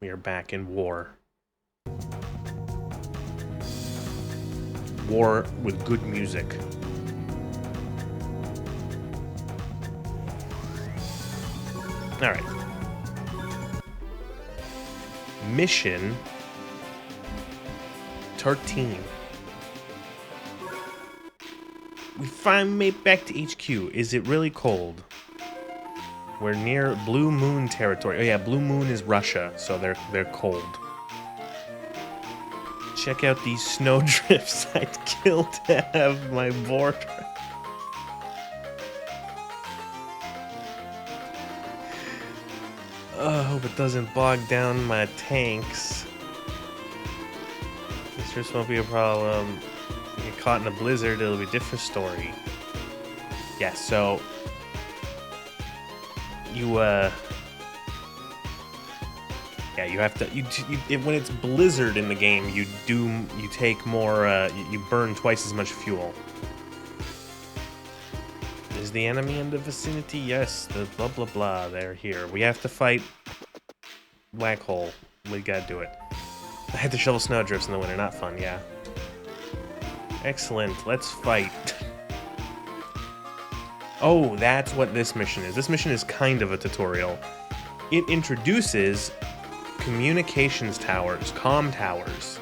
We are back in war. War with good music. Alright. Mission 13. We finally made it back to HQ. Is it really cold? We're near Blue Moon territory. Oh yeah, Blue Moon is Russia, so they're cold. Check out these snowdrifts I'd kill to have my border. Oh, I hope it doesn't bog down my tanks. This just won't be a problem. You get caught in a blizzard, it'll be a different story. Yeah, so you yeah, you have to when it's blizzard in the game, you take more you burn twice as much fuel. Is the enemy in the vicinity? Yes, the blah blah blah, they're here. We have to fight Black Hole. We gotta do it. I had to shovel snowdrifts in the winter, not fun, yeah. Excellent, let's fight. Oh, that's what this mission is. This mission is kind of a tutorial. It introduces communications towers, comm towers.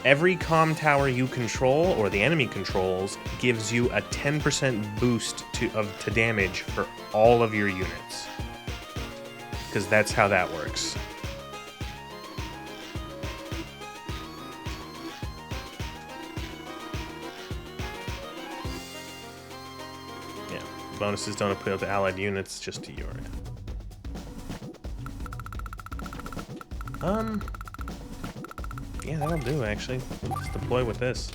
Every comm tower you control, or the enemy controls, gives you a 10% boost to damage for all of your units. Because that's how that works. Yeah, bonuses don't appeal to allied units, just to yours. Yeah, that'll do, actually. Let's deploy with this.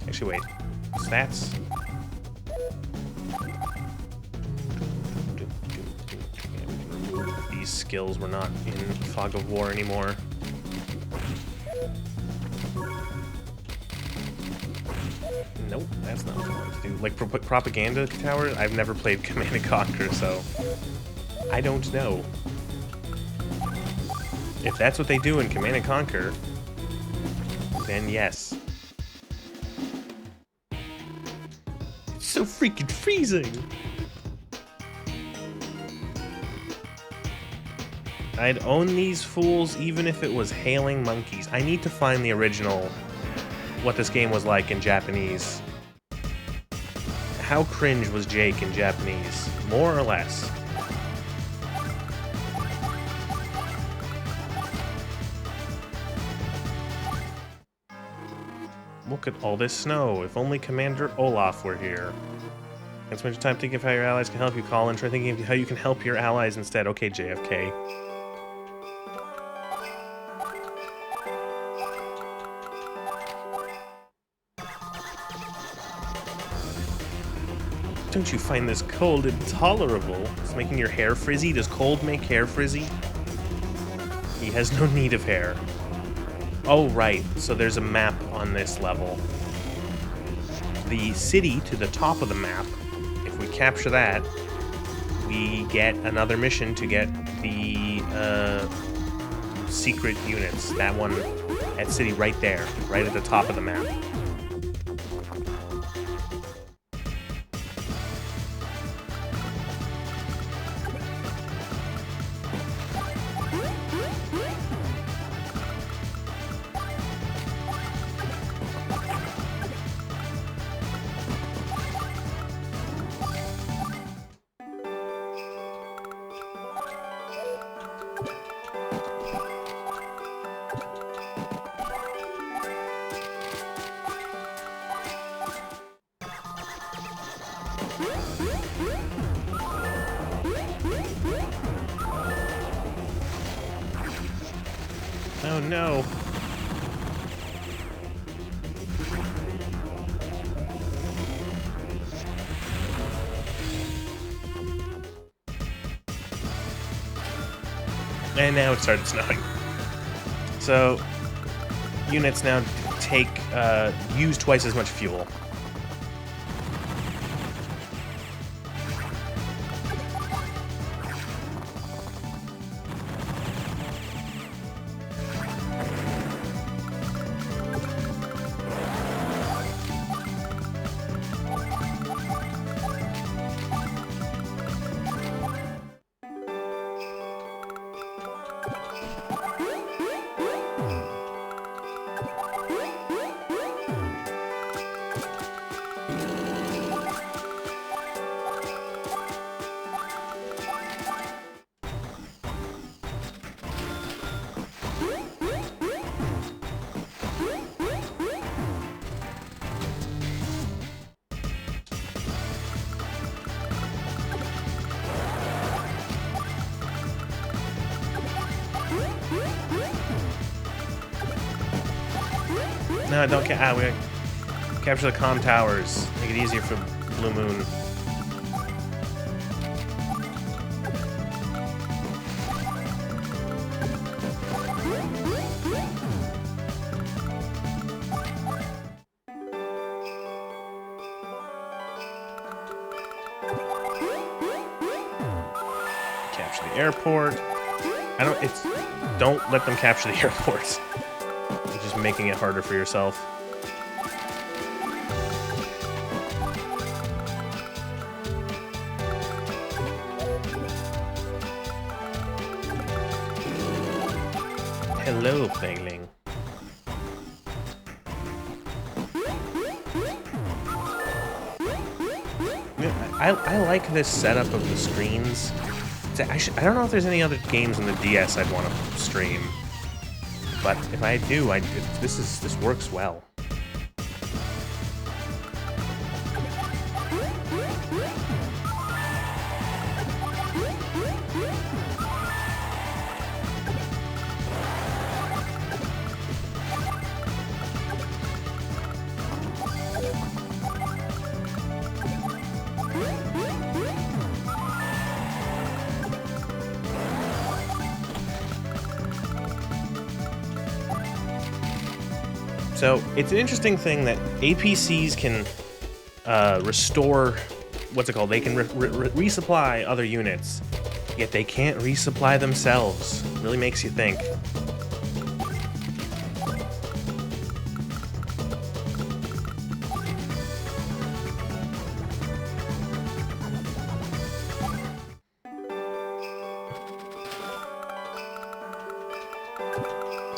Actually, wait. Stats? Yeah, we can remove these skills. We're not in Fog of War anymore. Nope, that's not what I wanted to do. Like, Propaganda Tower? I've never played Command & Conquer, so I don't know. If that's what they do in Command & Conquer, then yes. It's so freaking freezing! I'd own these fools even if it was hailing monkeys. I need to find the original, what this game was like in Japanese. How cringe was Jake in Japanese? More or less? Look at all this snow. If only Commander Olaf were here. Can't spend your time thinking of how your allies can help you, Colin. Try thinking of how you can help your allies instead. Okay, JFK. Don't you find this cold intolerable? It's making your hair frizzy? Does cold make hair frizzy? He has no need of hair. Oh, right. So there's a map on this level. The city to the top of the map, if we capture that, we get another mission to get the secret units. That one, that city right there, right at the top of the map. Oh no. And now it started snowing. So, units now use twice as much fuel. No, don't we gotta capture the comm towers. Make it easier for Blue Moon. Capture the airport. Don't let them capture the airports. You're just making it harder for yourself. Hello, Pangling. I like this setup of the screens. I don't know if there's any other games on the DS I'd want to stream, but if I do, this works well. So it's an interesting thing that APCs can restore, what's it called? They can resupply other units, yet they can't resupply themselves. It really makes you think.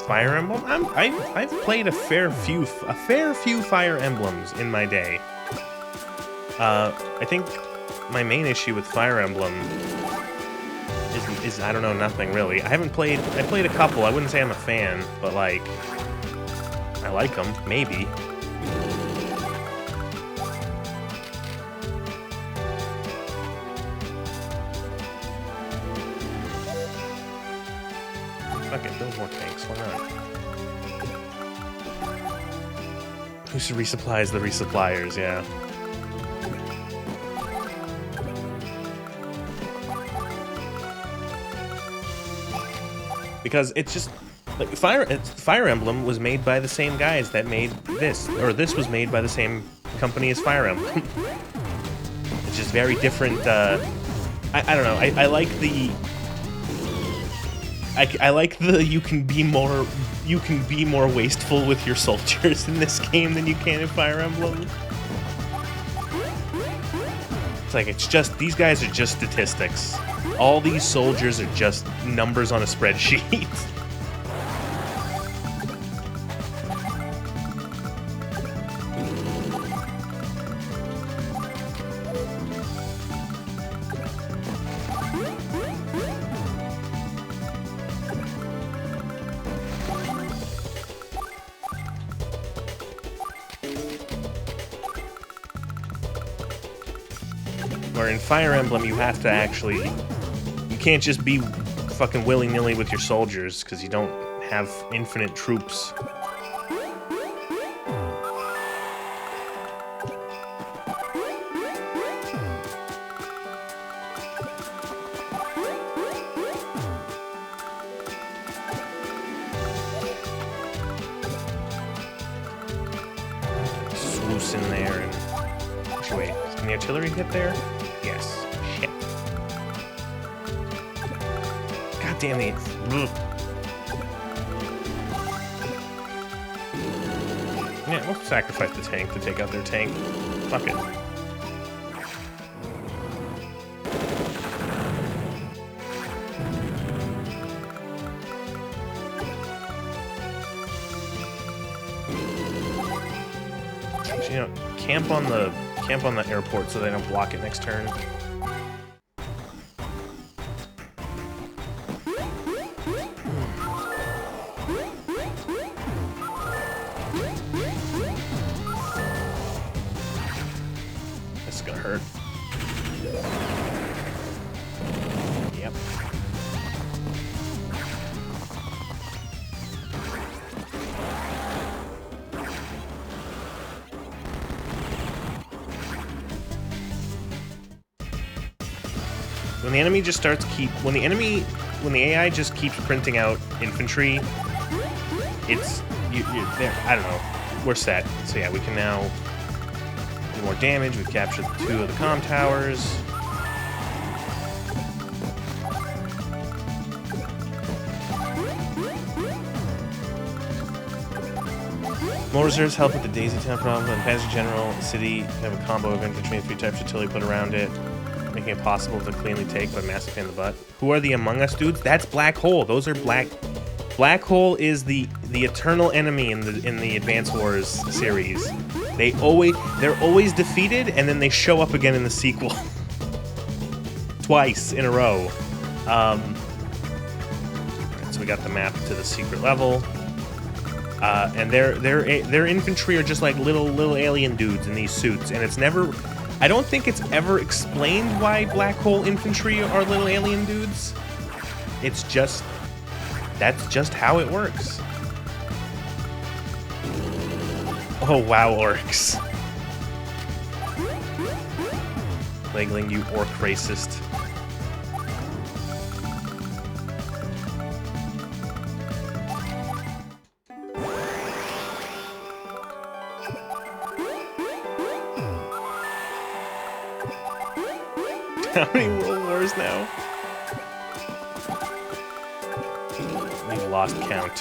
Fire Emblem? I've played a fair few Fire Emblems in my day. I think my main issue with Fire Emblem is I don't know, nothing really. I played a couple. I wouldn't say I'm a fan, but like I like them, maybe. Fuck it, build more tanks, why not? Who should resupplies the resuppliers, yeah. Because it's just like Fire Emblem was made by the same guys that made this, or this was made by the same company as Fire Emblem. It's just very different. I don't know. I like the. I like the you can be more wasteful with your soldiers in this game than you can in Fire Emblem. It's like these guys are just statistics. All these soldiers are just numbers on a spreadsheet. Where in Fire Emblem, you have to actually... You can't just be fucking willy-nilly with your soldiers, because you don't have infinite troops. Swoos in there and... Actually, wait, can the artillery get there? Yes. Shit. God damn it. Yeah, we'll sacrifice the tank to take out their tank. Fuck it. You know, camp on the airport so they don't block it next turn. This is gonna hurt. Yep. when the enemy just starts when the AI just keeps printing out infantry, it's you're there. I don't know. We're set. So yeah, we can now do more damage. We've captured 2 of the comm towers. More reserves help with the Daisy Town problem, and Panzer General City have a combo of infantry and 3 types of artillery put around it, making it possible to cleanly take but massive pain in the butt. Who are the Among Us dudes? That's Black Hole. Those are Black Hole is the eternal enemy in the Advance Wars series. They're always defeated, and then they show up again in the sequel. Twice in a row. So we got the map to the secret level. And their infantry are just like little alien dudes in these suits, and it's never, I don't think it's ever explained why Black Hole infantry are little alien dudes. It's just, that's just how it works. Oh wow, orcs. Legling, you orc racist. How many World Wars now? We've lost count.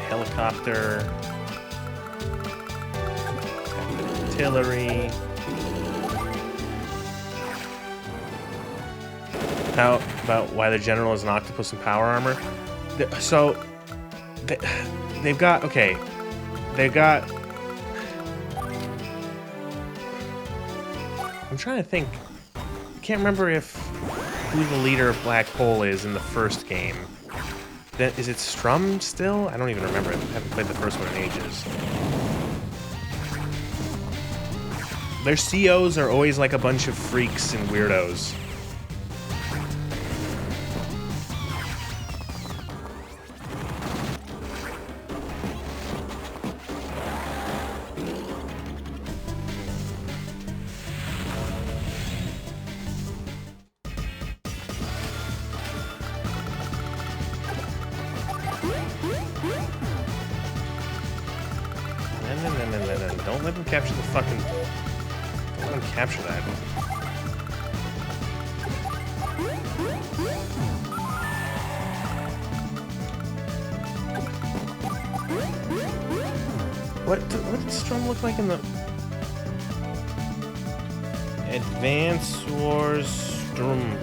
Helicopter. Artillery. How about why the general is an octopus in power armor? So, they've got, okay, they've got, I'm trying to think, I can't remember who the leader of Black Hole is in the first game. Is it Strum still? I don't even remember, I haven't played the first one in ages. Their COs are always like a bunch of freaks and weirdos. No. Don't let them capture the fucking... Don't let them capture that. What did Strum look like in the... Advance Wars Sturm.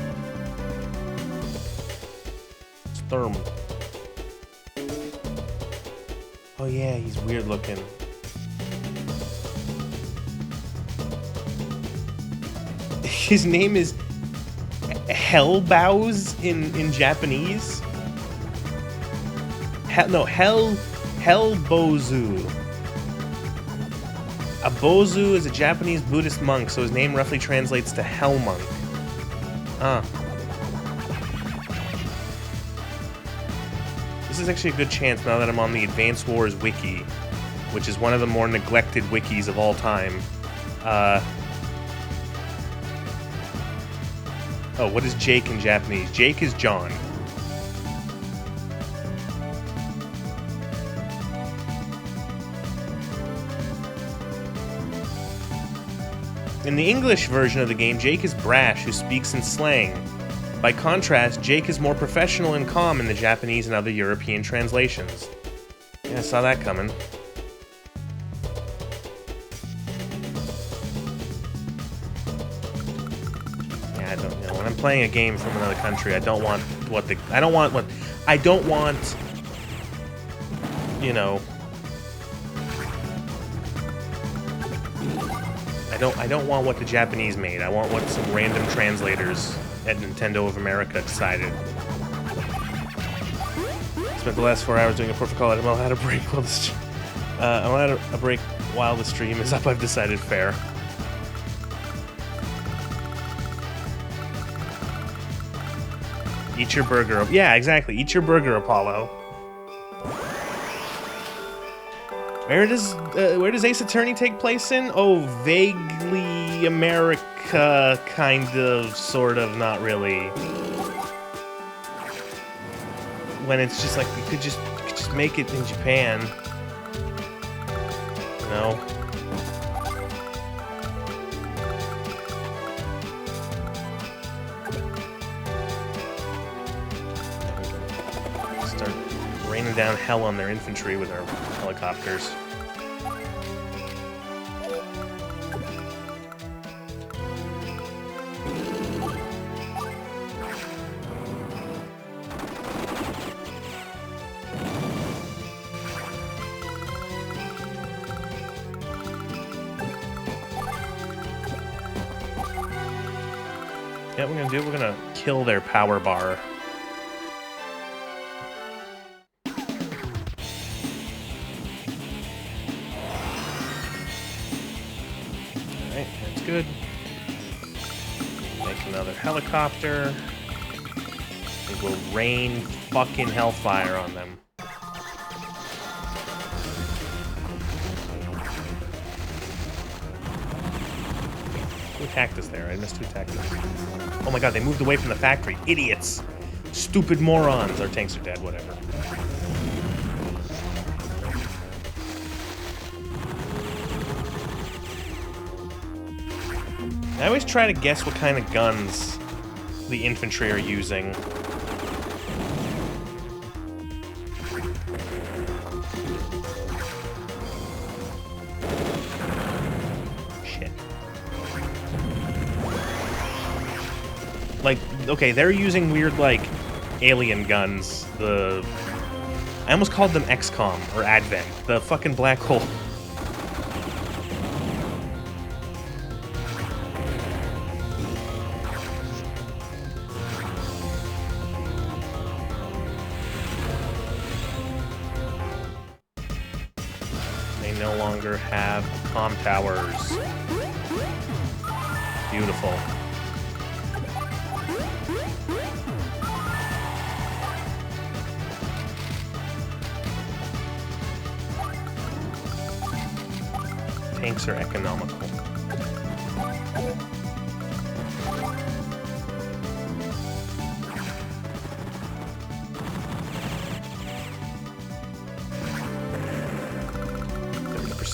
Oh yeah, he's weird looking. His name is Hellbows in Japanese. Hellbozu. A Bozu is a Japanese Buddhist monk, so his name roughly translates to Hell Monk. This is actually a good chance now that I'm on the Advance Wars wiki, which is one of the more neglected wikis of all time. Oh, what is Jake in Japanese? Jake is John. In the English version of the game, Jake is brash, who speaks in slang. By contrast, Jake is more professional and calm in the Japanese and other European translations. Yeah, I saw that coming. Yeah, I don't, you know, when I'm playing a game from another country, I don't want, you know, I don't want what the Japanese made. I want what some random translators at Nintendo of America decided. Spent the last 4 hours doing a port for call. I'm allowed a break while the stream is up. I've decided fair. Eat your burger. Yeah, exactly. Eat your burger, Apollo. Where does Ace Attorney take place in? Oh, vaguely America, kind of, sort of, not really. When it's just like you could just make it in Japan. No. Start raining down hell on their infantry with our helicopters. Yeah, we're gonna do. We're gonna kill their power bar. Alright, that's good. Make another helicopter. And we'll rain fucking hellfire on them. Who attacked us there? I missed who attacked us. Oh my god, they moved away from the factory. Idiots! Stupid morons! Our tanks are dead, whatever. I always try to guess what kind of guns the infantry are using. Shit. Like, okay, they're using weird, like, alien guns. I almost called them XCOM, or Advent. The fucking black hole. They no longer have comm towers. Beautiful. Tanks are economical.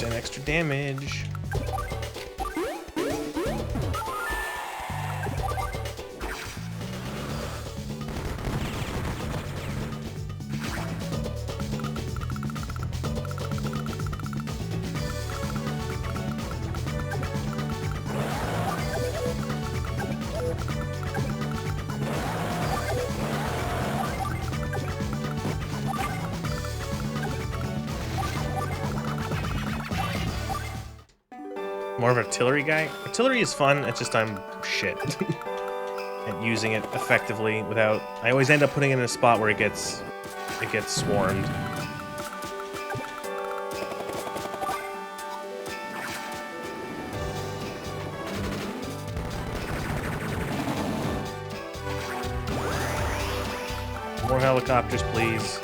Extra damage. More of an artillery guy? Artillery is fun, it's just I'm shit at using it effectively without... I always end up putting it in a spot where it gets swarmed. More helicopters, please.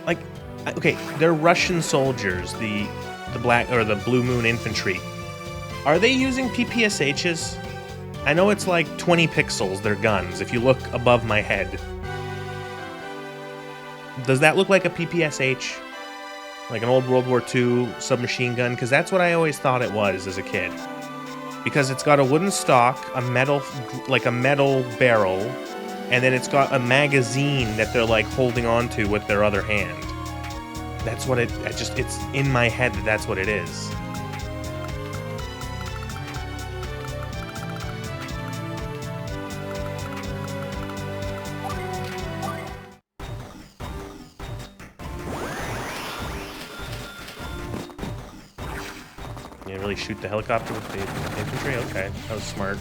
Like, okay, they're Russian soldiers, the black or the Blue Moon infantry. Are they using PPSHs? I know it's like 20 pixels, their guns, if you look above my head. Does that look like a PPSH? Like an old World War II submachine gun? Because that's what I always thought it was as a kid. Because it's got a wooden stock, a metal barrel, and then it's got a magazine that they're like holding on to with their other hand. That's what it's in my head that that's what it is. You didn't really shoot the helicopter with the infantry? Okay, that was smart.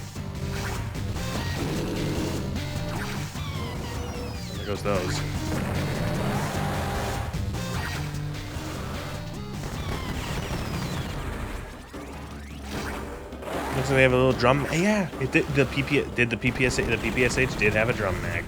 There goes those. Looks like they have a little drum. Yeah, it did. The PPSH did have a drum mag.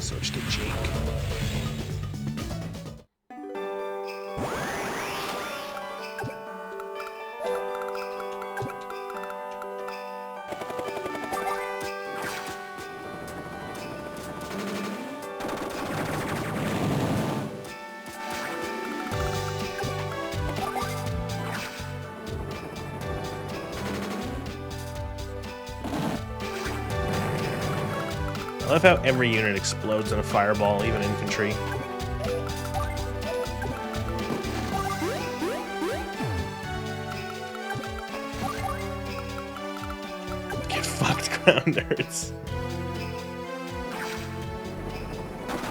Switch to Jake. I love how every unit explodes in a fireball, even infantry. Get fucked, ground nerds.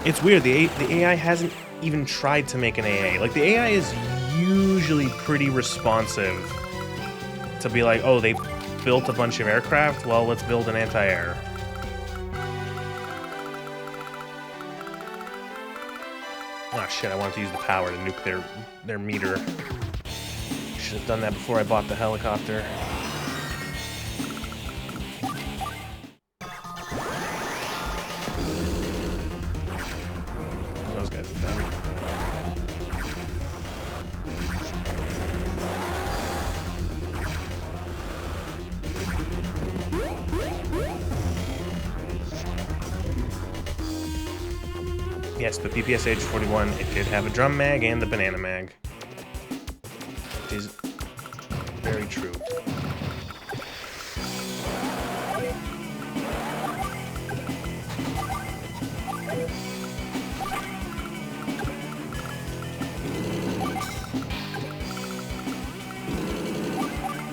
It's weird, the AI hasn't even tried to make an AA. Like, the AI is usually pretty responsive to be like, oh, they built a bunch of aircraft? Well, let's build an anti-air. Ah, shit, I wanted to use the power to nuke their meter. Should have done that before I bought the helicopter. Those guys are done. Yes, the PPSH-41, it did have a drum mag and the banana mag. It is very true.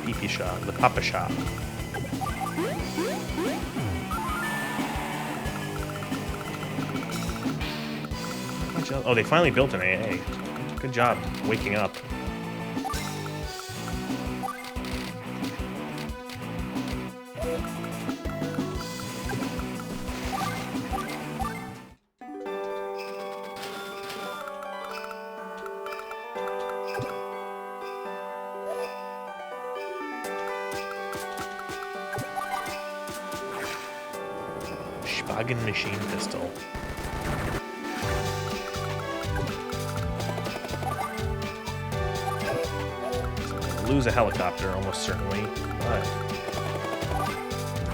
PP shot, the Papa shot. Oh, they finally built an AA. Good job waking up. Spagen machine pistol. Lose a helicopter almost certainly, but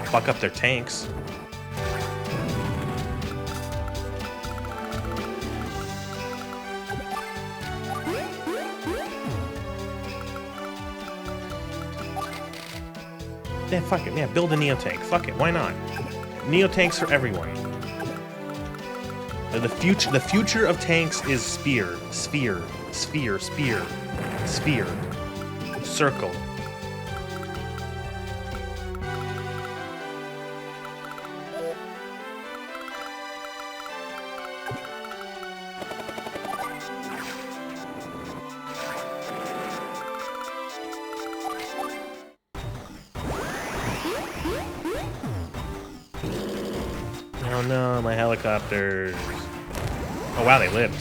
fuck up their tanks. Yeah, fuck it. Yeah, build a Neo tank. Fuck it. Why not? Neo tanks for everyone. The future of tanks is spear, sphere, sphere, spear, sphere. Circle. Oh no, my helicopters. Oh wow, they lived.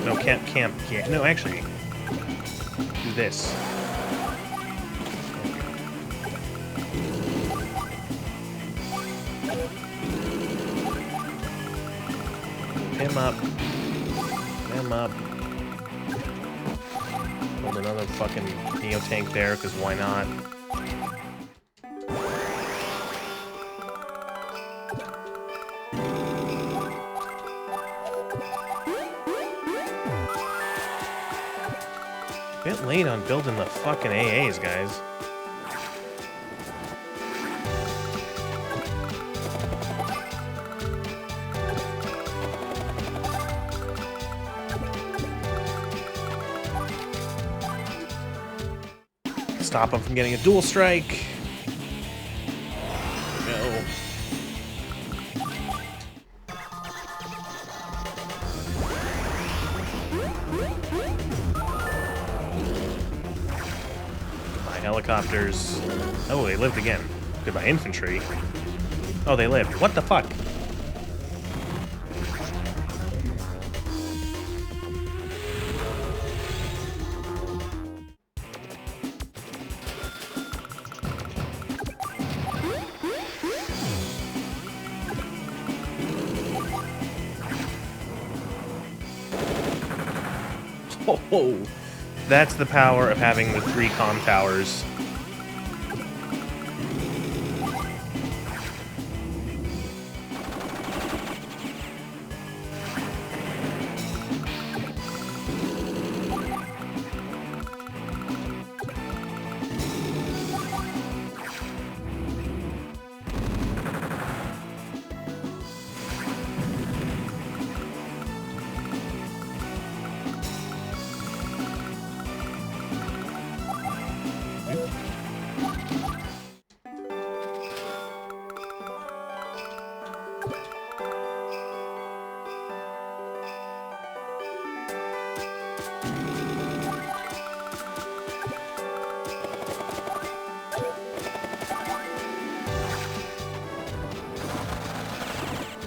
No, camp. Yeah, no, actually, do this. Him up. him up. Build another fucking Neo tank there, because why not? Bit late on building the fucking AAs, guys. Stop him from getting a dual strike. No. Goodbye, helicopters. Oh, they lived again. Goodbye, infantry. Oh, they lived. What the fuck? Oh, that's the power of having the 3 comm towers.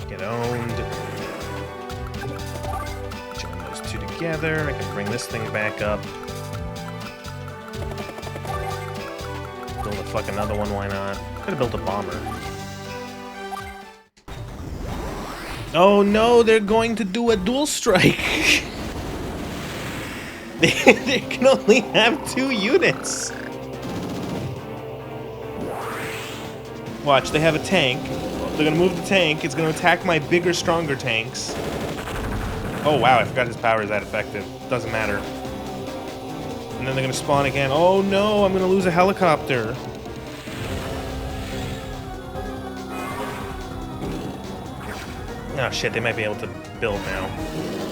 Get owned. Join those 2 together. I can bring this thing back up. Build a fuck another one, why not? Could have built a bomber. Oh no, they're going to do a dual strike! They can only have 2 units! Watch, they have a tank. They're gonna move the tank. It's gonna attack my bigger, stronger tanks. Oh wow, I forgot his power is that effective. Doesn't matter. And then they're gonna spawn again. Oh no, I'm gonna lose a helicopter. Oh shit, they might be able to build now.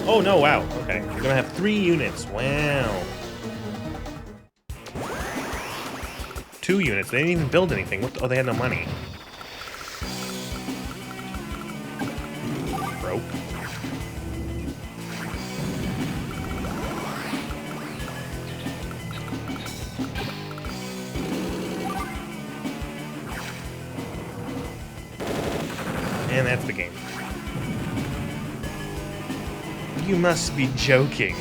Oh no, wow. Okay, they're gonna have 3 units. Wow. 2 units. They didn't even build anything. What the, oh, they had no money. Broke. And that's the game. You must be joking.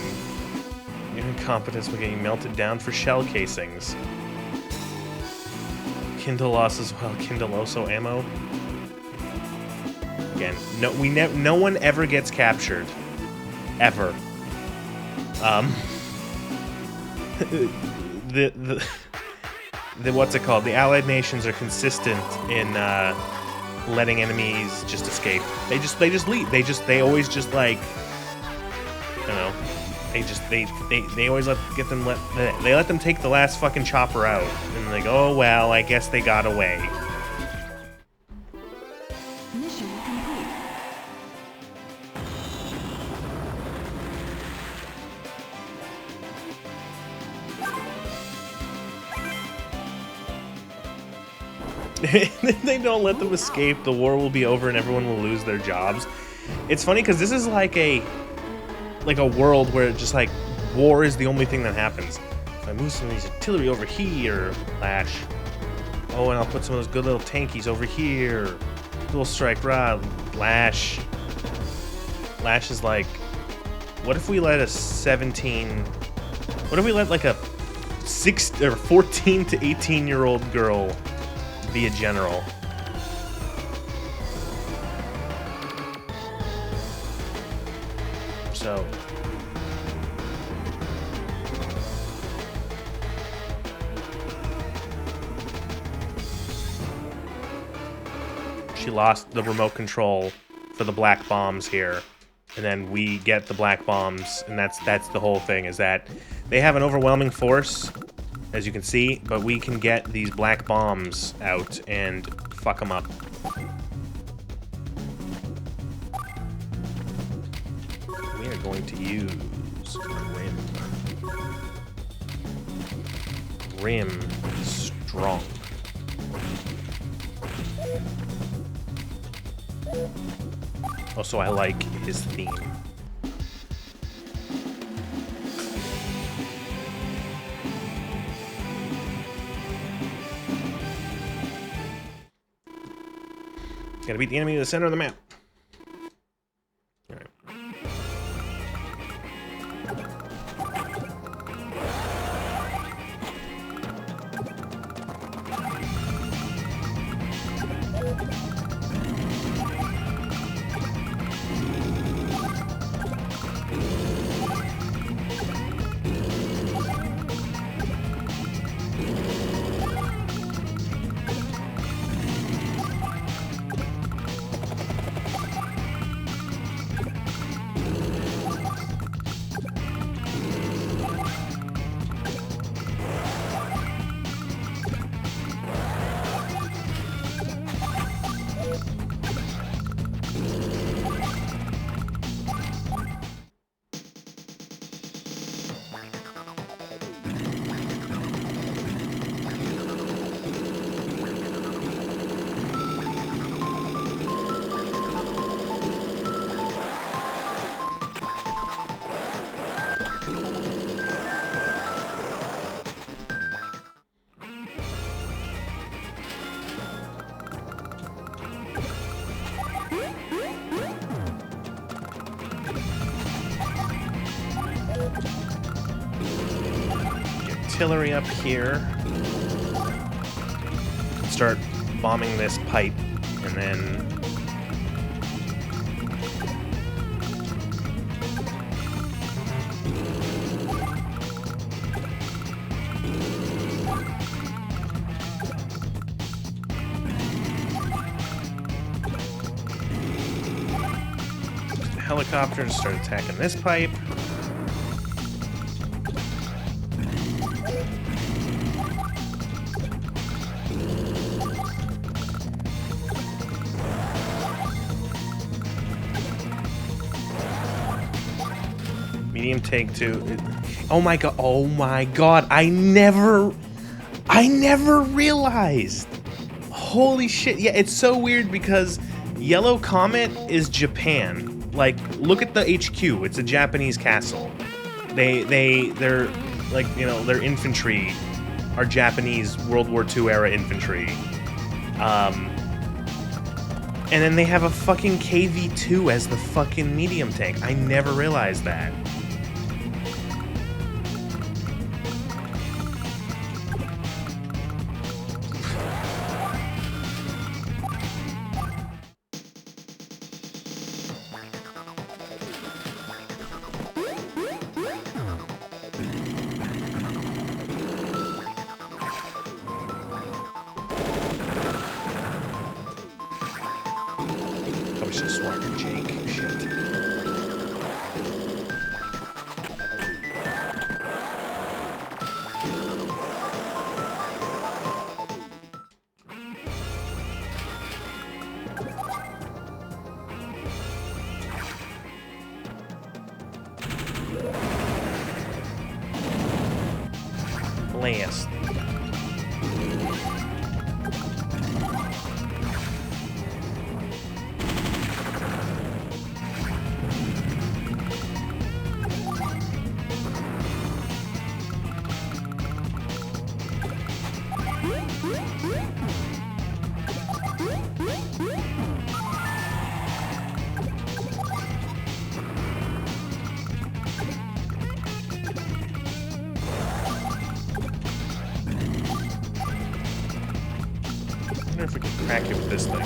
Your incompetence will get you melted down for shell casings. Kindle loss as well. Kindle also ammo. Again, no one ever gets captured, ever. The what's it called? The Allied nations are consistent in letting enemies just escape. They just leave. They always just like, you know. They always let them take the last fucking chopper out, and they go, oh well, I guess they got away. Mission complete. If they don't let them escape, the war will be over and everyone will lose their jobs. It's funny because this is like a world where just like war is the only thing that happens. If I move some of these artillery over here, Lash. Oh, and I'll put some of those good little tankies over here. Dual strike rod, Lash. Lash is like, what if we let a 17? What if we let like a 14 to 18-year-old girl be a general? So, She lost the remote control for the black bombs here. And then we get the black bombs, and that's the whole thing, is that they have an overwhelming force, as you can see, but we can get these black bombs out and fuck them up. We are going to use Rim. Rim strong. Also, I like his theme. Gotta beat the enemy to the center of the map. Alright. Artillery up here. Start bombing this pipe, and then helicopters start attacking this pipe. Medium take 2. Oh my god, I never realized. Holy shit. Yeah, it's so weird because Yellow Comet is Japan. Like, look at the HQ. It's a Japanese castle. They're like, you know, their infantry are Japanese World War II era infantry. And then they have a fucking KV-2 as the fucking medium tank. I never realized that. Probably should have sworn Jake. Shit. Blast. I wonder if we can crack it with this thing.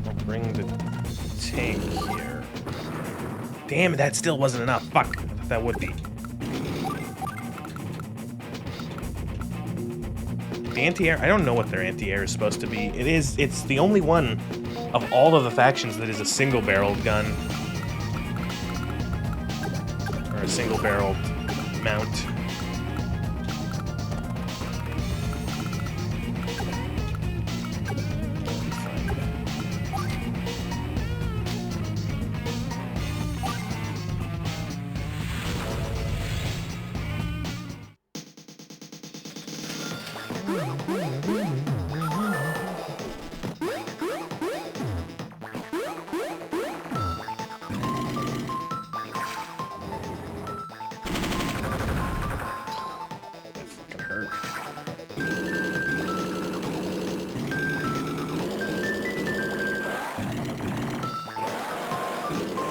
I'll bring the tank here. Damn, that still wasn't enough. Fuck. I thought that would be. The anti-air, I don't know what their anti-air is supposed to be. It's the only one of all of the factions that is a single-barreled gun. Or a single-barreled mount.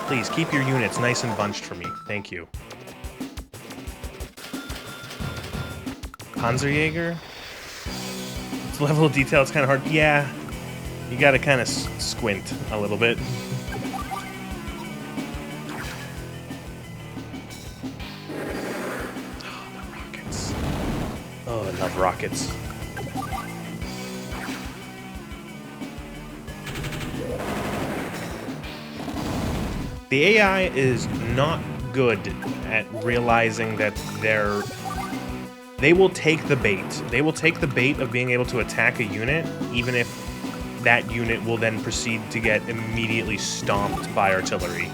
Please, keep your units nice and bunched for me. Thank you. Panzerjäger? Its level of detail is kind of hard. Yeah, you gotta kind of squint a little bit. Oh, the rockets. Oh, I love rockets. The AI is not good at realizing that they will take the bait. They will take the bait of being able to attack a unit, even if that unit will then proceed to get immediately stomped by artillery.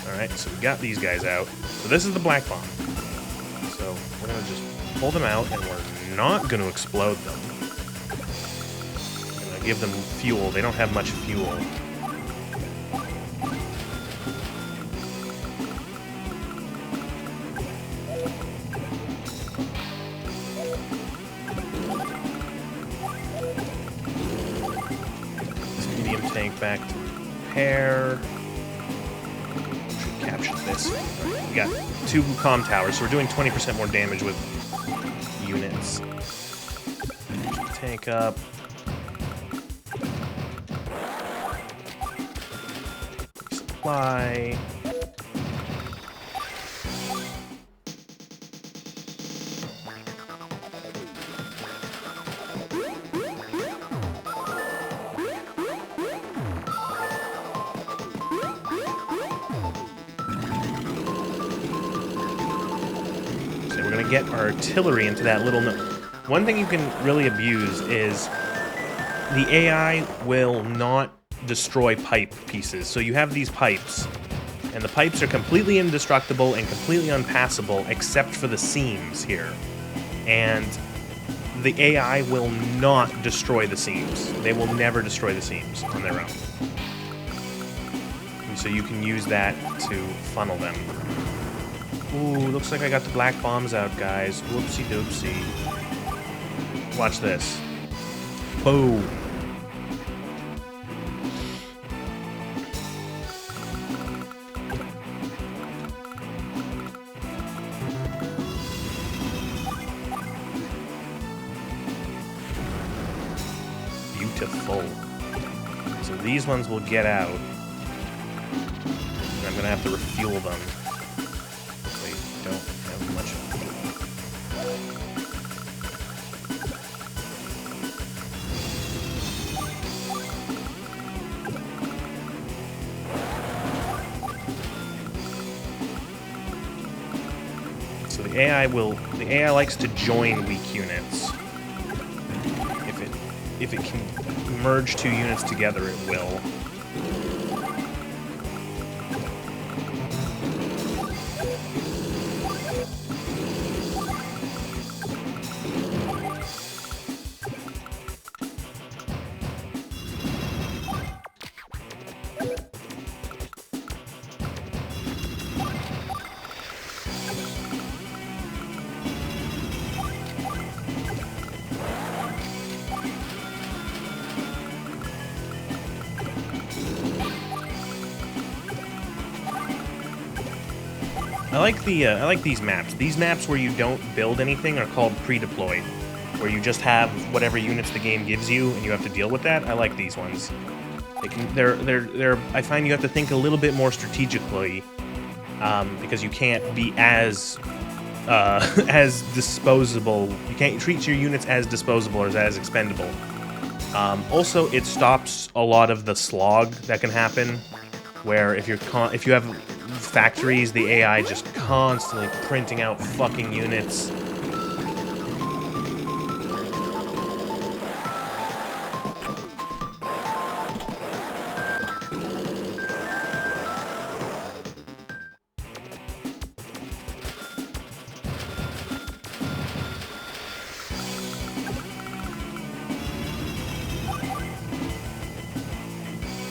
Alright, so we got these guys out. So this is the black bomb. So we're gonna just pull them out, and we're not gonna explode them. Give them fuel. They don't have much fuel. This medium tank back to repair. Should capture this. We got 2 comm towers, so we're doing 20% more damage with units. Tank up. Supply. So we're gonna get our artillery into that little nook. One thing you can really abuse is the AI will not destroy pipe pieces. So you have these pipes, and the pipes are completely indestructible and completely unpassable except for the seams here. And the AI will not destroy the seams. They will never destroy the seams on their own. And so you can use that to funnel them. Ooh, looks like I got the black bombs out, guys. Whoopsie doopsie. Watch this. Boom. Beautiful. So these ones will get out. And I'm gonna have to refuel them. They don't have much fuel. So the AI likes to join weak units. If it can merge 2 units together, it will. I like these maps. These maps where you don't build anything are called pre-deployed, where you just have whatever units the game gives you and you have to deal with that. I like these ones. I find you have to think a little bit more strategically because you can't be as as disposable. You can't treat your units as disposable or as expendable. Also, it stops a lot of the slog that can happen, where if you have factories, the AI just constantly printing out fucking units.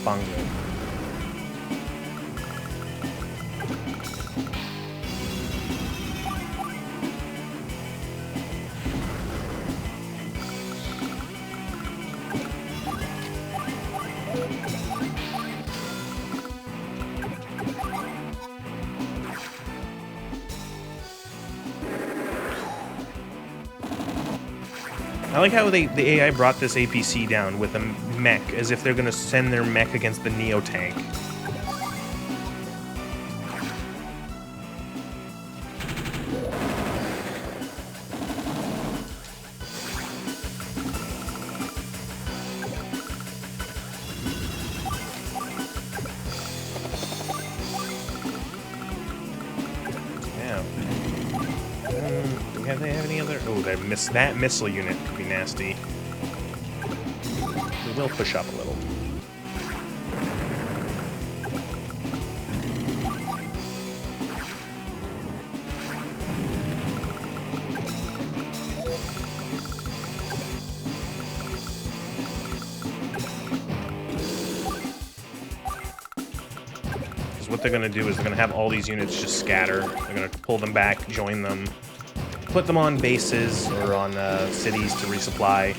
Bungo. I like how the AI brought this APC down with a mech, as if they're gonna send their mech against the Neo tank. Yeah. Do they have any other? Oh, that missile unit could be nasty. We will push up a little. What they're going to do is they're going to have all these units just scatter. They're going to pull them back, join them, put them on bases or on cities to resupply.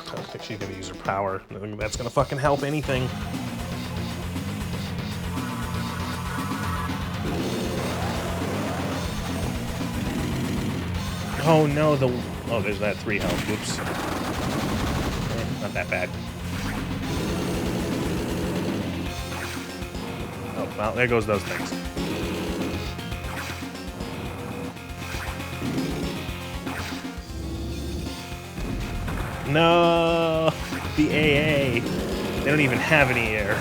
I think she's gonna use her power. I think that's gonna fucking help anything. Oh no, oh, there's that 3 health. Whoops. Not that bad. Oh, well, there goes those things. No, the AA. They don't even have any air.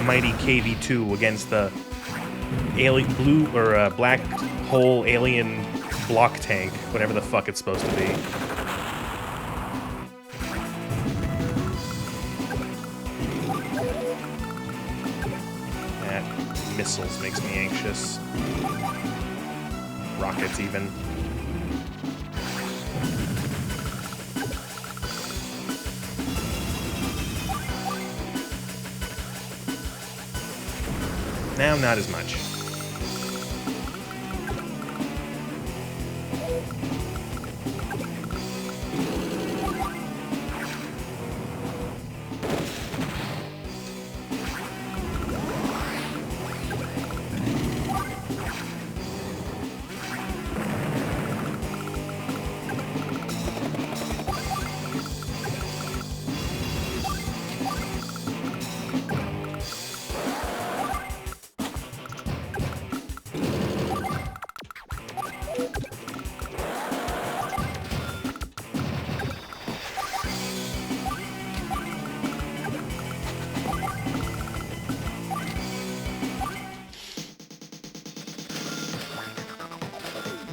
Mighty KV-2 against the alien blue or black hole alien block tank, whatever the fuck it's supposed to be. That missiles makes me anxious. Rockets even. Now, not as much.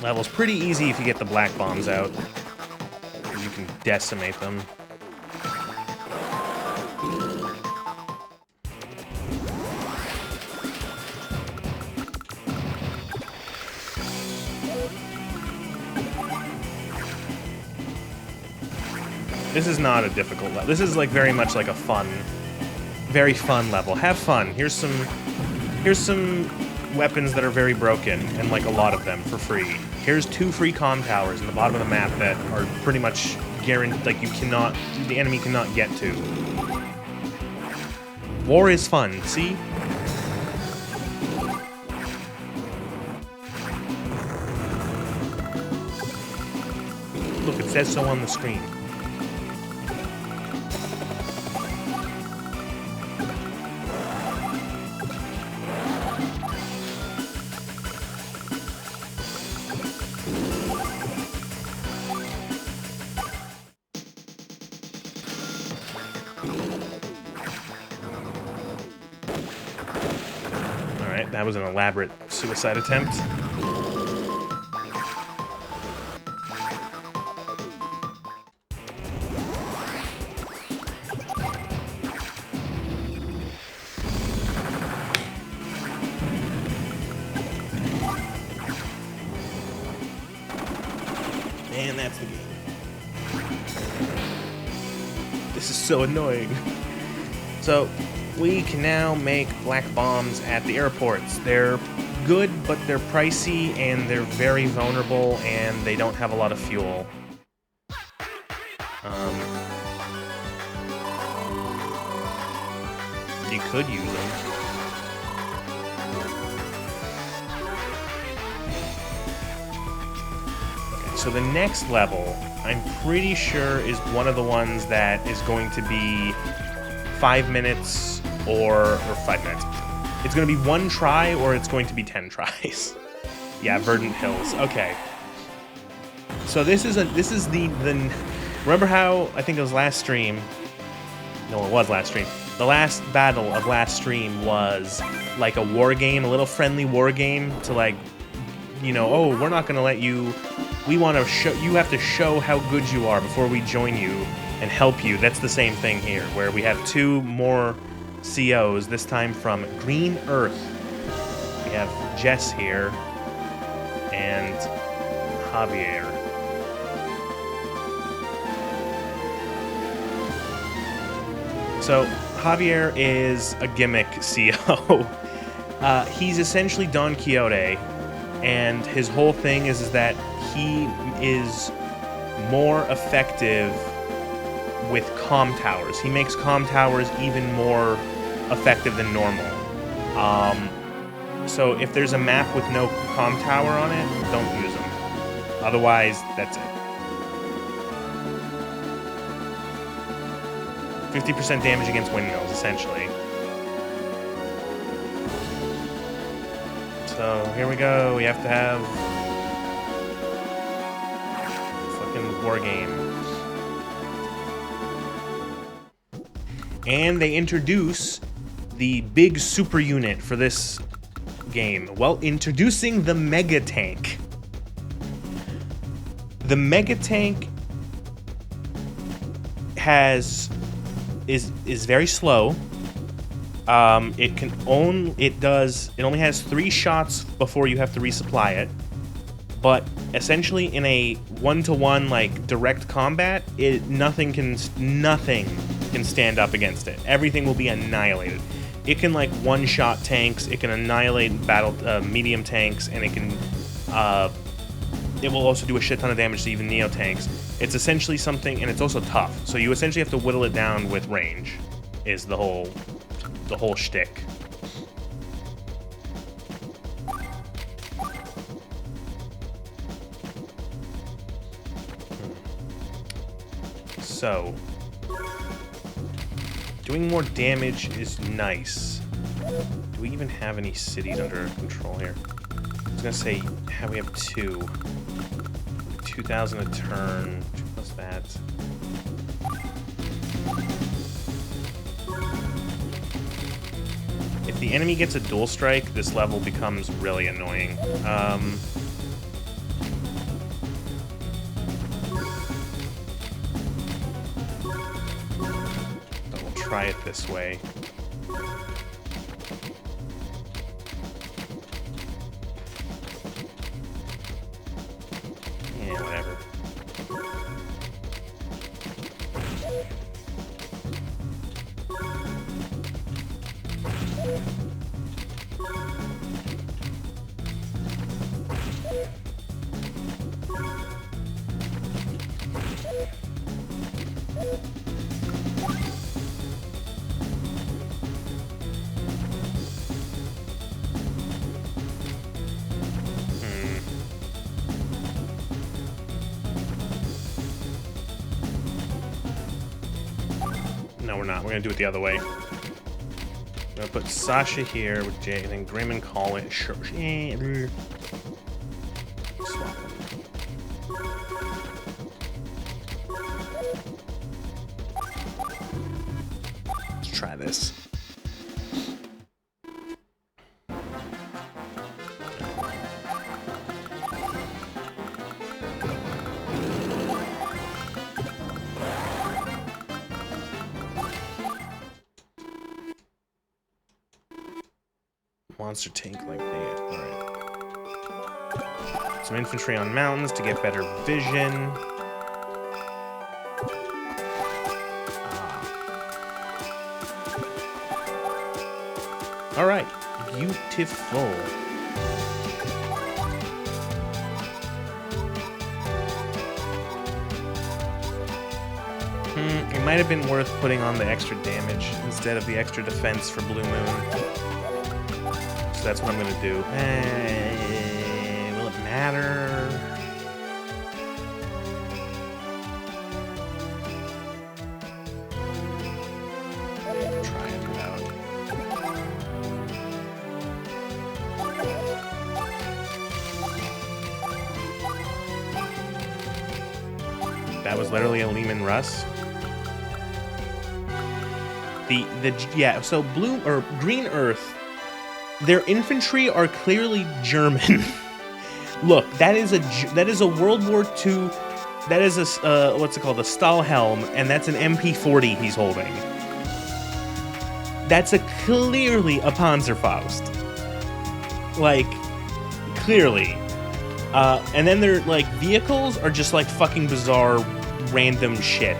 Level's pretty easy if you get the black bombs out. You can decimate them. This is not a difficult level. This is like very much like a fun, very fun level. Have fun. Here's some weapons that are very broken, and like a lot of them for free. Here's 2 free comm towers in the bottom of the map that are pretty much guaranteed, like the enemy cannot get to. War is fun, see? Look, it says so on the screen. Alright, that was an elaborate suicide attempt. And that's the game. This is so annoying. So, we can now make black bombs at the airports. They're good, but they're pricey, and they're very vulnerable, and they don't have a lot of fuel. You could use them. So the next level, I'm pretty sure, is one of the ones that is going to be 5 minutes or 5 minutes. It's going to be 1 try or it's going to be 10 tries. Yeah, Verdant Hills. Okay. So this is the remember how I think it was last stream? No, it was last stream. The last battle of last stream was like a war game, a little friendly war game to like, you know, oh, we're not going to let you. We want to show, you have to show how good you are before we join you and help you. That's the same thing here, where we have 2 more COs, this time from Green Earth. We have Jess here, and Javier. So, Javier is a gimmick CO. He's essentially Don Quixote, and his whole thing is that he is more effective with comm towers. He makes comm towers even more effective than normal. So if there's a map with no comm tower on it, don't use them. Otherwise, that's it. 50% damage against windmills, essentially. So here we go. We have to have fucking war game. And they introduce the big super unit for this game. Well, introducing the Mega Tank. The Mega Tank is very slow. It only has 3 shots before you have to resupply it. But essentially, in a 1-to-1 like direct combat, nothing can stand up against it. Everything will be annihilated. It can like one-shot tanks. It can annihilate medium tanks, and it will also do a shit ton of damage to even Neo tanks. It's essentially something, and it's also tough. So you essentially have to whittle it down with range. Is the whole shtick. So, doing more damage is nice. Do we even have any cities under control here? I was gonna say, we have 2. 2,000 a turn, plus that. If the enemy gets a dual strike, this level becomes really annoying. But we'll try it this way. Yeah, whatever. No, we're not. We're gonna do it the other way. I'm gonna put Sasha here with Jay, and then Grim and call it. Sure. Swap. Let's try this. Monster tank like that. Alright. Some infantry on mountains to get better vision. Alright. Beautiful. It might have been worth putting on the extra damage instead of the extra defense for Blue Moon. So that's what I'm gonna do. Will it matter? Try it out. That was literally a Lehman Russ. Yeah, so blue or Green Earth, their infantry are clearly German. Look, that is a World War II. That is a what's it called, a Stahlhelm, and that's an MP40 he's holding. That's clearly a Panzerfaust. Like, clearly. And then their like vehicles are just like fucking bizarre, random shit.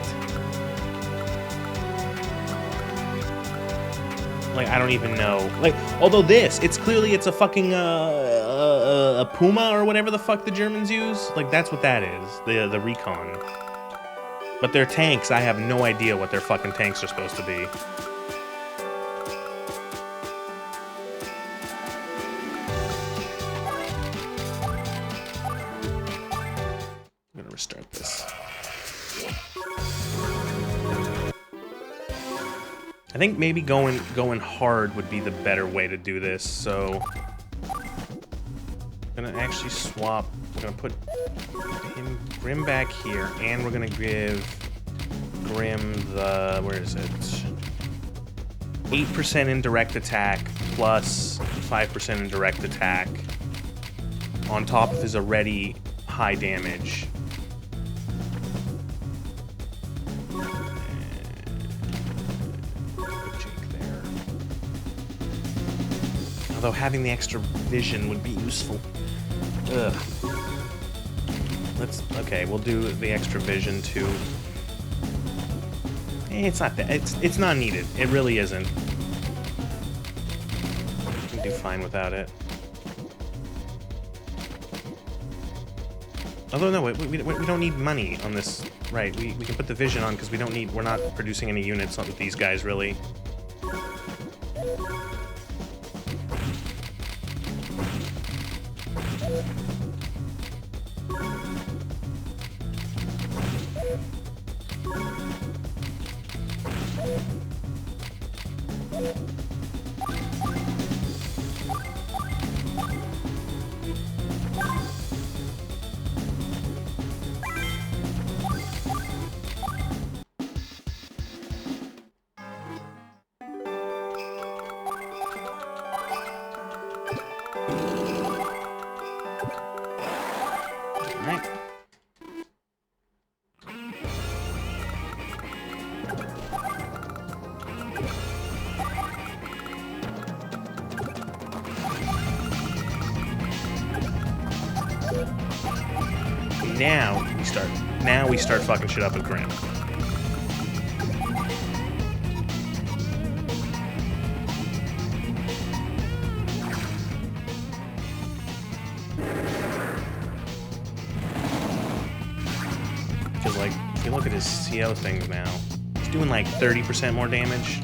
Like, I don't even know. Like, although it's clearly a fucking a Puma or whatever the fuck the Germans use. Like, that's what that is, the Recon. But their tanks, I have no idea what their fucking tanks are supposed to be. I'm gonna restart this. I think maybe going hard would be the better way to do this, so I'm gonna actually swap. We're gonna put Grim back here, and we're gonna give Grim the, where is it? 8% indirect attack plus 5% indirect attack on top of his already high damage. Although having the extra vision would be useful. Ugh. Okay, we'll do the extra vision too. It's not that, it's not needed. It really isn't. We can do fine without it. Although no, we don't need money on this. Right, we can put the vision on because we're not producing any units on these guys really. Now we start fucking shit up with Grim. his CO things now. He's doing like 30% more damage.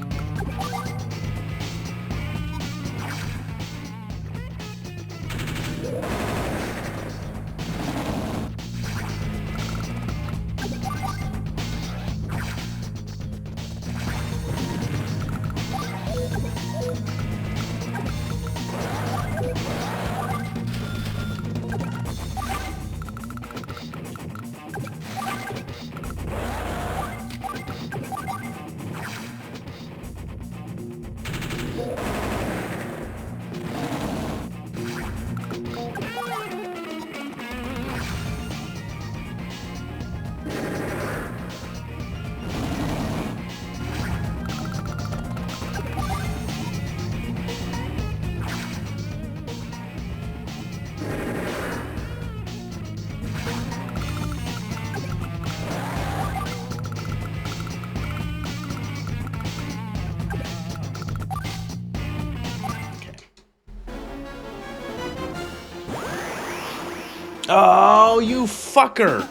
Oh, you fucker!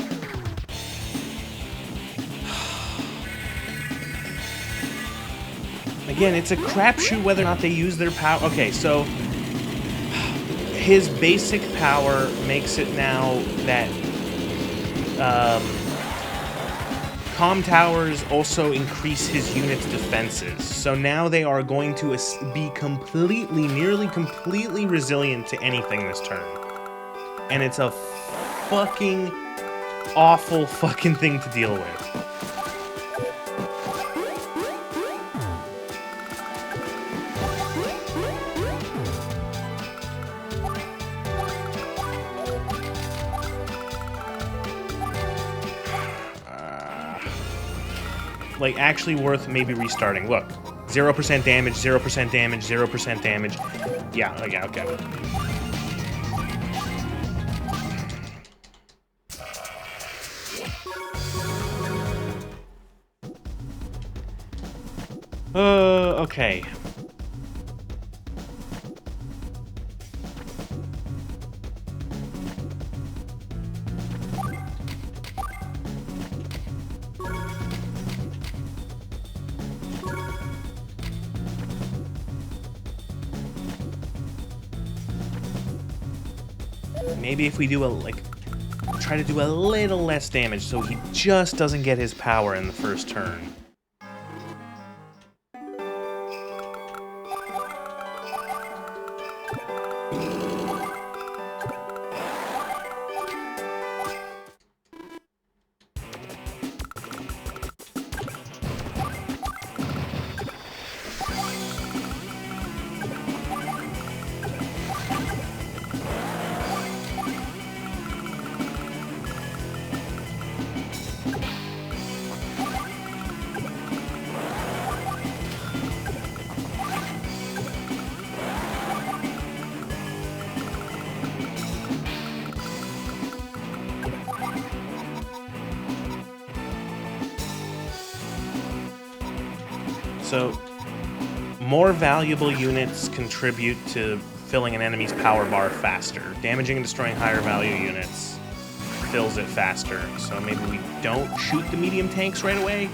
Again, it's a crapshoot whether or not they use their power. Okay, so his basic power makes it now that comm towers also increase his unit's defenses. So now they are going to be nearly completely resilient to anything this turn. And it's a fucking awful fucking thing to deal with. Like, actually worth maybe restarting. Look, 0% damage, 0% damage, 0% damage. Yeah, okay. Okay. Maybe if we do try to do a little less damage so he just doesn't get his power in the first turn. So, more valuable units contribute to filling an enemy's power bar faster. Damaging and destroying higher value units fills it faster. So maybe we don't shoot the medium tanks right away?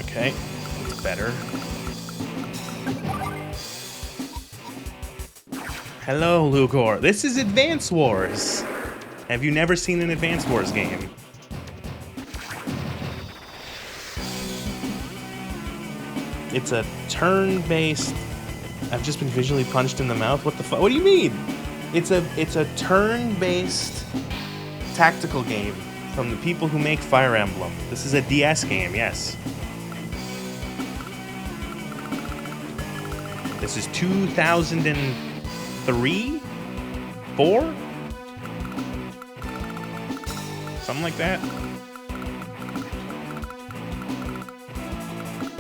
Okay, it's better. Hello, Lugor. This is Advance Wars. Have you never seen an Advance Wars game? It's a turn-based... I've just been visually punched in the mouth? What the fuck? What do you mean? It's a turn-based tactical game from the people who make Fire Emblem. This is a DS game, yes. This is 2003? 4? something like that.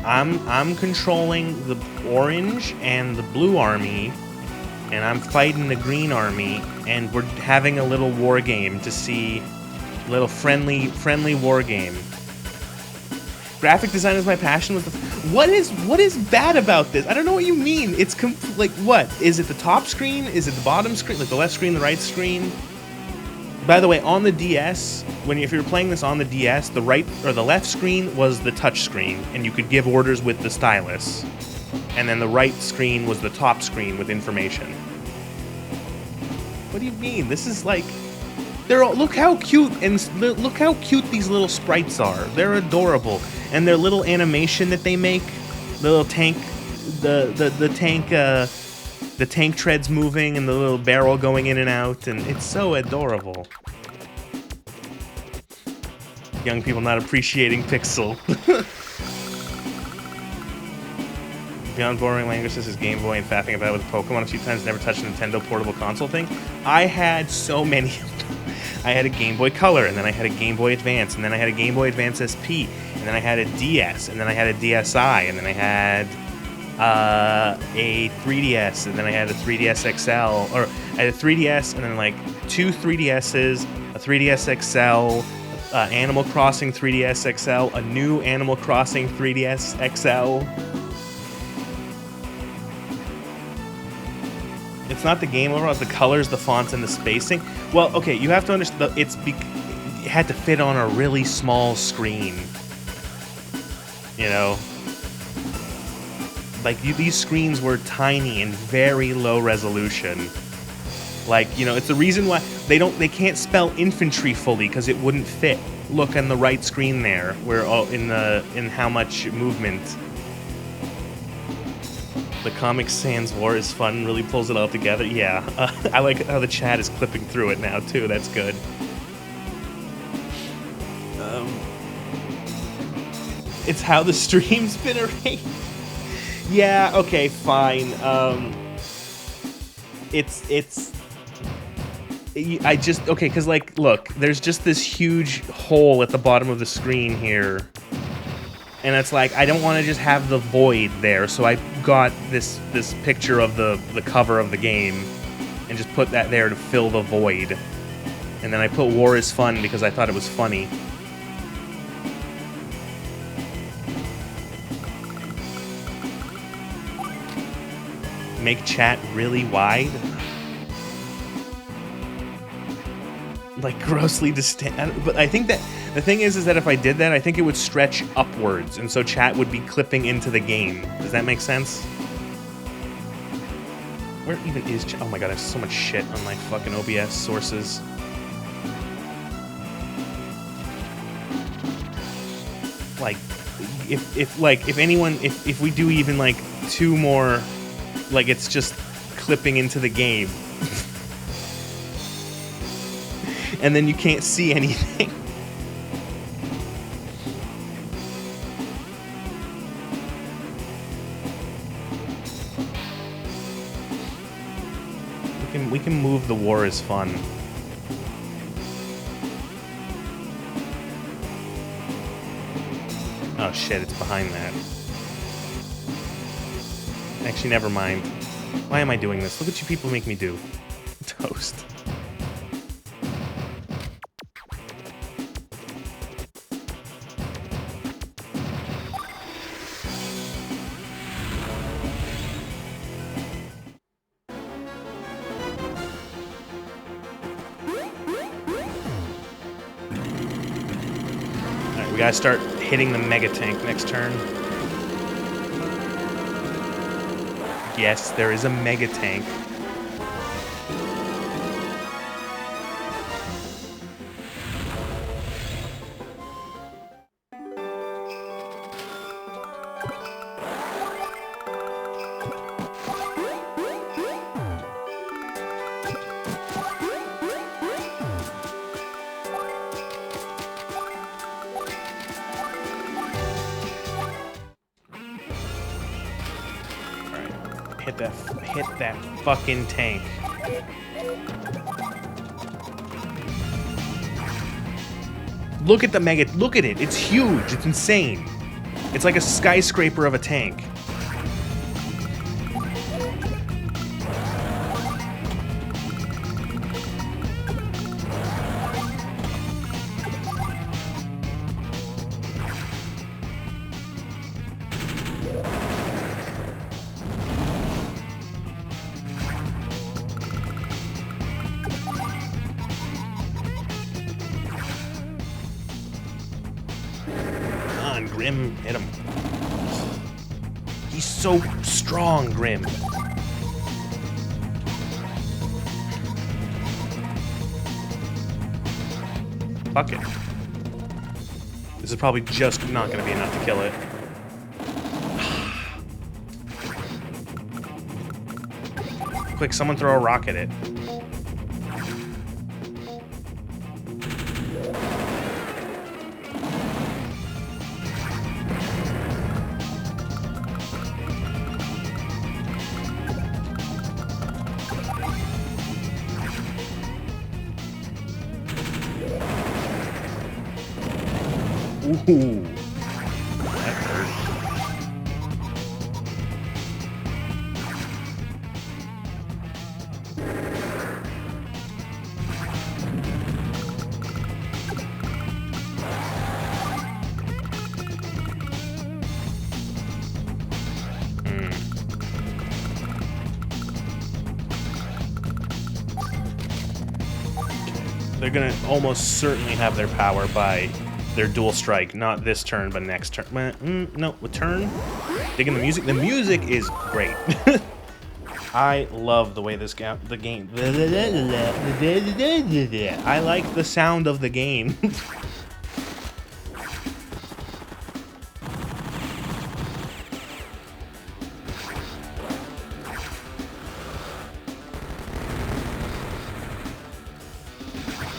I'm controlling the orange and the blue army, and I'm fighting the green army, and we're having a little war game to see, a little friendly war game. Graphic design is my passion. What is bad about this? I don't know what you mean. It's like what? Is it the top screen? Is it the bottom screen? Like the left screen, the right screen? By the way, on the DS, if you were playing this on the DS, the right or the left screen was the touch screen, and you could give orders with the stylus. And then the right screen was the top screen with information. What do you mean? This is like, look how cute these little sprites are. They're adorable, and their little animation that they make, the little tank, the tank treads moving and the little barrel going in and out, and it's so adorable. Young people not appreciating Pixel. Beyond borrowing languages is Game Boy and faffing about with Pokemon a few times, never touched a Nintendo portable console thing. I had so many of them. I had a Game Boy Color, and then I had a Game Boy Advance, and then I had a Game Boy Advance SP, and then I had a DS, and then I had a DSi, and then I had a 3DS, and then I had a 3DS XL, or I had a 3DS, and then like two 3DSs, a 3DS XL, Animal Crossing 3DS XL, a new Animal Crossing 3DS XL. It's not the game overall, it's the colors, the fonts, and the spacing. Well, okay, you have to understand, it had to fit on a really small screen. You know? Like, these screens were tiny and very low resolution. Like, you know, it's the reason why they can't spell infantry fully, because it wouldn't fit. Look on the right screen there, where in how much movement. The Comic Sans War is fun, really pulls it all together. Yeah, I like how the chat is clipping through it now too. That's good. It's how the stream's been arranged. Yeah, okay, fine. Okay, because, like, look, there's just this huge hole at the bottom of the screen here. And it's like, I don't want to just have the void there, so I got this picture of the cover of the game and just put that there to fill the void. And then I put War is Fun because I thought it was funny. Make chat really wide? Like, grossly distant. But I think that the thing is that if I did that, I think it would stretch upwards, and so chat would be clipping into the game. Does that make sense? Where even is chat? Oh my god, I have so much shit on my fucking OBS sources. Like, if we do even like 2 more, like, it's just clipping into the game. And then you can't see anything. We can move the War is Fun. Oh shit, it's behind that. Actually, never mind. Why am I doing this? Look what you people make me do. Toast. We gotta start hitting the Mega Tank next turn. Yes, there is a Mega Tank. Hit that fucking tank. Look at the mega. Look at it. It's huge. It's insane. It's like a skyscraper of a tank. Grim, hit him. He's so strong, Grim. Fuck it. This is probably just not going to be enough to kill it. Quick, someone throw a rock at it. Ooh, that hurt. They're gonna almost certainly have their power by their dual strike, not this turn, but next turn. No, a turn. Digging the music. The music is great. I love the way the game. I like the sound of the game.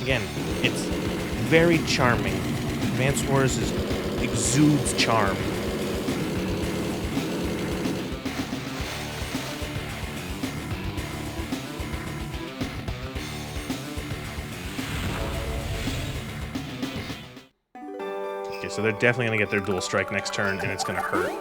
Again, it's very charming. Advance Wars exudes charm. Okay, so they're definitely going to get their dual strike next turn, and it's going to hurt.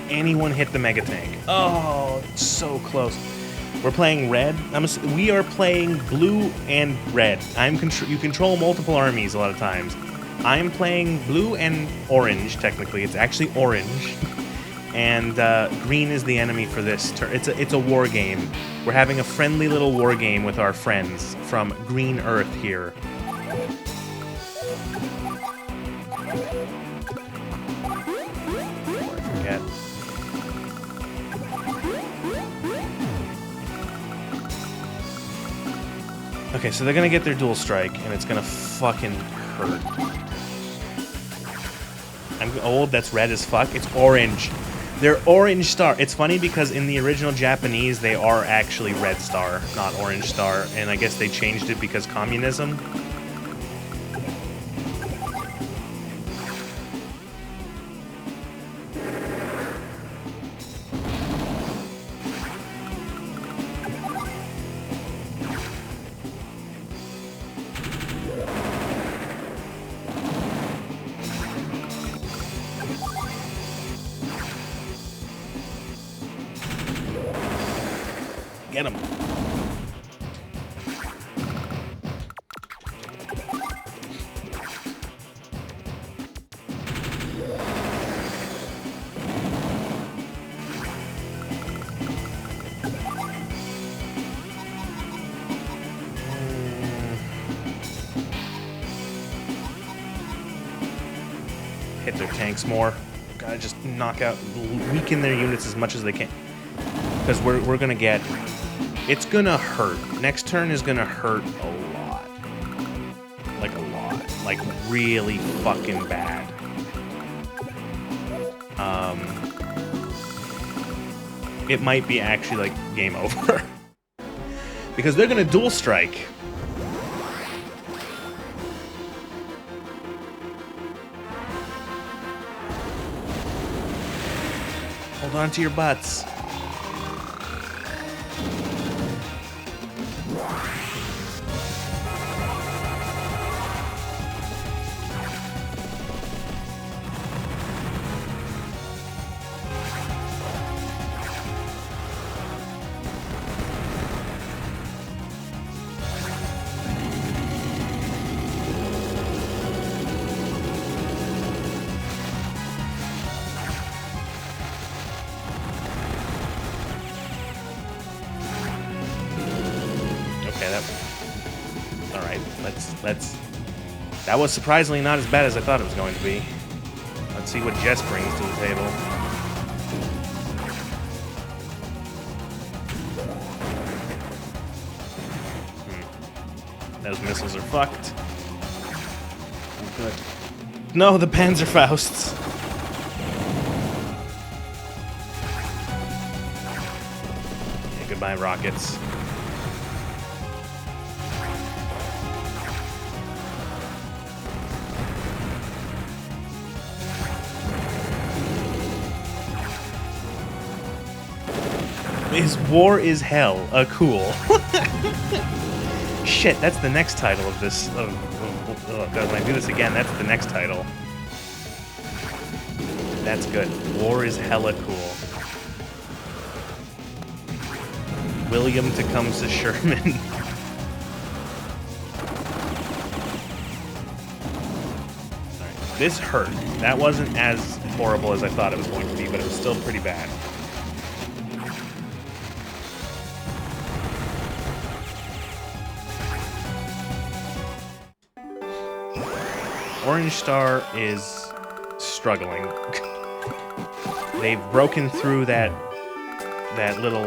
Anyone hit the Mega Tank? Oh, it's so close. We're playing red. We are playing blue and red. You control multiple armies a lot of times. I'm playing blue and orange. Technically, it's actually orange, and green is the enemy for this turn. It's a war game. We're having a friendly little war game with our friends from Green Earth here. Forget. Okay, so they're gonna get their dual strike, and it's gonna fucking hurt. I'm old, that's red as fuck. It's orange. They're orange star. It's funny because in the original Japanese, they are actually red star, not orange star, and I guess they changed it because communism. Get him. Hit their tanks more. Gotta just knock out, weaken their units as much as they can. Because we're gonna get... It's gonna hurt. Next turn is gonna hurt a lot. Like a lot. Like really fucking bad. it might be actually like game over. Because they're gonna dual strike. Hold on to your butts. Alright, let's... That was surprisingly not as bad as I thought it was going to be. Let's see what Jess brings to the table. Those missiles are fucked. Good. No, the Panzerfausts! Yeah, goodbye, rockets. Is War is Hell a cool? Shit, that's the next title of this. Oh, God, when I do this again, that's the next title. That's good. War is hella cool. William Tecumseh Sherman. Alright, this hurt. That wasn't as horrible as I thought it was going to be, but it was still pretty bad. Orange Star is struggling. They've broken through that little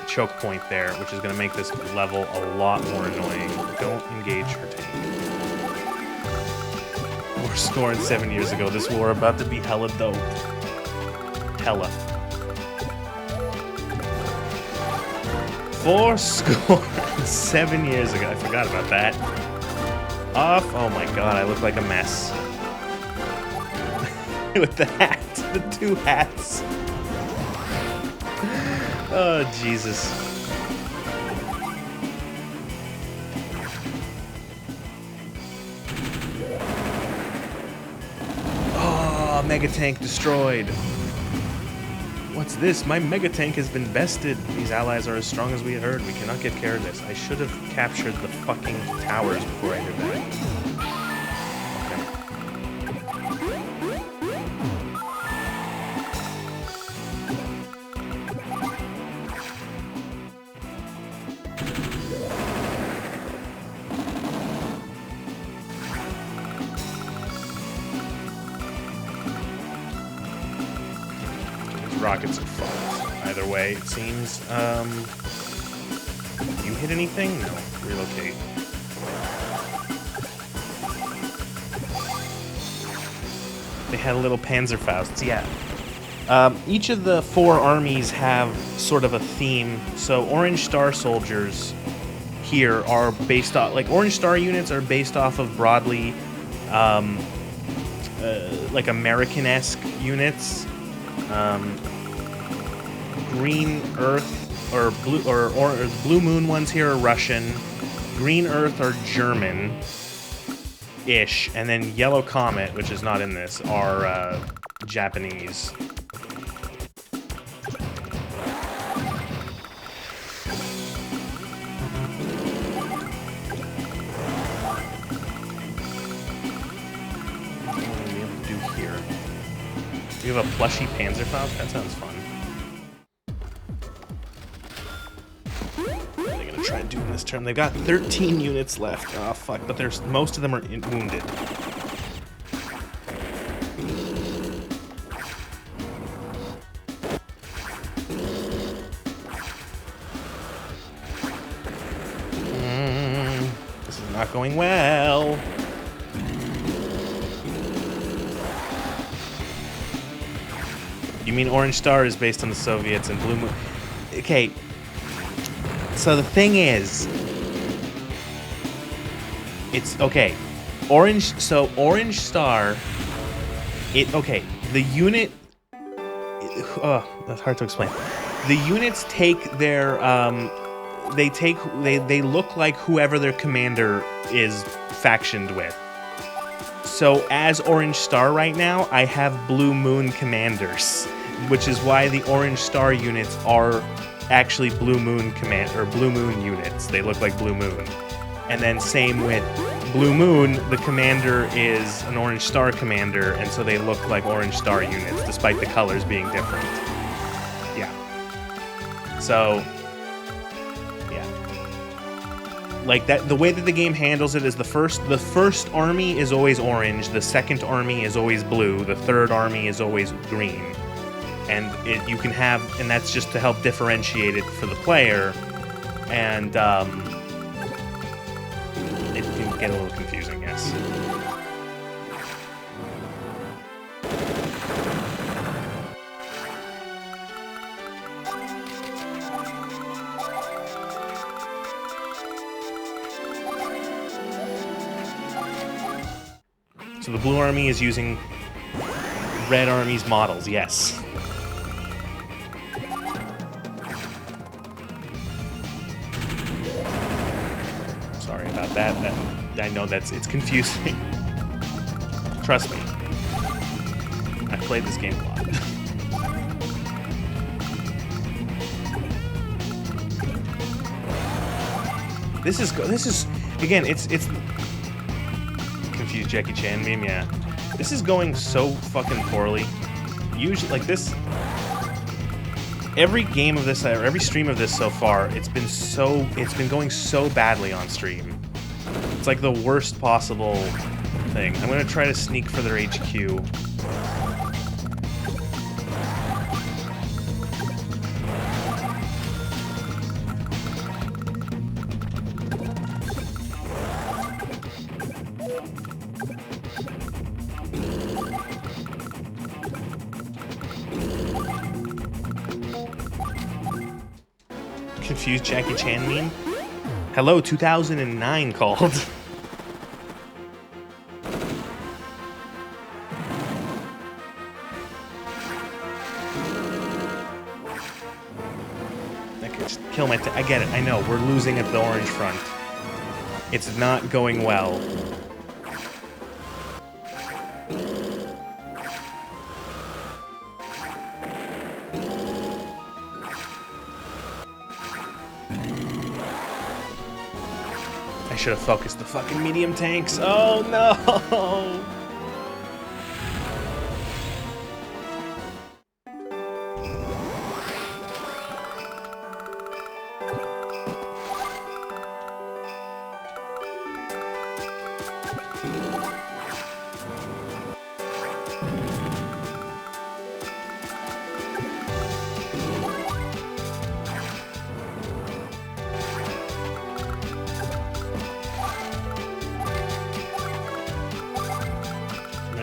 choke point there, which is going to make this level a lot more annoying. Don't engage her tank. We're scoring 7 years ago. This war about to be hella dope. Hella. 4 score 7 years ago. I forgot about that. Off. Oh my god, I look like a mess. With the hat. The 2 hats. Oh, Jesus. Oh, Mega Tank destroyed. What's this? My Mega Tank has been bested. These allies are as strong as we had heard. We cannot get care of this. I should have captured the fucking towers before I did that. Rockets are fucked. Either way, it seems. You hit anything? No. Relocate. They had a little Panzerfausts, yeah. Each of the 4 armies have sort of a theme. So Orange Star soldiers here are based off, like Orange Star units are based off of broadly, like American-esque units. Green Earth or Blue Moon ones here are Russian. Green Earth are German-ish, and then Yellow Comet, which is not in this, are Japanese. What do we have to do here? We have a plushy Panzerfaust? That sounds fun. What are they gonna try doing this turn? They've got 13 units left. Oh fuck, but there's most of them are wounded. This is not going well. You mean Orange Star is based on the Soviets and Blue Moon? Okay. So the thing is, it's okay. Orange Star. Okay. The unit. That's hard to explain. The units take their they look like whoever their commander is factioned with. So as Orange Star right now, I have Blue Moon commanders, which is why the Orange Star units are actually Blue Moon units. They look like Blue Moon. And then same with Blue Moon, the commander is an Orange Star commander, and so they look like Orange Star units, despite the colors being different. Yeah. So, yeah. Like that, the way that the game handles it is the first army is always orange, the second army is always blue, the third army is always green. And you can have, and that's just to help differentiate it for the player, and it can get a little confusing, yes. So the Blue Army is using Red Army's models, yes. Sorry about that. I know it's confusing. Trust me. I've played this game a lot. This is again, it's confused Jackie Chan meme, yeah. This is going so fucking poorly. Usually like this, every game of this, or every stream of this so far, it's been going so badly on stream. It's like the worst possible thing. I'm gonna try to sneak for their HQ. Confused Jackie Chan meme? Hello, 2009 called. I could just kill my... I get it, I know, we're losing at the orange front. It's not going well. I should have focused the fucking medium tanks. Oh no!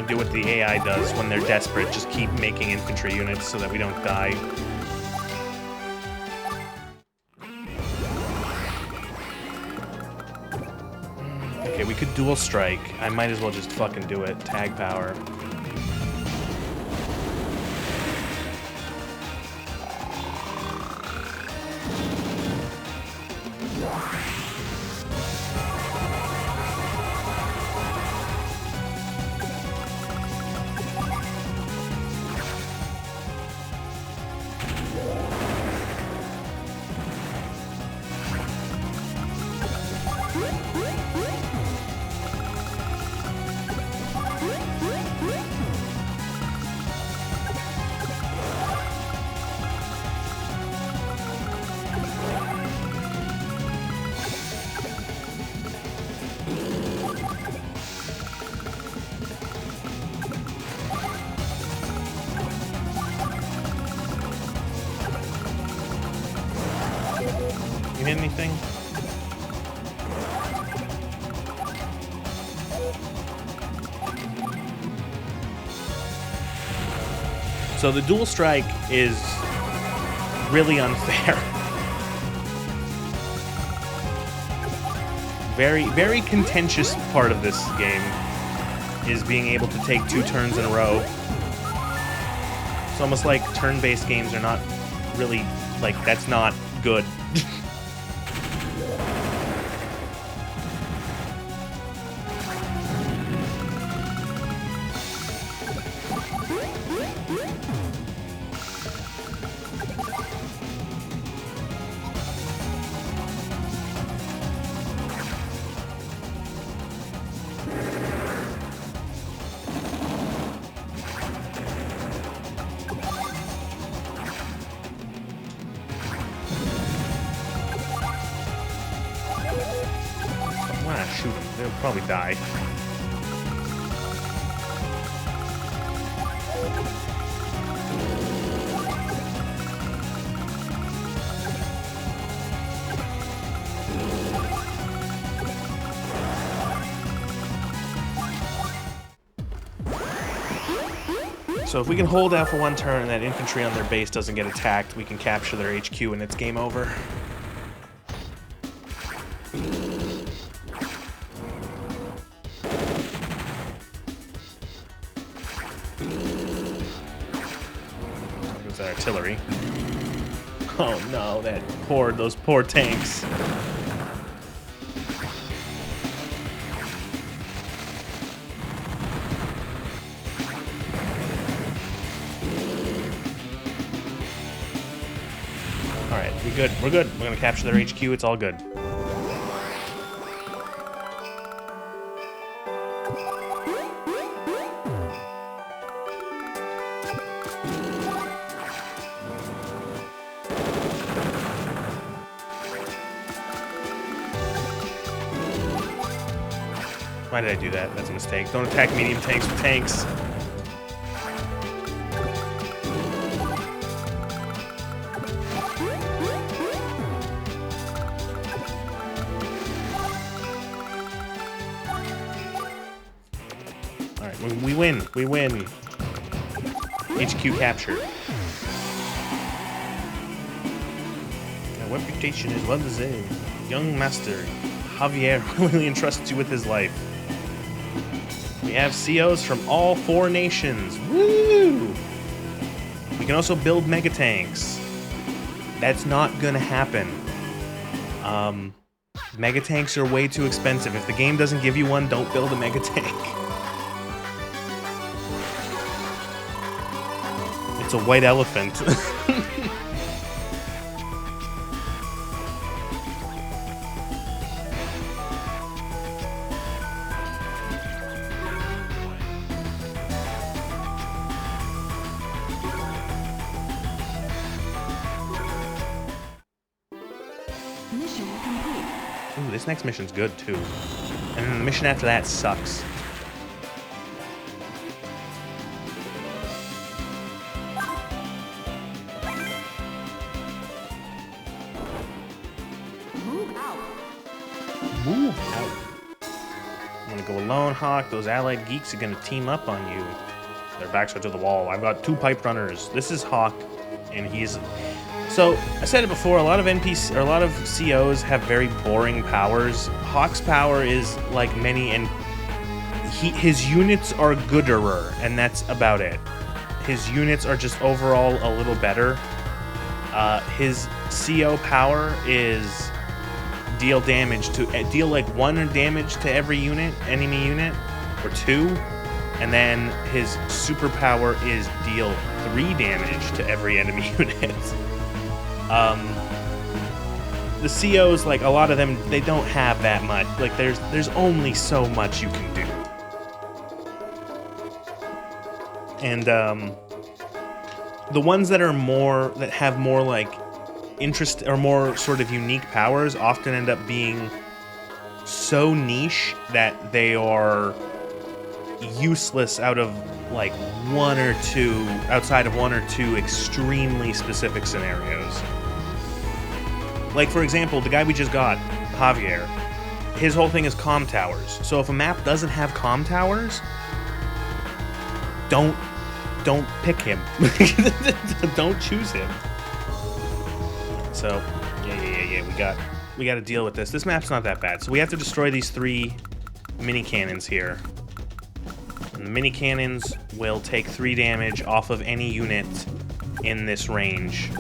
Do what the AI does when they're desperate. Just keep making infantry units so that we don't die. Okay, we could dual strike. I might as well just fucking do it. Tag power. You hit anything? So the dual strike is really unfair. Very contentious part of this game is being able to take 2 turns in a row. It's almost like turn-based games are not really, like, that's not good. Shoot them. They'll probably die. So if we can hold out for 1 turn and that infantry on their base doesn't get attacked, we can capture their HQ and it's game over. There's that artillery. Oh no, those poor tanks. Alright, we're good. We're good. We're gonna capture their HQ. It's all good. Why did I do that? That's a mistake. Don't attack medium tanks with tanks. Alright, we win. We win. HQ captured. Our reputation is well deserved. Young master, Javier willingly entrusts you with his life. We have COs from all 4 nations. Woo! We can also build mega tanks. That's not gonna happen. Mega tanks are way too expensive. If the game doesn't give you one, don't build a mega tank. It's a white elephant. Mission complete. Ooh, this next mission's good too. And then the mission after that sucks. Move out. Move out. I'm gonna go alone, Hawk. Those allied geeks are gonna team up on you. Their backs are to the wall. I've got 2 pipe runners. This is Hawk, and he's... So, I said it before, a lot of NPC, or a lot of COs have very boring powers. Hawk's power is like many, and his units are gooderer, and that's about it. His units are just overall a little better. His CO power is deal damage to, deal like 1 damage to every unit, enemy unit, or 2. And then his superpower is deal 3 damage to every enemy unit. The COs, like a lot of them, they don't have that much. Like there's only so much you can do. And the ones that are that have more like interest or more sort of unique powers often end up being so niche that they are useless outside of 1 or 2 extremely specific scenarios. Like, for example, the guy we just got, Javier, his whole thing is comm towers. So if a map doesn't have comm towers, don't don't pick him. Don't choose him. So, yeah. We got to deal with this. This map's not that bad. So we have to destroy these 3 mini cannons here. And the mini cannons will take 3 damage off of any unit in this range.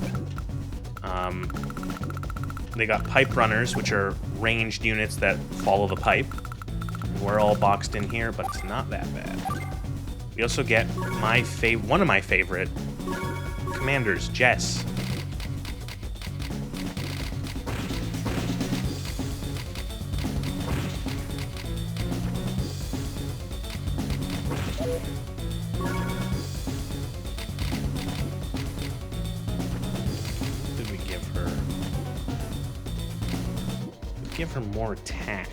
They got pipe runners, which are ranged units that follow the pipe. We're all boxed in here, but it's not that bad. We also get one of my favorite commanders, Jess. Did we give her? Give her more attack.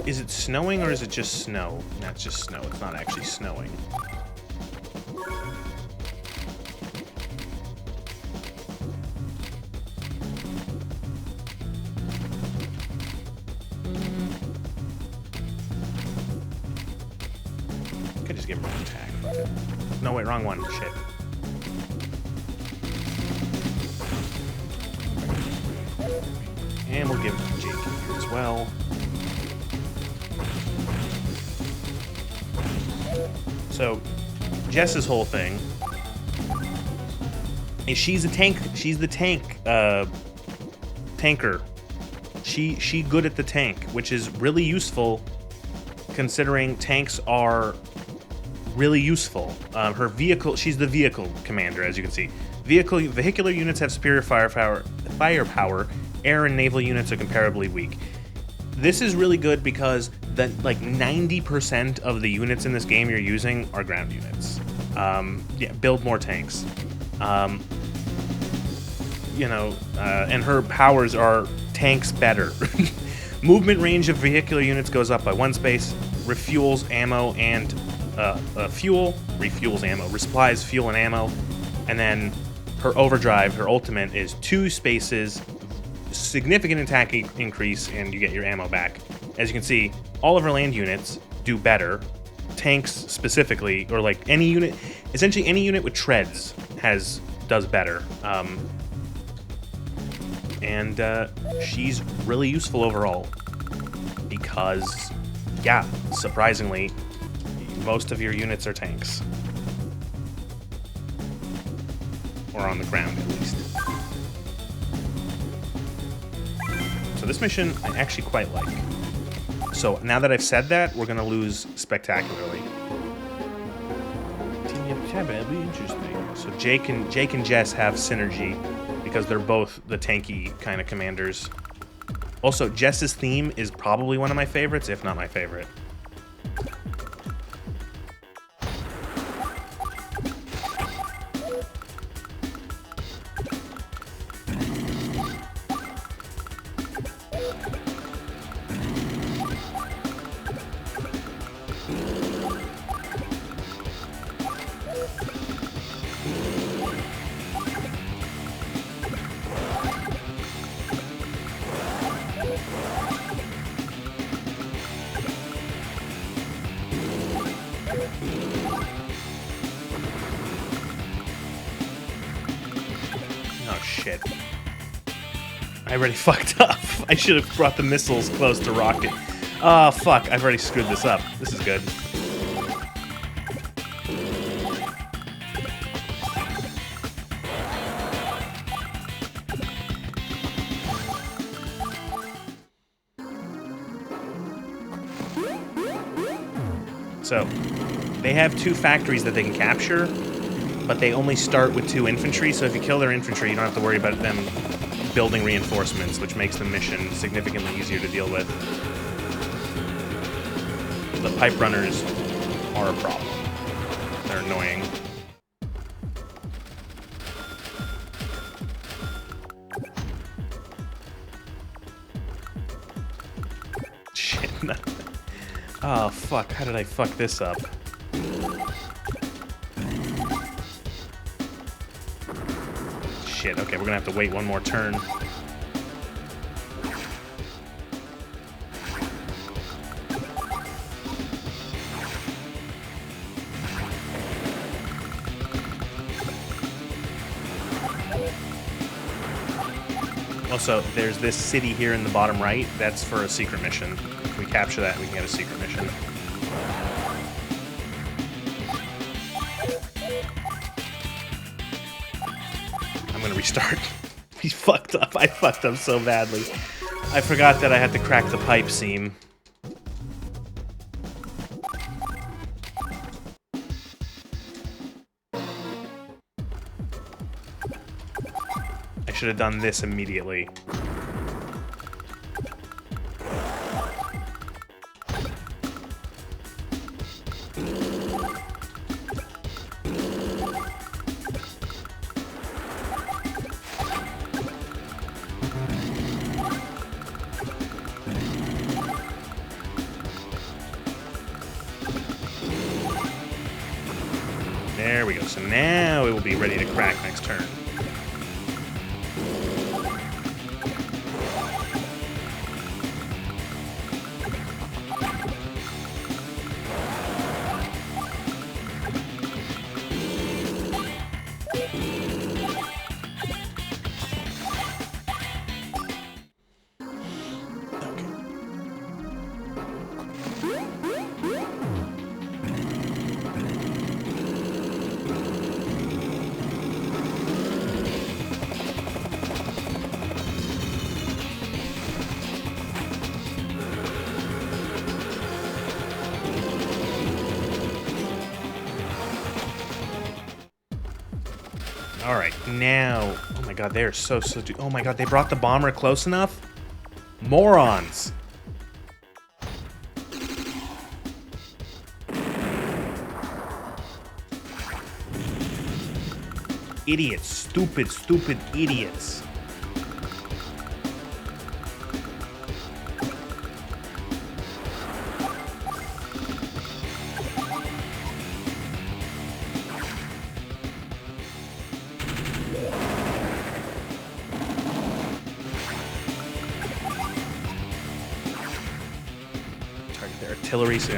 Is it snowing or is it just snow? That's just snow. It's not actually snowing. Could just give her more attack. Fuck it. No, wait, wrong one. Shit. And we'll give Jake here as well. So, Jess's whole thing is she's a tank. She's the tank tanker. She good at the tank, which is really useful considering tanks are really useful. Her vehicle, she's the vehicle commander, as you can see. Vehicular units have superior firepower. Air and naval units are comparably weak. This is really good because like 90% of the units in this game you're using are ground units. Yeah, build more tanks. And her powers are tanks better. Movement range of vehicular units goes up by 1 space. Refuels ammo and refuels ammo, resupplies fuel and ammo, and then her overdrive, her ultimate, is 2 spaces, significant attack increase, and you get your ammo back. As you can see, all of her land units do better. Tanks specifically, or like any unit, essentially any unit with treads does better. And she's really useful overall because, yeah, surprisingly, most of your units are tanks. Or on the ground, at least. So this mission I actually quite like. So now that I've said that, we're gonna lose spectacularly. Interesting. So Jake and Jess have synergy because they're both the tanky kind of commanders. Also, Jess's theme is probably one of my favorites, if not my favorite. Oh shit. I already fucked up. I should have brought the missiles close to rocket. Oh fuck, I've already screwed this up. This is good. So, they have 2 factories that they can capture, but they only start with 2 infantry, so if you kill their infantry, you don't have to worry about them building reinforcements, which makes the mission significantly easier to deal with. The pipe runners are a problem. They're annoying. Shit. Oh, fuck. How did I fuck this up? Shit. Okay, we're gonna have to wait one more turn. Also, there's this city here in the bottom right. That's for a secret mission. If we capture that, we can get a secret mission. I'm gonna restart. We fucked up. I fucked up so badly. I forgot that I had to crack the pipe seam. I should have done this immediately. There we go. So now it will be ready to crack next turn. Alright, now... Oh my god, they are so... Oh my god, they brought the bomber close enough? Morons! Idiots. Stupid, stupid idiots. Artillery, so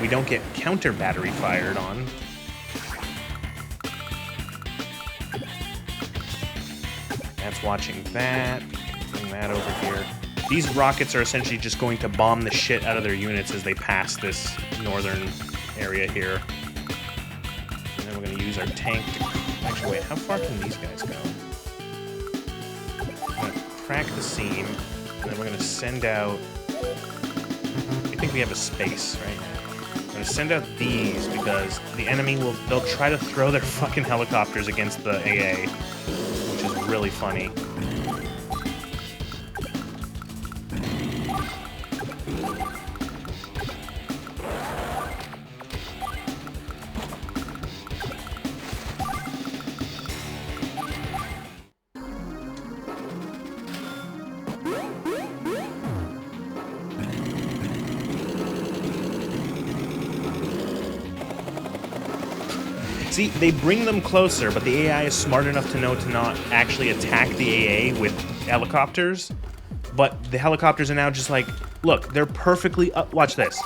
we don't get counter battery fired on. That's watching that. Bring that over here. These rockets are essentially just going to bomb the shit out of their units as they pass this northern area here. And then we're going to use our tank to... Actually, wait, how far can these guys go? I'm going to crack the seam, and then we're going to send out... I think we have a space, right? I'm gonna send out these because the enemy they'll try to throw their fucking helicopters against the AA, which is really funny. See, they bring them closer, but the AI is smart enough to know to not actually attack the AA with helicopters. But the helicopters are now just like, look, they're perfectly up. Watch this.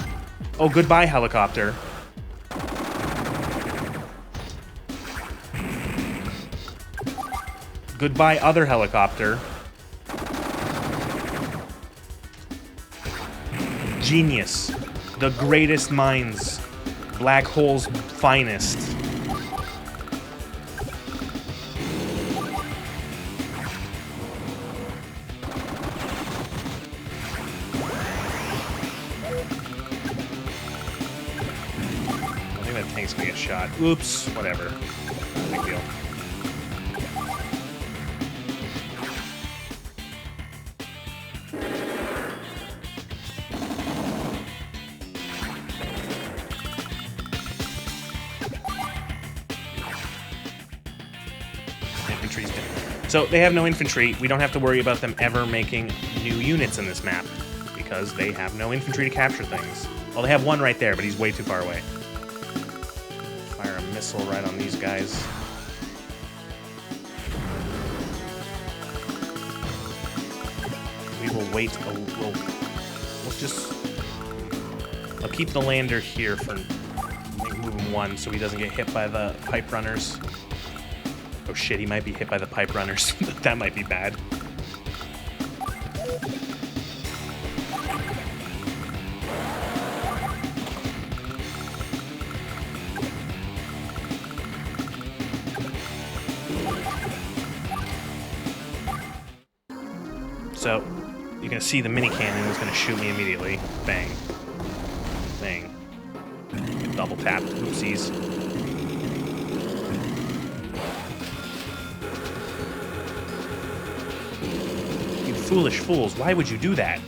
Oh, goodbye, helicopter. Goodbye, other helicopter. Genius. The greatest minds. Black hole's finest. Tank's gonna get shot. Oops, whatever. Big deal. Infantry's dead. So they have no infantry. We don't have to worry about them ever making new units in this map because they have no infantry to capture things. Well, they have one right there, but he's way too far away. Missile right on these guys. We will wait a little. We'll just... I'll keep the lander here for move him one so he doesn't get hit by the pipe runners. Oh shit, he might be hit by the pipe runners. That might be bad. So, you're gonna see the mini cannon is gonna shoot me immediately. Bang. Bang. Get double tapped. Oopsies. You foolish fools, why would you do that?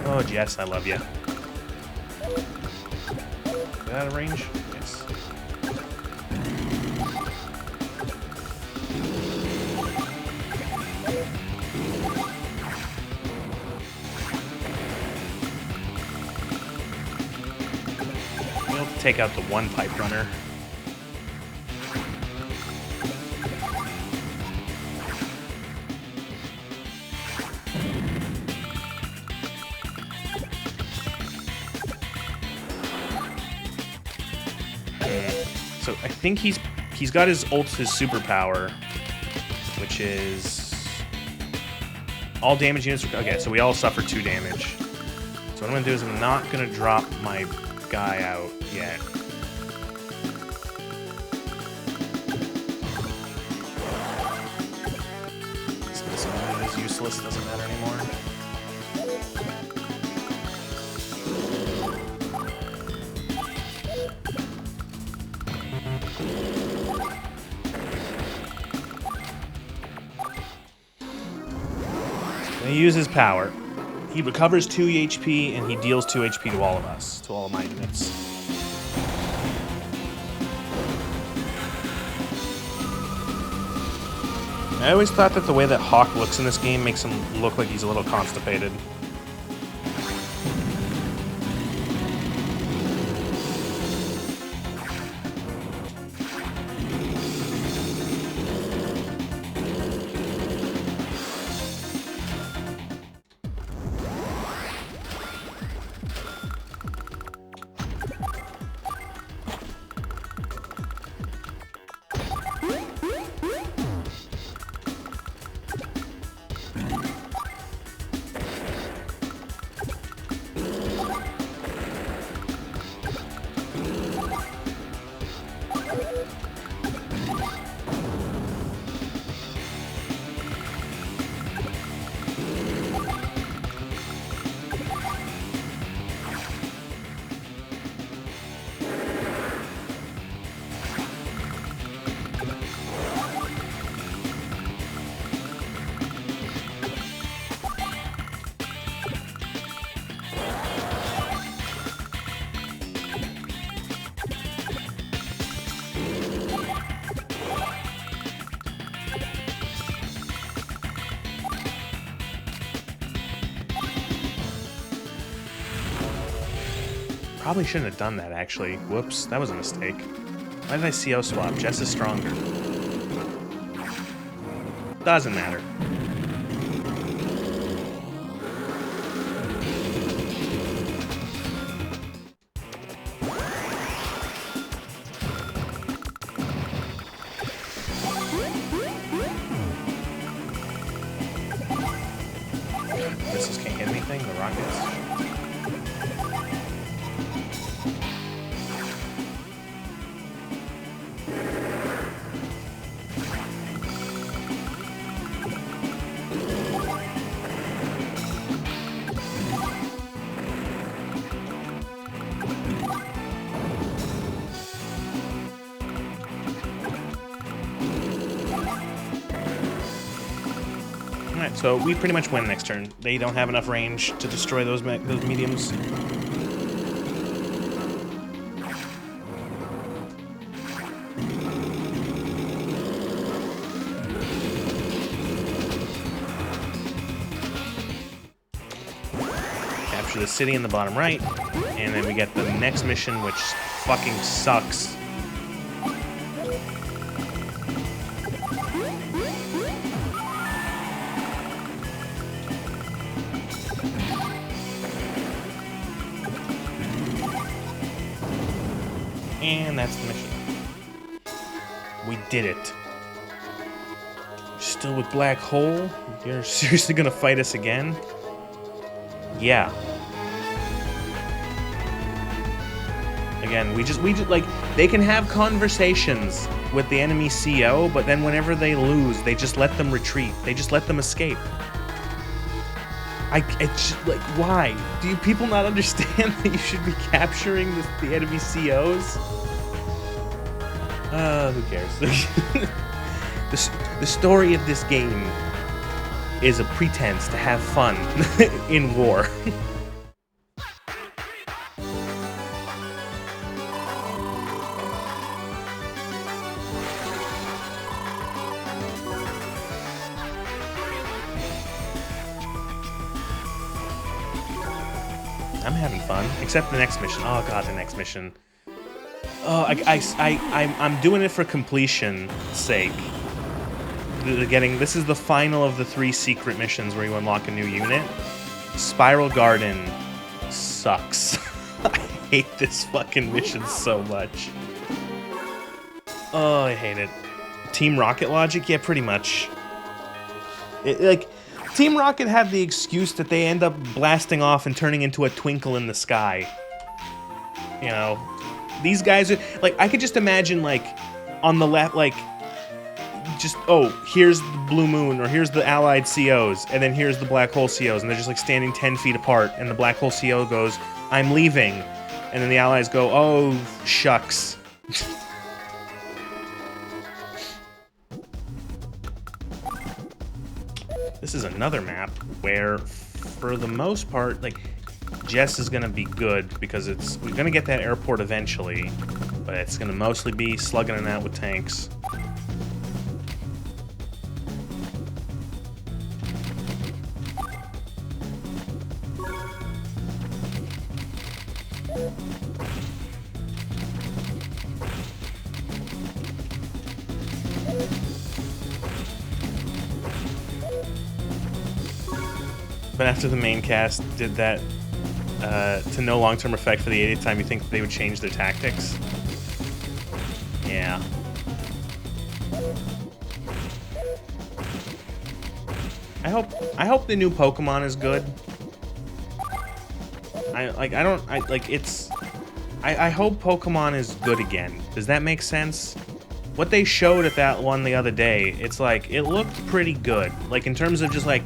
Oh, Jess, I love you. Is that out of range? Yes. We'll take out the one pipe runner. So I think he's got his ult, his superpower, which is all damage units. Okay, so we all suffer 2 damage. So what I'm gonna do is I'm not gonna drop my guy out yet. This unit is useless. Doesn't matter anymore. He uses power. He recovers 2 HP and he deals 2 HP to all of us, to all of my units. I always thought that the way that Hawk looks in this game makes him look like he's a little constipated. Probably shouldn't have done that, actually. Whoops, that was a mistake. Why did I CO swap? Jess is stronger. Doesn't matter. Missiles can't hit anything, the rockets. Alright, so we pretty much win next turn. They don't have enough range to destroy those mediums. Capture the city in the bottom right, and then we get the next mission, which fucking sucks. And that's the mission. We did it. still with Black Hole? You're seriously gonna fight us again? Yeah. Again, we just like, they can have conversations with the enemy CO, but then whenever they lose, they just let them retreat. They just let them escape. It's just, like, why? Do you people not understand that you should be capturing the enemy COs? Who cares? The story of this game is a pretense to have fun in war. I'm having fun, except the next mission. Oh god, the next mission. Oh, I'm doing it for completion's sake. This is the final of the 3 secret missions where you unlock a new unit. Spiral Garden sucks. I hate this fucking mission so much. Oh, I hate it. Team Rocket logic? Yeah, pretty much. Team Rocket have the excuse that they end up blasting off and turning into a twinkle in the sky. You know, these guys are, like, I could just imagine, like, on the left, like, just, oh, here's the Blue Moon, or here's the Allied COs, and then here's the Black Hole COs, and they're just, like, standing 10 feet apart, and the Black Hole CO goes, I'm leaving, and then the Allies go, oh, shucks. This is another map where, for the most part, like, Jess is gonna be good because we're gonna get that airport eventually, but it's gonna mostly be slugging it out with tanks. But after the main cast did that to no long-term effect for the 80th time, you think they would change their tactics? Yeah. I hope the new Pokemon is good. I hope Pokemon is good again. Does that make sense? What they showed at that one the other day, it's like, it looked pretty good. Like, in terms of just, like,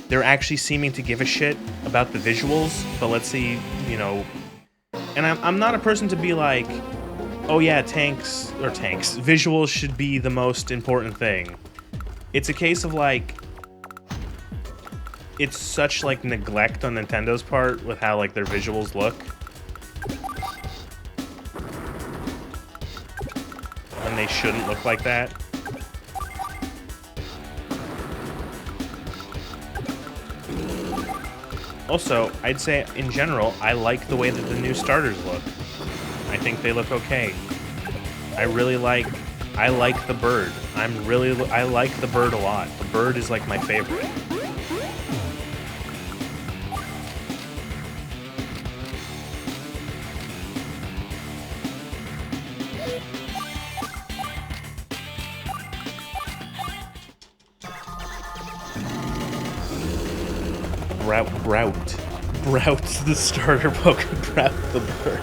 they're actually seeming to give a shit about the visuals, but let's see, you know... And I'm not a person to be like, oh yeah, visuals should be the most important thing. It's a case of, like... It's such, like, neglect on Nintendo's part with how, like, their visuals look. When they shouldn't look like that. Also, I'd say, in general, I like the way that the new starters look. I think they look okay. I like the bird. I like the bird a lot. The bird is, like, my favorite. Grout the starter Pokemon. Grout the bird.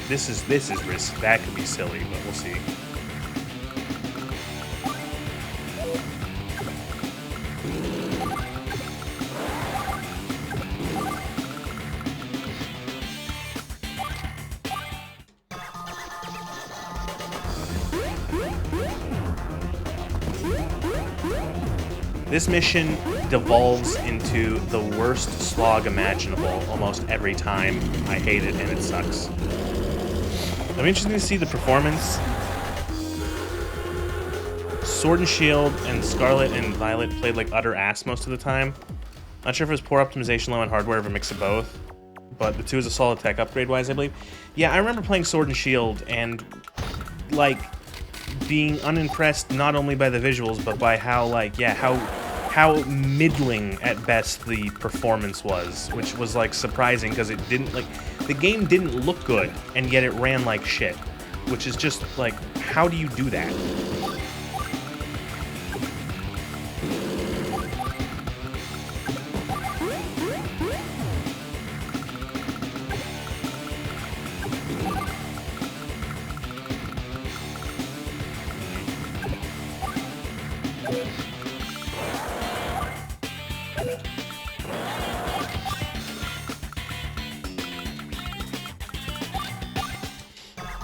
This is risk. That could be silly, but we'll see. This mission devolves into the worst slog imaginable almost every time. I hate it and it sucks. I'm interested to see the performance. Sword and Shield and Scarlet and Violet played like utter ass most of the time. Not sure if it was poor optimization, low on hardware, or a mix of both. But the 2 is a solid tech upgrade-wise, I believe. Yeah, I remember playing Sword and Shield and, like, being unimpressed not only by the visuals, but by how, like, yeah, how middling at best the performance was, which was, like, surprising because it didn't, like, the game didn't look good, and yet it ran like shit, which is just, like, how do you do that?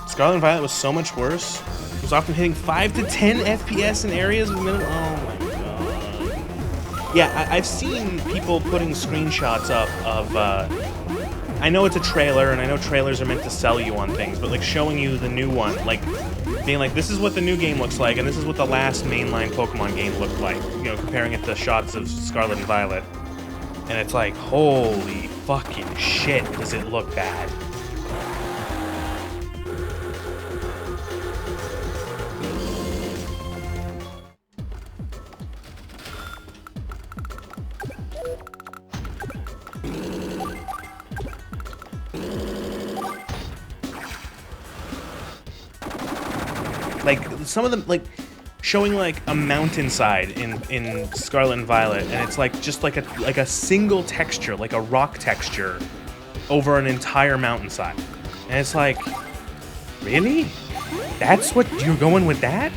Scarlet and Violet was so much worse. It was often hitting 5 to 10 FPS in areas with minimum. Oh my god. Yeah, I've seen people putting screenshots up of. I know it's a trailer, and I know trailers are meant to sell you on things, but like showing you the new one, like being like, this is what the new game looks like, and this is what the last mainline Pokemon game looked like. You know, comparing it to shots of Scarlet and Violet, and it's like, holy fucking shit, does it look bad? Like, some of them, like, showing, like, a mountainside in Scarlet and Violet, and it's, like, just like a single texture, like a rock texture, over an entire mountainside. And it's like, really? That's what you're going with that?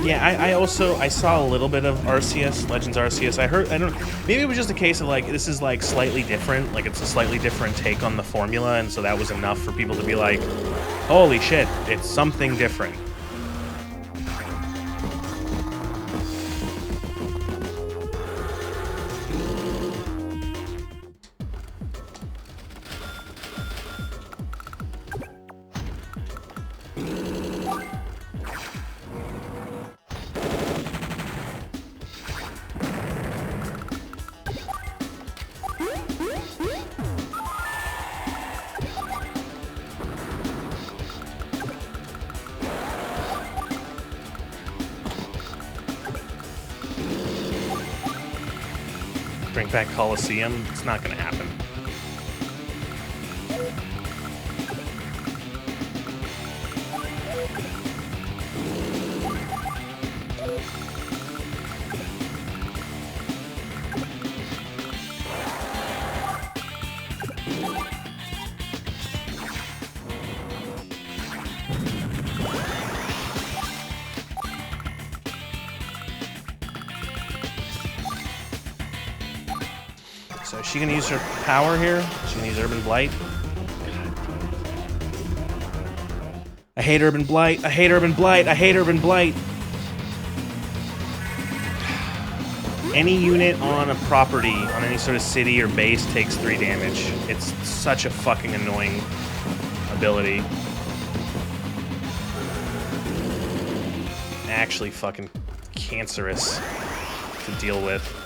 Yeah, I saw a little bit of Arceus, Legends Arceus. Maybe it was just a case of like, this is like slightly different, like it's a slightly different take on the formula, and so that was enough for people to be like, holy shit, it's something different. Bring back Coliseum? It's not gonna happen. So is she gonna use her power here? Is she gonna use Urban Blight? I hate Urban Blight. I hate Urban Blight. I hate Urban Blight. Any unit on a property, on any sort of city or base, takes 3 damage. It's such a fucking annoying ability. Actually fucking cancerous to deal with.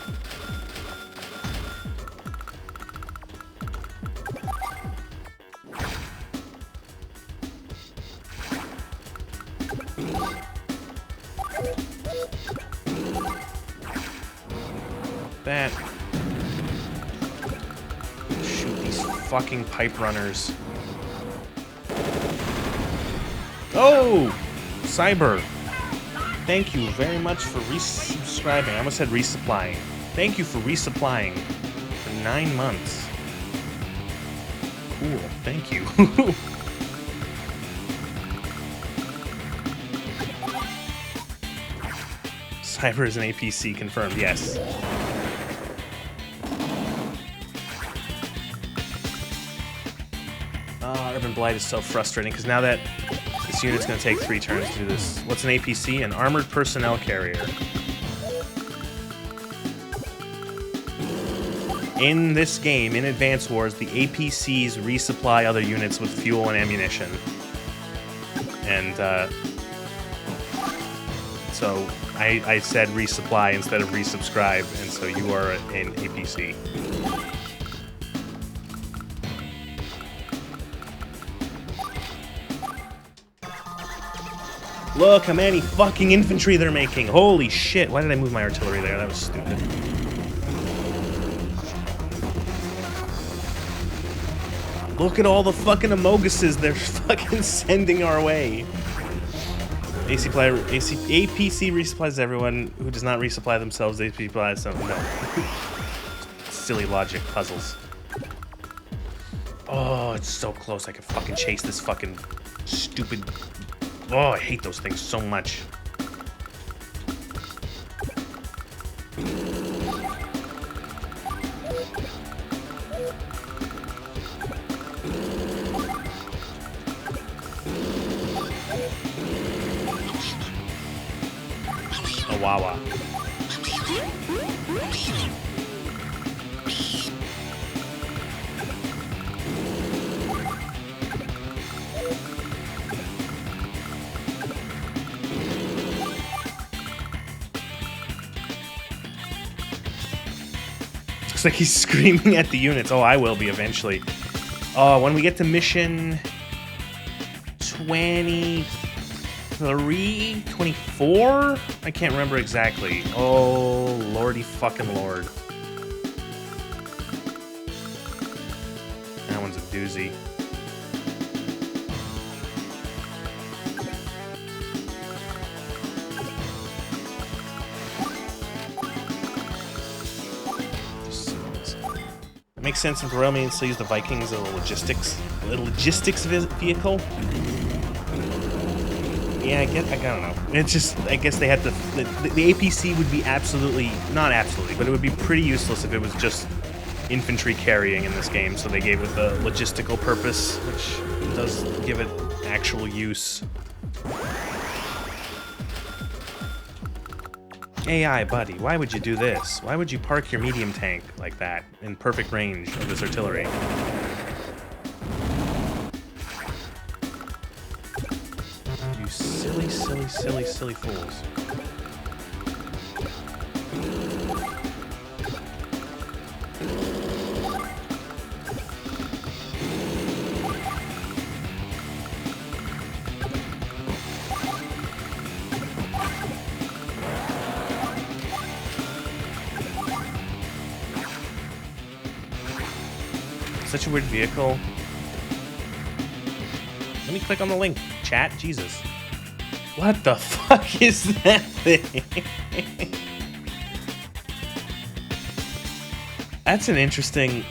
That. Shoot these fucking pipe runners. Oh! Cyber. Thank you very much for resubscribing. I almost said resupplying. Thank you for resupplying for 9 months. Cool. Thank you. subscriber is an APC confirmed. Yes. Urban Blight is so frustrating because now that this unit's going to take 3 turns to do this. What's an APC? An armored personnel carrier. In this game, in Advance Wars, the APCs resupply other units with fuel and ammunition. And so I said resupply instead of resubscribe, and so you are an APC. Look how many fucking infantry they're making. Holy shit. Why did I move my artillery there? That was stupid. Look at all the fucking Amoguses they're fucking sending our way. APC resupplies everyone who does not resupply themselves. APC supplies some. No. Silly logic puzzles. Oh, it's so close. I can fucking chase this fucking stupid. Oh, I hate those things so much. A Wawa. Looks like he's screaming at the units. Oh, I will be eventually. Oh, when we get to mission 23, 24? I can't remember exactly. Oh, lordy fucking lord. That one's a doozy. Makes sense if the Romanians still use the Vikings as a logistics vehicle. Yeah, I don't know. It's just, I guess they had to, the APC would be absolutely, not absolutely, but it would be pretty useless if it was just infantry carrying in this game, so they gave it the logistical purpose, which does give it actual use. AI, buddy, why would you do this? Why would you park your medium tank like that in perfect range of this artillery? You silly, silly, silly, silly fools. Such a weird vehicle. Let me click on the link. Chat? Jesus. What the fuck is that thing? That's an interesting...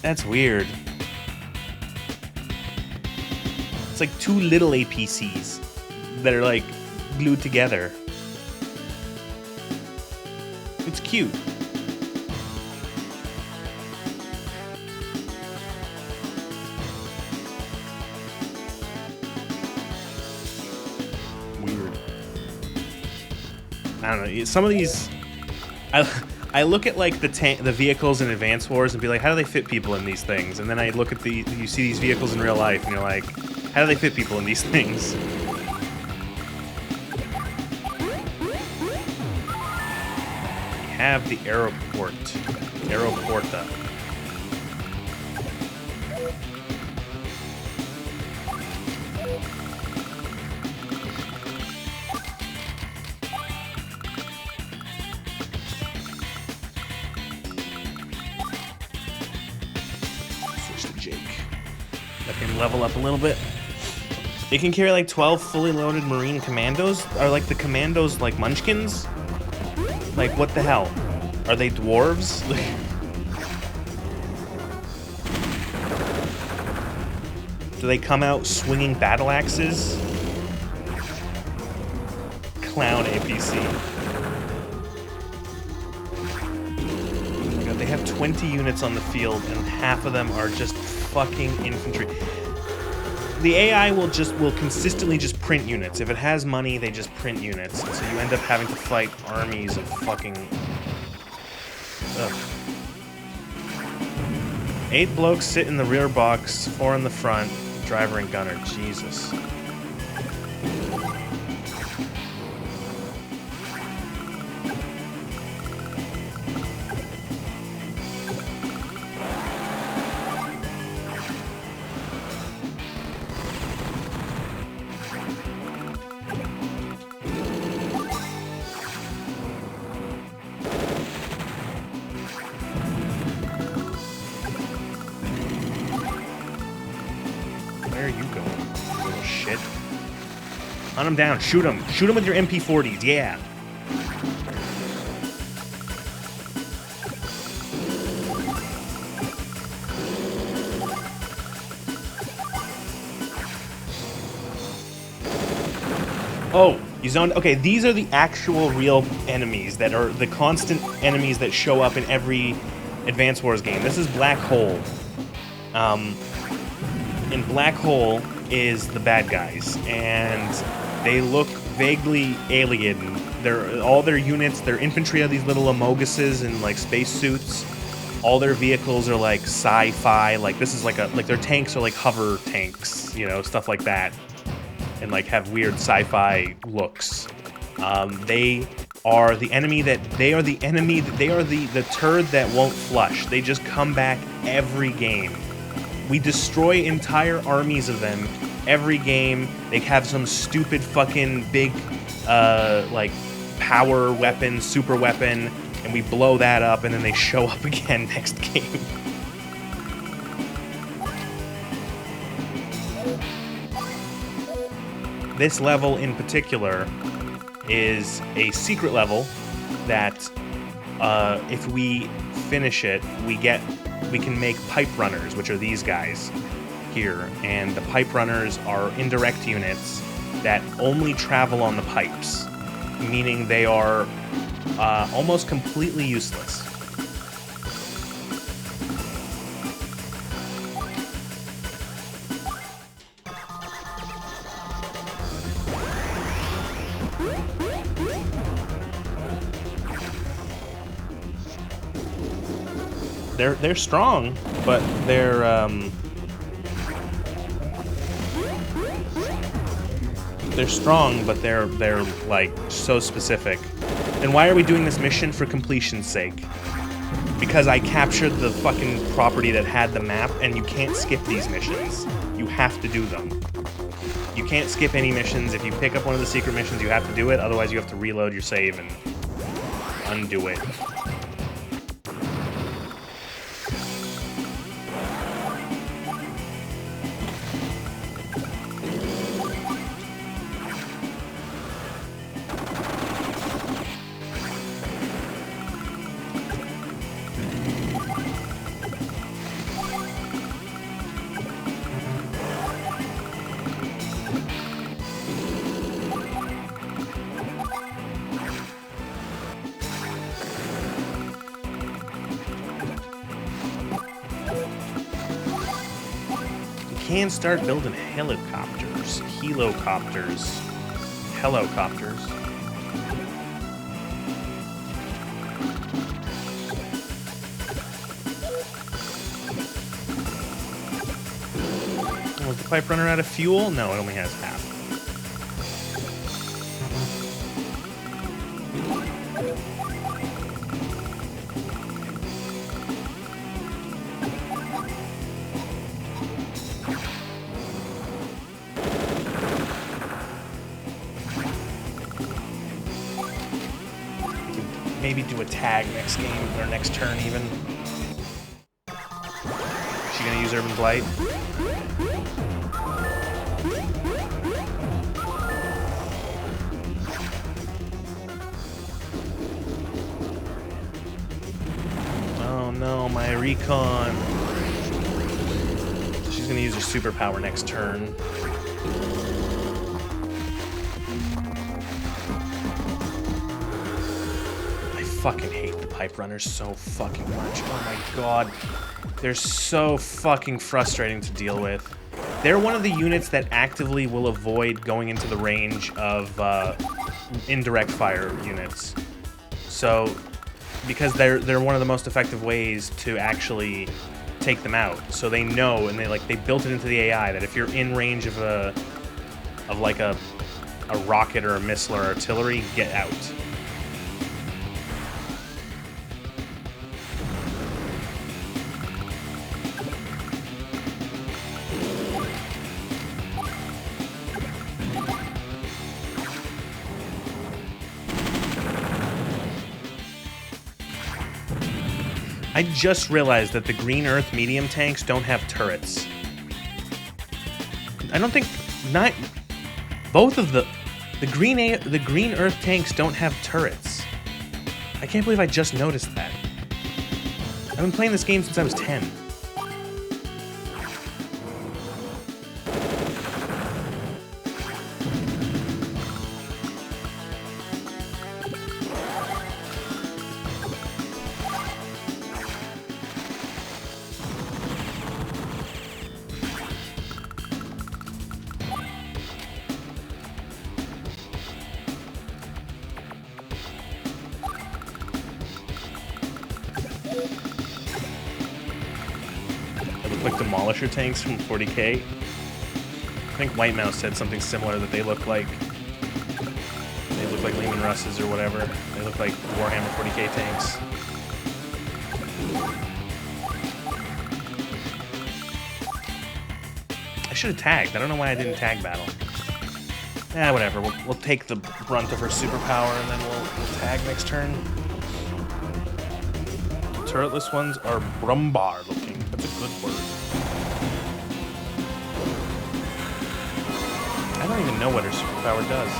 That's weird. It's like 2 little APCs that are like glued together. It's cute. I don't know. Some of these, I look at like the vehicles in Advance Wars and be like, how do they fit people in these things? And then I look at you see these vehicles in real life, and you're like, how do they fit people in these things? We have the Aeroporta. Level up a little bit. They can carry like 12 fully loaded Marine commandos. Are like the commandos like munchkins? Like what the hell? Are they dwarves? Do they come out swinging battle axes? clown APC. Oh my god, they have 20 units on the field, and half of them are just fucking infantry. The AI will consistently just print units. If it has money, they just print units. So you end up having to fight armies of fucking... Ugh. 8 blokes sit in the rear box, 4 in the front, driver and gunner. Jesus. Where are you going, you little shit? Hunt him down. Shoot him. Shoot him with your MP40s. Yeah. Oh, you zoned. Okay, these are the actual real enemies that are the constant enemies that show up in every Advance Wars game. This is Black Hole. And Black Hole is the bad guys, and they look vaguely alien. All their units, their infantry are these little Amoguses in like spacesuits. All their vehicles are like sci-fi. Like this is like their tanks are like hover tanks, you know, stuff like that, and like have weird sci-fi looks. They are the enemy they are the turd that won't flush. They just come back every game. We destroy entire armies of them every game. They have some stupid fucking big, like, power weapon, super weapon, and we blow that up, and then they show up again next game. This level in particular is a secret level that, if we finish it, we can make pipe runners, which are these guys here, and the pipe runners are indirect units that only travel on the pipes, meaning they are almost completely useless. They're strong, but they're strong, but they're like so specific. Then why are we doing this mission? For completion's sake. Because I captured the fucking property that had the map, and you can't skip these missions. You have to do them. You can't skip any missions. If you pick up one of the secret missions, you have to do it. Otherwise, you have to reload your save and undo it. Can start building helicopters, helocopters. Was the pipe runner out of fuel? No, it only has half. Maybe do a tag next game, or next turn even. Is she gonna use Urban Blight? Oh no, my recon. She's gonna use her superpower next turn. fucking hate the pipe runners so fucking much. Oh my god. They're so fucking frustrating to deal with. They're one of the units that actively will avoid going into the range of indirect fire units. So, because they're one of the most effective ways to actually take them out. So they know, and they built it into the AI that if you're in range of a rocket or a missile or artillery, get out. I just realized that the Green Earth medium tanks don't have turrets. I don't think both of the Green Earth tanks don't have turrets. I can't believe I just noticed that. I've been playing this game since I was 10. Like Demolisher tanks from 40K. I think White Mouse said something similar, that they look like Lehman Russes or whatever. They look like Warhammer 40K tanks. I should have tagged. I don't know why I didn't tag battle. Whatever. We'll take the brunt of her superpower and then we'll tag next turn. Turretless ones are Brumbar looking. That's a good word. I don't even know what her superpower does.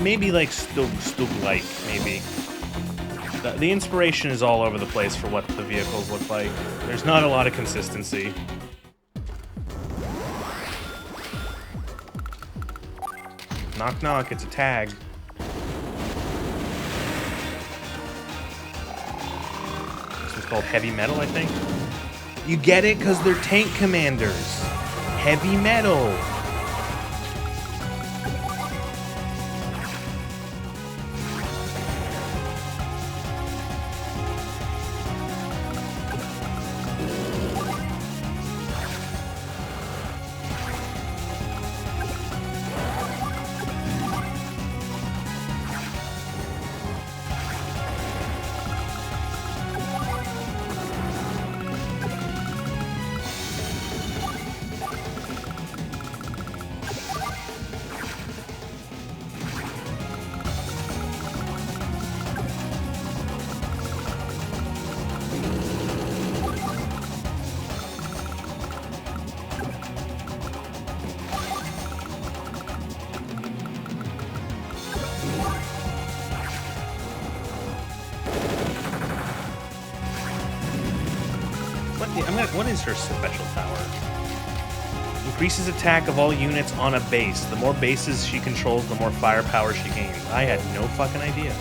Maybe like Stug-like, maybe. The inspiration is all over the place for what the vehicles look like. There's not a lot of consistency. Knock knock, it's a tag. This one's called Heavy Metal, I think. You get it? Because they're tank commanders. Heavy Metal. What is her special power? Increases attack of all units on a base. The more bases she controls, the more firepower she gains. I had no fucking idea.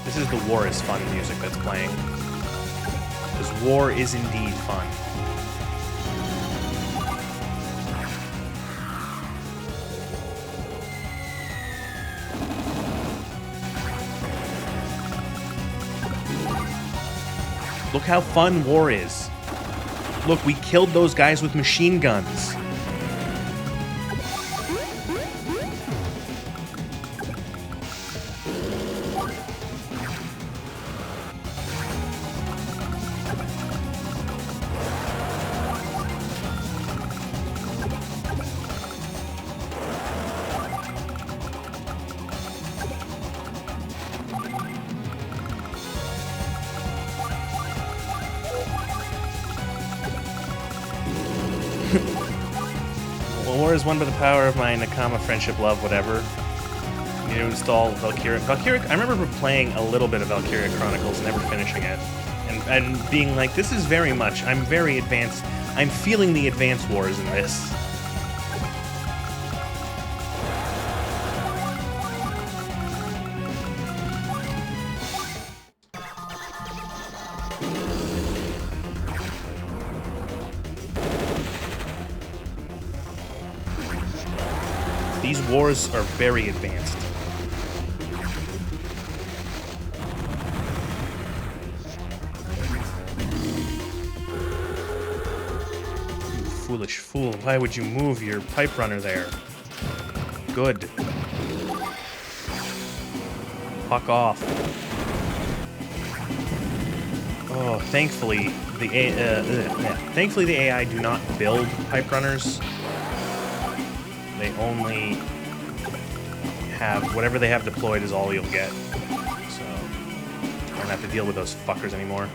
This is the War is Fun music that's playing. Because war is indeed fun. Look how fun war is. Look, we killed those guys with machine guns. War is won by the power of my Nakama friendship, love, whatever. You need to install Valkyria. I remember playing a little bit of Valkyria Chronicles, never finishing it. And being like, this is very much, I'm very advanced. I'm feeling the Advance Wars in this. These wars are very advanced. You foolish fool, why would you move your pipe runner there? Good. Fuck off. Oh, thankfully the AI do not build pipe runners. They only have whatever they have deployed is all you'll get. So I don't have to deal with those fuckers anymore.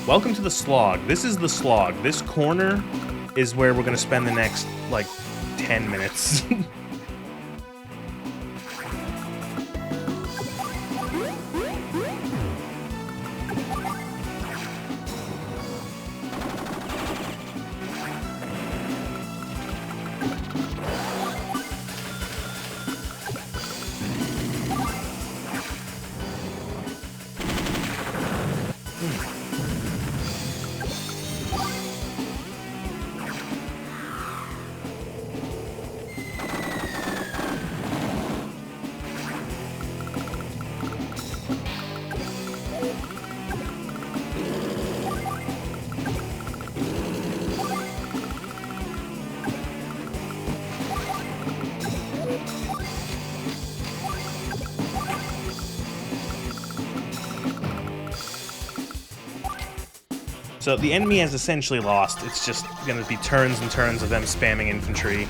Welcome to the Slog. This is the Slog. This corner is where we're gonna spend the next like 10 minutes. So the enemy has essentially lost. It's just going to be turns and turns of them spamming infantry.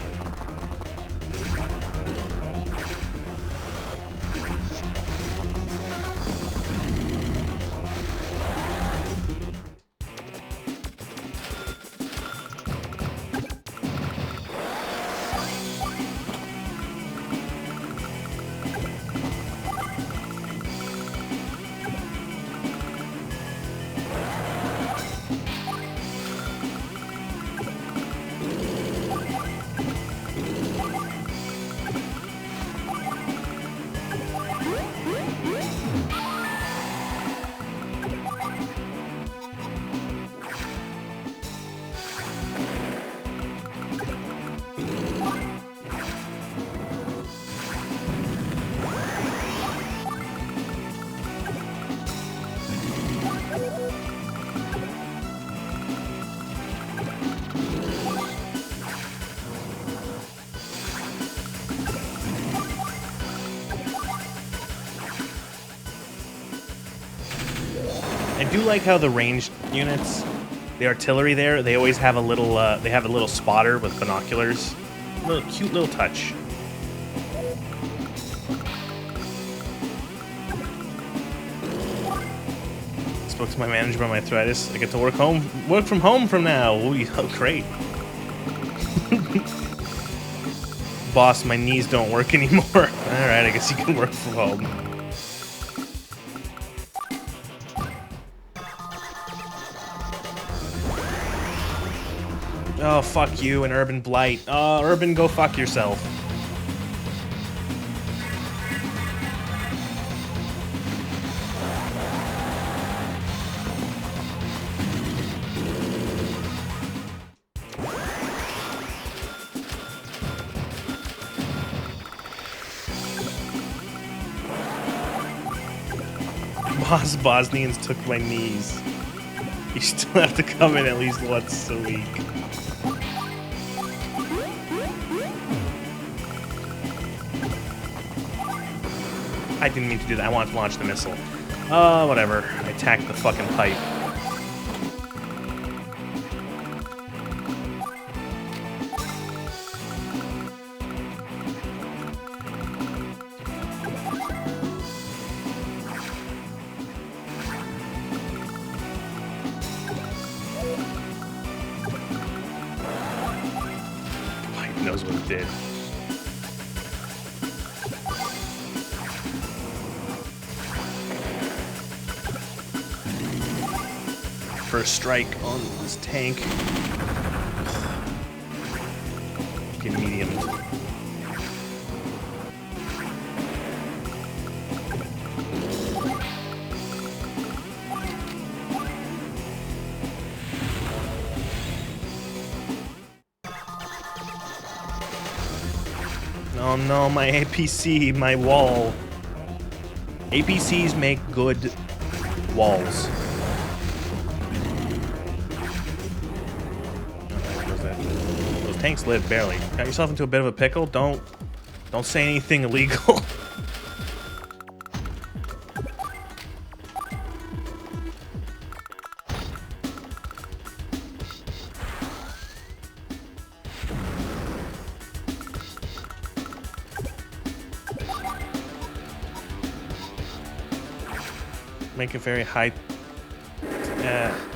I do like how the ranged units, the artillery there, they always have a little spotter with binoculars. Cute little touch. Spoke to my manager about my arthritis. I get to work from home from now. Ooh, oh, great. Boss, my knees don't work anymore. Alright, I guess you can work from home. Oh, fuck you and Urban Blight. Oh, Urban, go fuck yourself. Bosnians took my knees. You still have to come in at least once a week. I didn't mean to do that. I wanted to launch the missile. Whatever. I attacked the fucking pipe. did. First strike on this tank. Get medium. Oh no, my APC, my wall. APCs make good walls. Those tanks live barely. Got yourself into a bit of a pickle? Don't say anything illegal. Make a very high,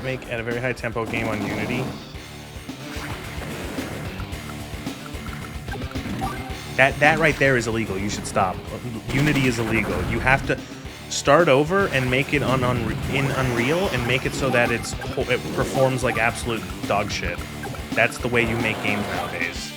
make at a very high tempo game on Unity. That right there is illegal. You should stop. Unity is illegal. You have to start over and make it in Unreal and make it so that it performs like absolute dog shit. That's the way you make games nowadays.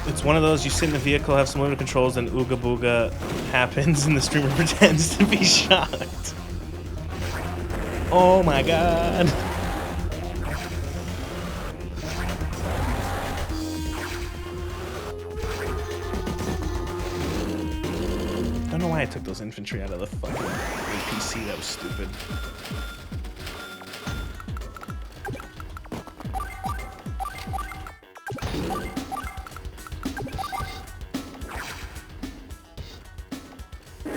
It's one of those, you sit in the vehicle, have some limited controls, and ooga booga happens, and the streamer pretends to be shocked. Oh my god. I don't know why I took those infantry out of the fucking APC, that was stupid.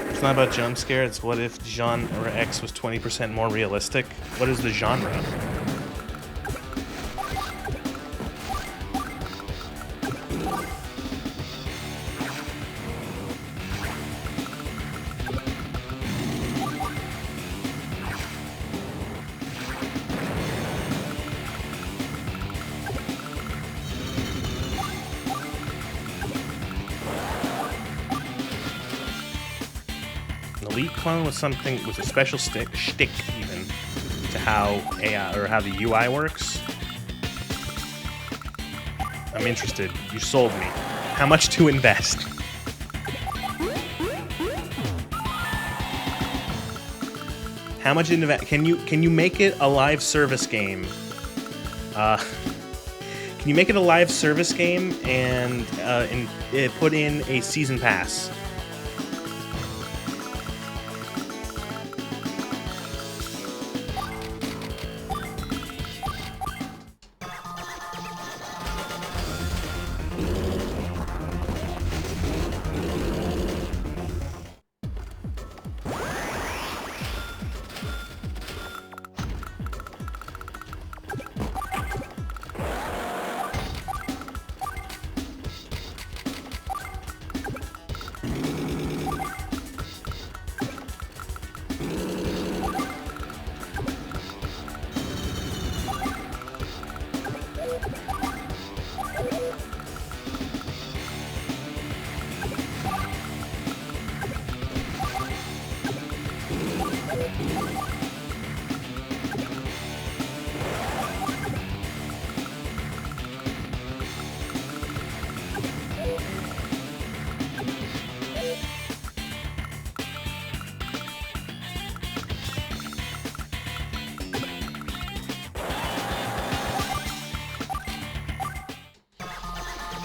It's not about jump scare, it's what if genre X was 20% more realistic? What is the genre? Elite clone was something with a special shtick even to how AI or how the UI works. I'm interested. You sold me. How much to invest? How much to invest? Can you make it a live service game? Can you make it a live service game and put in a season pass?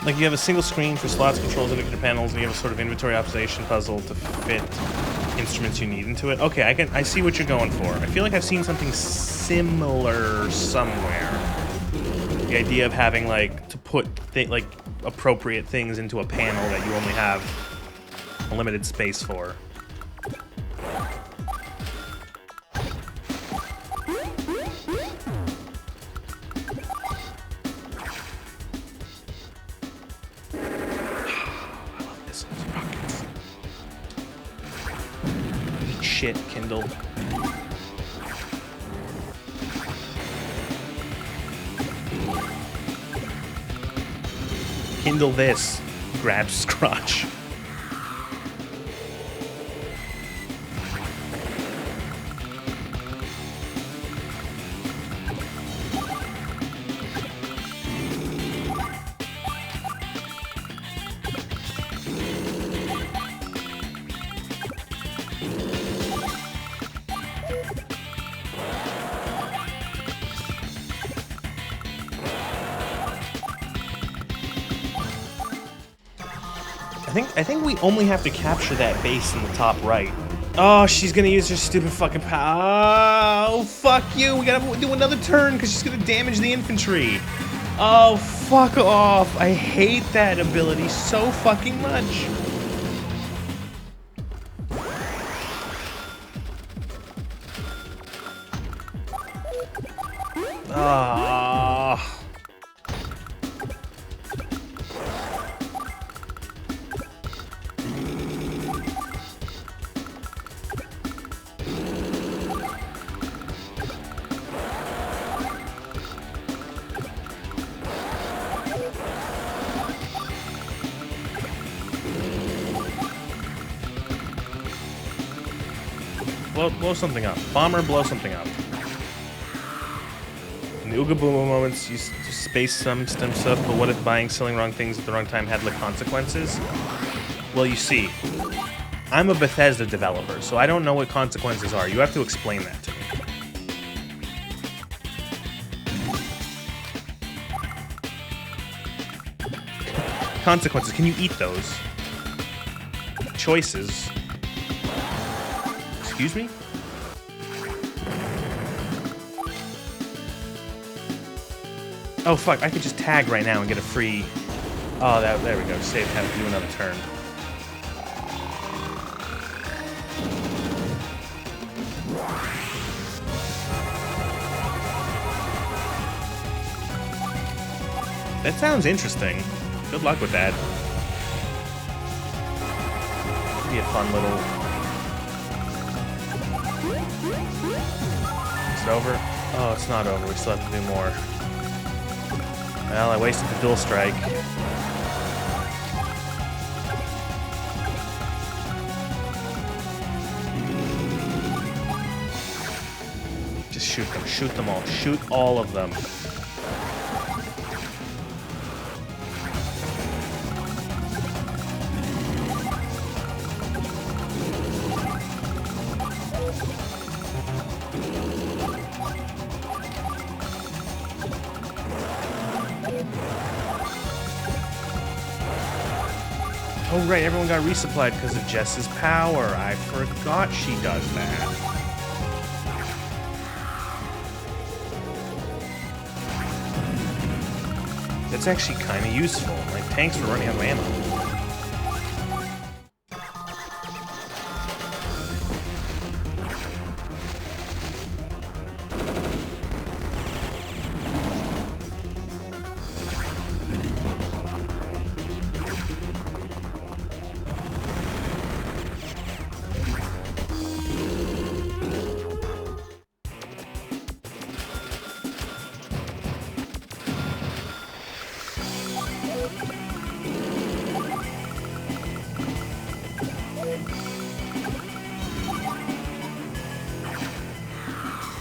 Like, you have a single screen for slots, controls, indicator panels, and you have a sort of inventory optimization puzzle to fit instruments you need into it. Okay, I see what you're going for. I feel like I've seen something similar somewhere. The idea of having like to put like appropriate things into a panel that you only have a limited space for. Shit, Kindle. Kindle this. Grabs Scrotch. I think we only have to capture that base in the top right. Oh, she's gonna use her stupid fucking power. Oh, fuck you. We gotta do another turn because she's gonna damage the infantry. Oh, fuck off. I hate that ability so fucking much. Ah. Blow something up. Bomber, blow something up. In the Ooga Booga moments, you space some stuff, but what if buying, selling wrong things at the wrong time had like consequences? Well, you see, I'm a Bethesda developer, so I don't know what consequences are. You have to explain that to me. Consequences, can you eat those? Choices. Excuse me? Oh fuck, I could just tag right now and get a free... Oh, there we go. Save, have to do another turn. That sounds interesting. Good luck with that. Be a fun little... Is it over? Oh, it's not over. We still have to do more. Well, I wasted the dual strike. Just shoot them. Shoot them all. Shoot all of them. Oh right, everyone got resupplied because of Jess's power. I forgot she does that. That's actually kind of useful. Like, thanks for running out of ammo.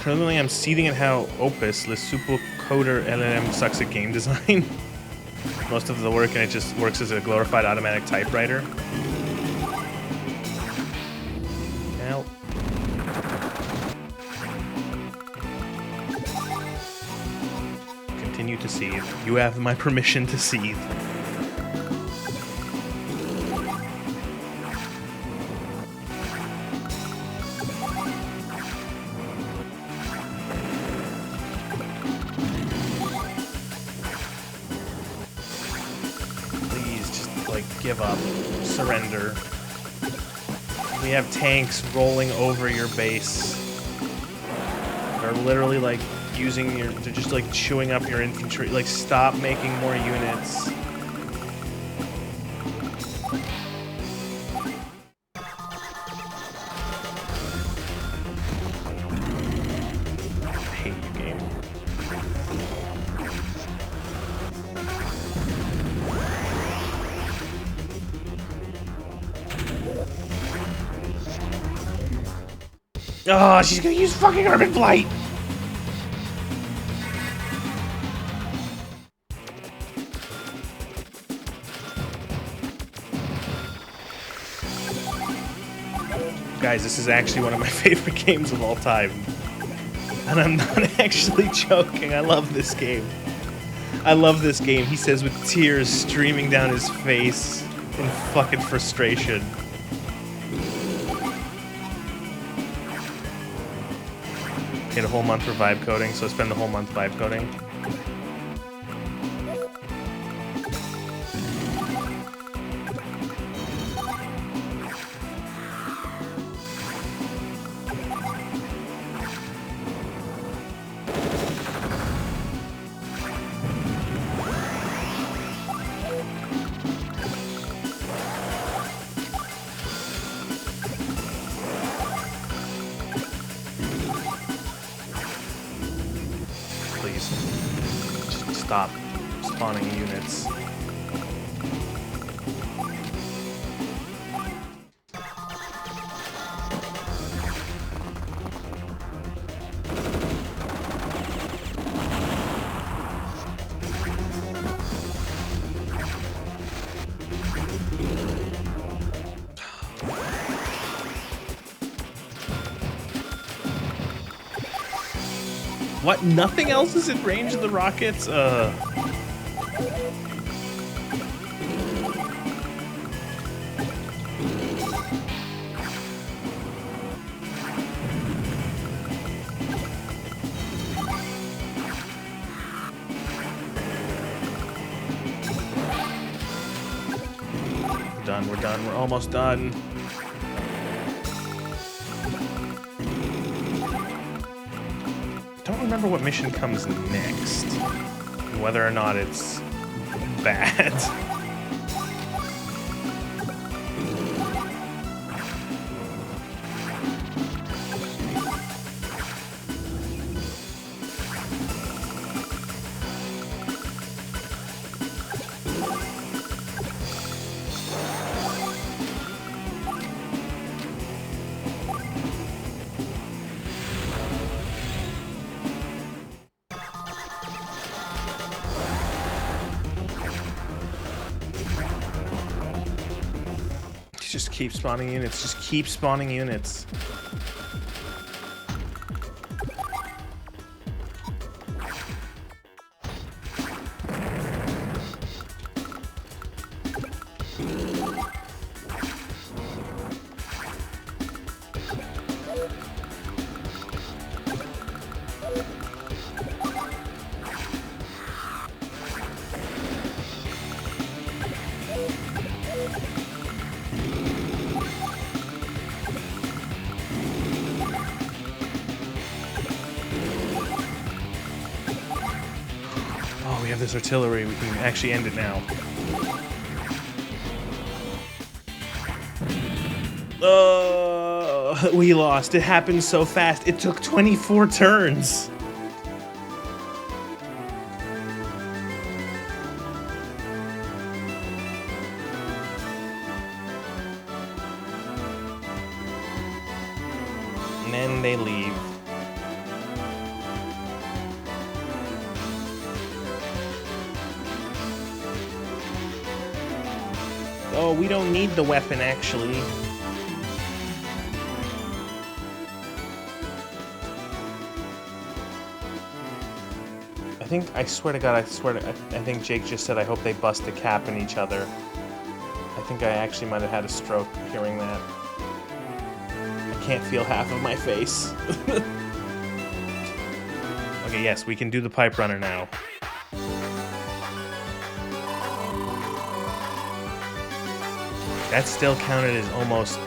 Currently, I'm seething at how Opus, Le Super Coder LLM, sucks at game design. Most of the work, and it just works as a glorified automatic typewriter. Help. Continue to seethe. You have my permission to seethe. like, give up, surrender. We have tanks rolling over your base. They're literally, like, they're just, like, chewing up your infantry. Like, stop making more units. I hate you, game. Oh, she's gonna use fucking Urban Blight! Guys, this is actually one of my favorite games of all time. And I'm not actually joking, I love this game. I love this game, he says with tears streaming down his face in fucking frustration. Get a whole month for vibe coding, so spend the whole month vibe coding. Please. Just stop spawning units. What? Nothing else is in range of the rockets? We're done, we're almost done. Don't remember what mission comes next, and whether or not it's bad. Just keep spawning units, just keep spawning units. Oh, we have this artillery. We can actually end it now. We lost. It happened so fast. It took 24 turns. And then they leave. Oh, we don't need the weapon, actually. I swear to God, I think Jake just said, I hope they bust a cap in each other. I think I actually might have had a stroke hearing that. I can't feel half of my face. Okay, yes, we can do the pipe runner now. That still counted as almost,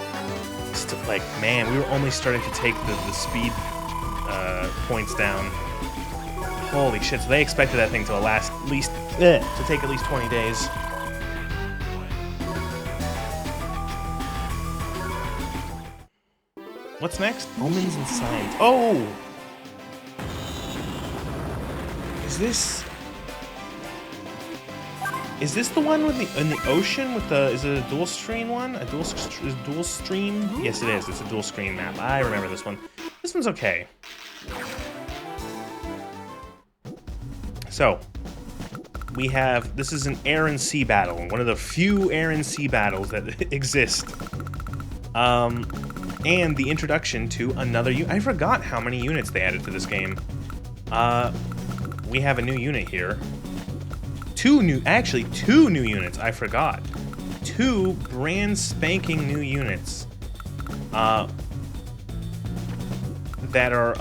like, man, we were only starting to take the speed points down. Holy shit, so they expected that thing to last at least, to take at least 20 days. What's next? Omens and Signs. Oh! Is this the one with in the ocean with the, is it a dual screen one? A dual stream? Yes, it is. It's a dual screen map. I remember this one. This one's okay. So, we have, this is an air and sea battle, one of the few air and sea battles that exist. And the introduction to another unit. I forgot how many units they added to this game. We have a new unit here. Two new units, I forgot. 2 brand spanking new units. That are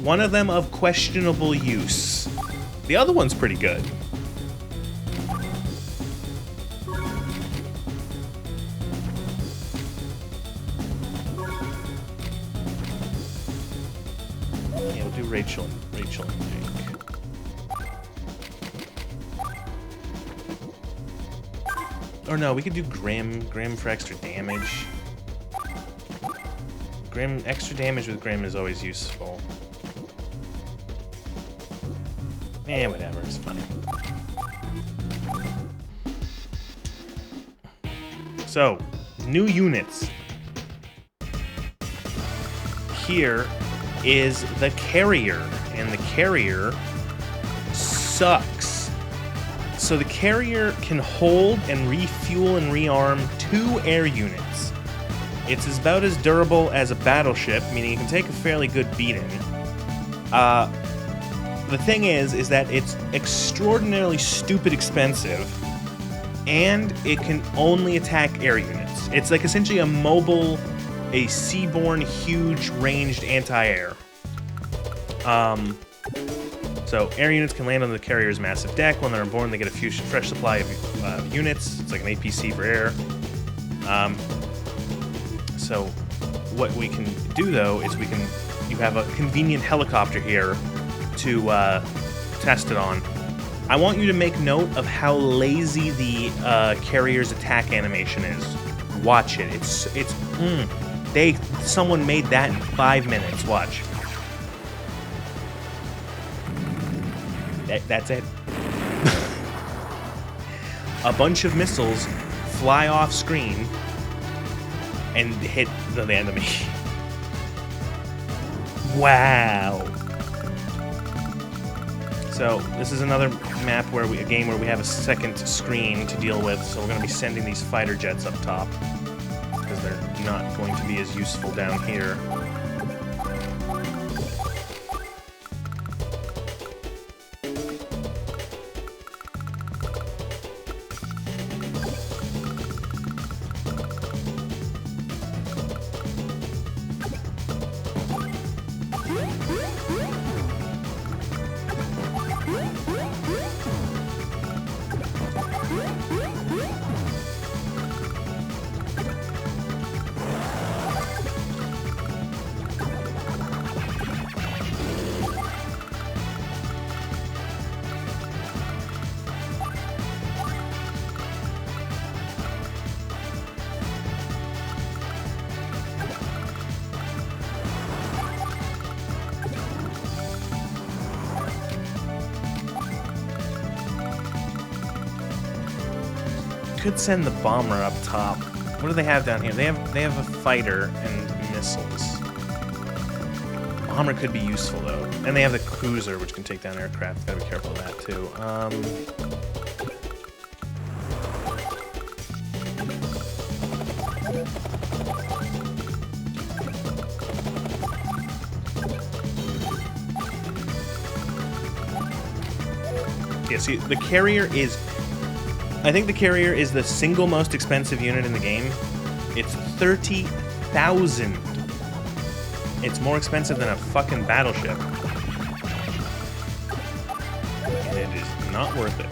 one of them of questionable use. The other one's pretty good. Yeah, we'll do Rachel and Jake. Or no, we could do Grim for extra damage. Extra damage with Grim is always useful. Eh, whatever, it's fine. So, new units. Here is the Carrier, and the Carrier sucks. So the Carrier can hold and refuel and rearm 2 air units. It's about as durable as a battleship, meaning it can take a fairly good beating. The thing is that it's extraordinarily stupid expensive, and it can only attack air units. It's like essentially a mobile, a seaborne, huge ranged anti-air. So air units can land on the Carrier's massive deck. When they're born, they get a fresh supply of units. It's like an APC for air. So what we can do though is you have a convenient helicopter here to test it on. I want you to make note of how lazy the Carrier's attack animation is. Watch it. Someone made that in 5 minutes. Watch. That's it. A bunch of missiles fly off screen and hit the enemy. Wow. So this is another map where a game where we have a second screen to deal with. So we're going to be sending these fighter jets up top because they're not going to be as useful down here. Could send the bomber up top. What do they have down here? They have a fighter and missiles. Bomber could be useful though, and they have the cruiser, which can take down aircraft. Gotta be careful of that too. Yeah, see, the Carrier is... I think the Carrier is the single most expensive unit in the game. It's 30,000. It's more expensive than a fucking battleship. And it is not worth it.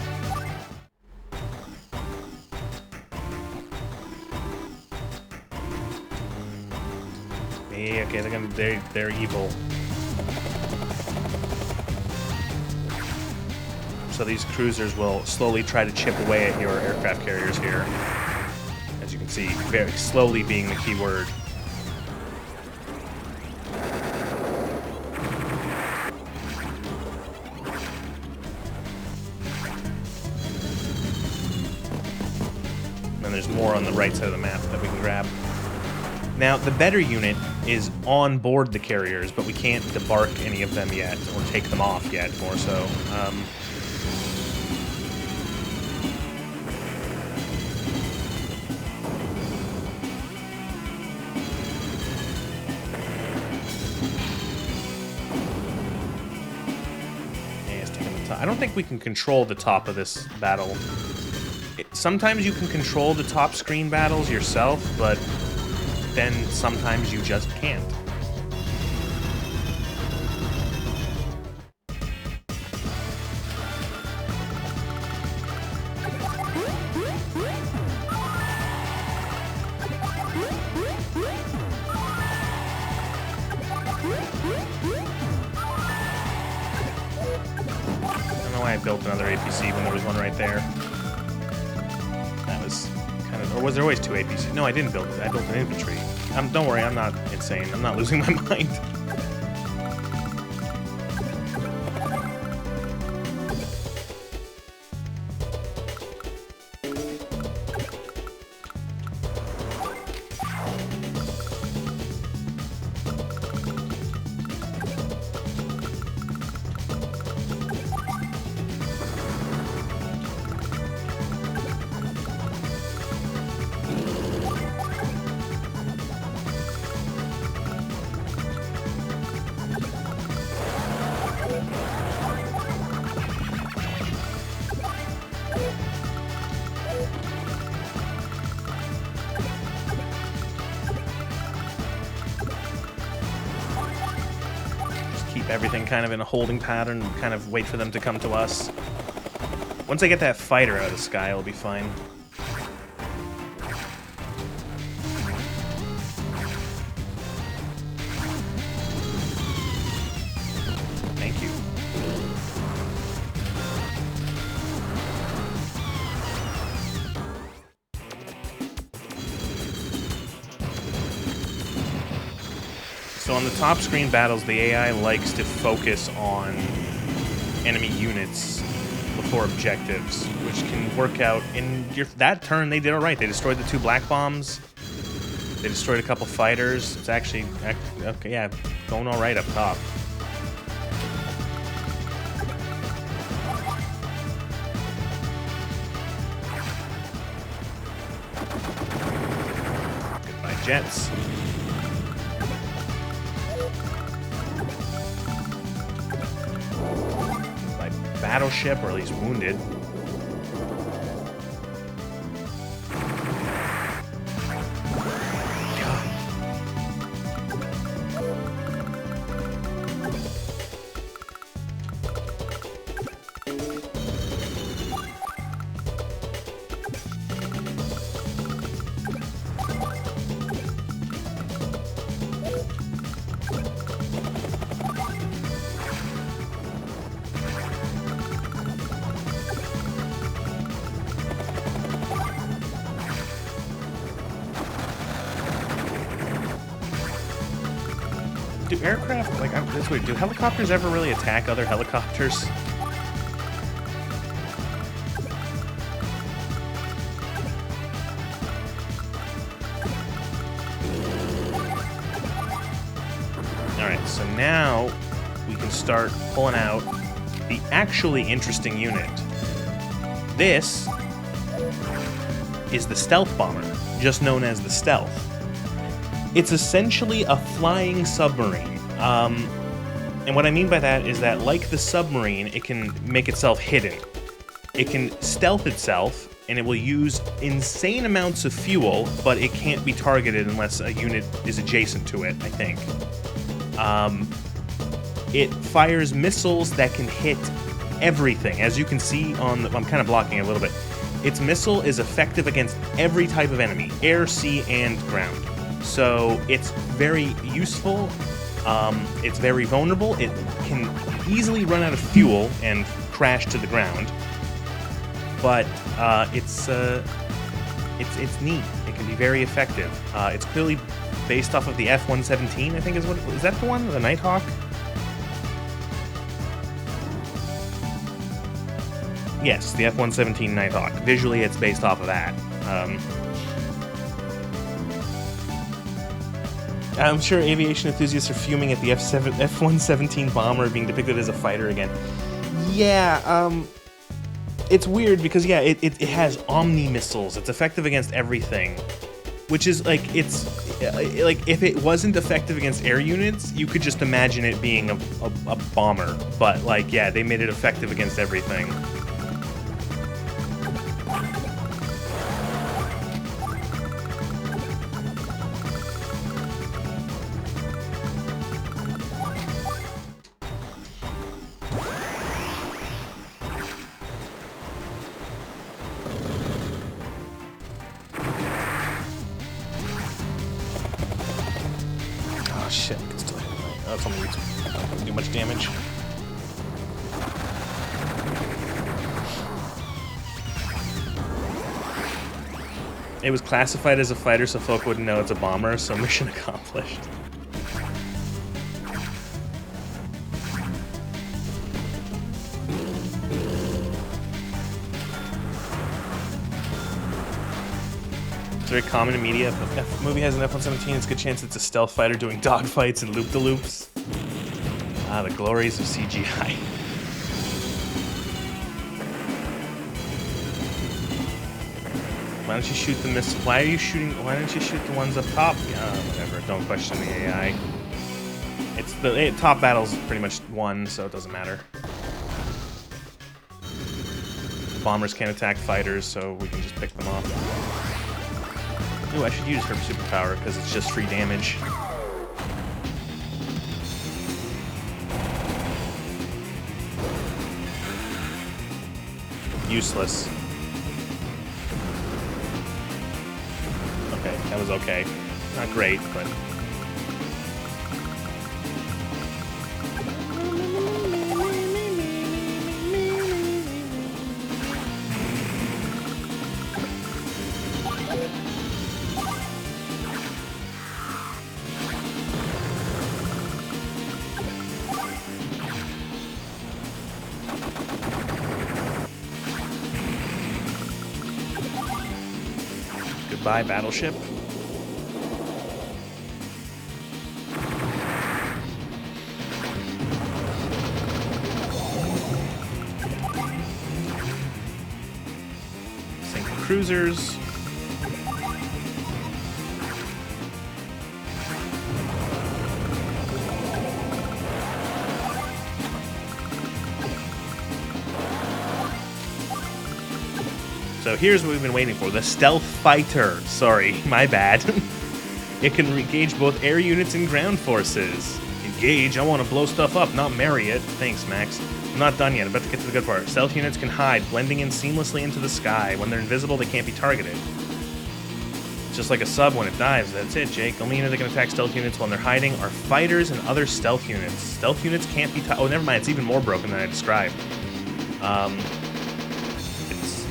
Yeah, okay, they're evil. So these cruisers will slowly try to chip away at your aircraft carriers here. As you can see, very slowly being the key word. And there's more on the right side of the map that we can grab. Now, the better unit is on board the carriers, but we can't debark any of them yet, or take them off yet, more so. I don't think we can control the top of this battle. Sometimes you can control the top screen battles yourself, but then sometimes you just can't. I built another APC when there was one right there. That was kind of... Or was there always two APCs? No, I didn't build it. I built an infantry. Don't worry, I'm not insane. I'm not losing my mind. Keep everything kind of in a holding pattern and kind of wait for them to come to us. Once I get that fighter out of the sky, it'll be fine. Thank you. So on the top screen battles, the AI likes to focus on enemy units before objectives, which can work out in that turn. They did all right. They destroyed the 2 black bombs. They destroyed a couple fighters. It's actually okay, yeah, going all right up top. Goodbye, jets. Battleship, or at least wounded. Do aircraft, like, this weird, do helicopters ever really attack other helicopters? Alright, so now we can start pulling out the actually interesting unit. This is the Stealth Bomber, just known as the Stealth. It's essentially a flying submarine. And what I mean by that is that, like the submarine, it can make itself hidden. It can stealth itself, and it will use insane amounts of fuel, but it can't be targeted unless a unit is adjacent to it, I think. It fires missiles that can hit everything. As you can see on the... I'm kind of blocking it a little bit. Its missile is effective against every type of enemy, air, sea, and ground. So it's very useful. It's very vulnerable. It can easily run out of fuel and crash to the ground. But it's neat. It can be very effective. It's clearly based off of the F-117, I think is that the one? The Nighthawk? Yes, the F-117 Nighthawk. Visually, it's based off of that. I'm sure aviation enthusiasts are fuming at the F-117 bomber being depicted as a fighter again. Yeah, it's weird because, yeah, it has Omni missiles. It's effective against everything. Which is, like, it's... like, if it wasn't effective against air units, you could just imagine it being a bomber. But, like, yeah, they made it effective against everything. Shit, I can still hit it. Oh, it's only doesn't do much damage. It was classified as a fighter so folk wouldn't know it's a bomber, so mission accomplished. Very common in media. If a movie has an F-117, it's a good chance it's a stealth fighter doing dogfights and loop-de-loops. Ah, the glories of CGI. Why don't you shoot the miss? Why don't you shoot the ones up top? Yeah, whatever. Don't question the AI. It's the top battle's pretty much won, so it doesn't matter. Bombers can't attack fighters, so we can just pick them off. Ooh, I should use her superpower because it's just free damage. Useless. Okay, that was okay. Not great, but... Goodbye, battleship. Sink the cruisers. So here's what we've been waiting for, the Stealth Fighter. Sorry, my bad. It can engage both air units and ground forces. Engage, I want to blow stuff up, not marry it. Thanks, Max. I'm not done yet, I'm about to get to the good part. Stealth units can hide, blending in seamlessly into the sky. When they're invisible, they can't be targeted. Just like a sub when it dives, that's it, Jake. The only unit that can attack stealth units when they're hiding are fighters and other stealth units. Stealth units can't be... Oh, never mind, it's even more broken than I described.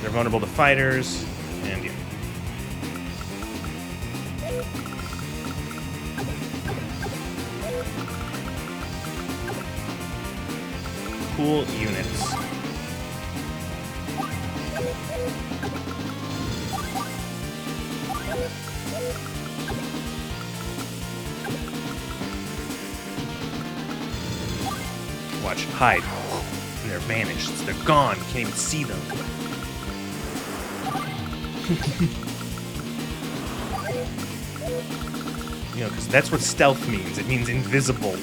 They're vulnerable to fighters, and yeah. Cool units. Watch, hide. And they're vanished. They're gone. You can't even see them. You know, because that's what stealth means. It means invisible.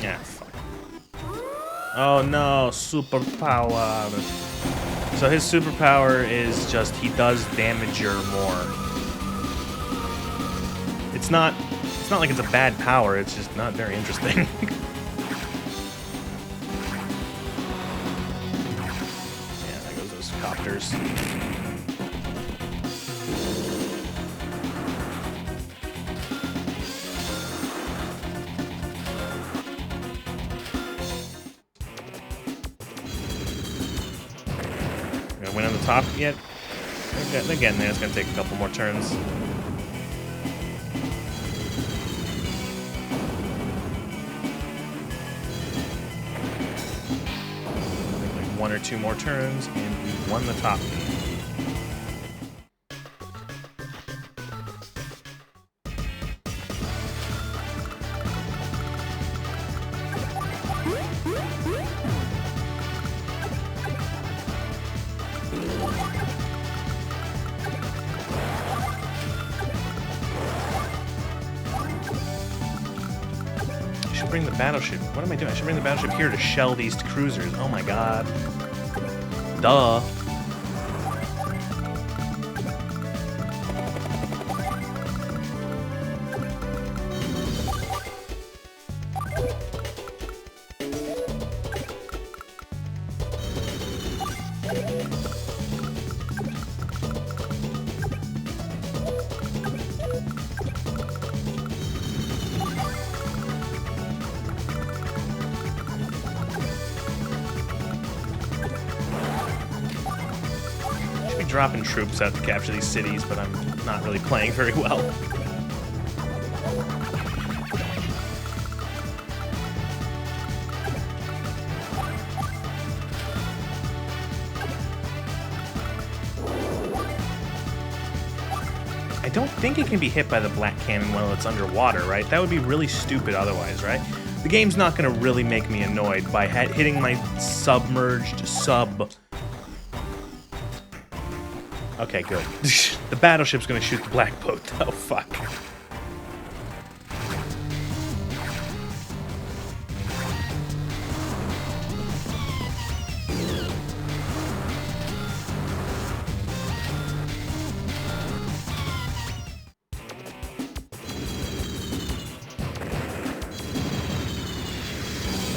Yeah, fuck. Oh no, superpower. So his superpower is just he does damager more. It's not like it's a bad power, it's just not very interesting. Yeah, there goes those copters. Gonna win on the top yet? They're getting there, it's gonna take a couple more turns. One or two more turns, and we won the top game. I should bring the battleship. What am I doing? I should bring the battleship here to shell these cruisers. Oh my god. Duh. Dropping troops out to capture these cities, but I'm not really playing very well. I don't think it can be hit by the black cannon while it's underwater, right? That would be really stupid otherwise, right? The game's not going to really make me annoyed by hitting my submerged sub. Okay, good. The battleship's gonna shoot the black boat. Oh, fuck.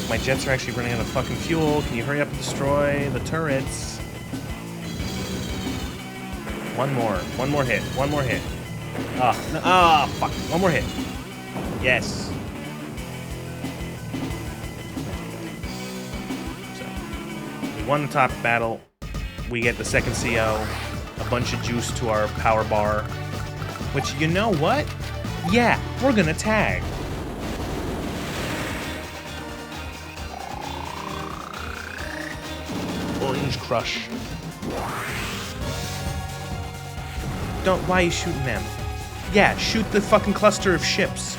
My jets are actually running out of fucking fuel. Can you hurry up and destroy the turrets? One more hit, one more hit. Fuck, one more hit. Yes. So, we won the top battle. We get the second CO, a bunch of juice to our power bar, which, you know what? Yeah, we're gonna tag. Orange Crush. Why are you shooting them? Yeah, shoot the fucking cluster of ships.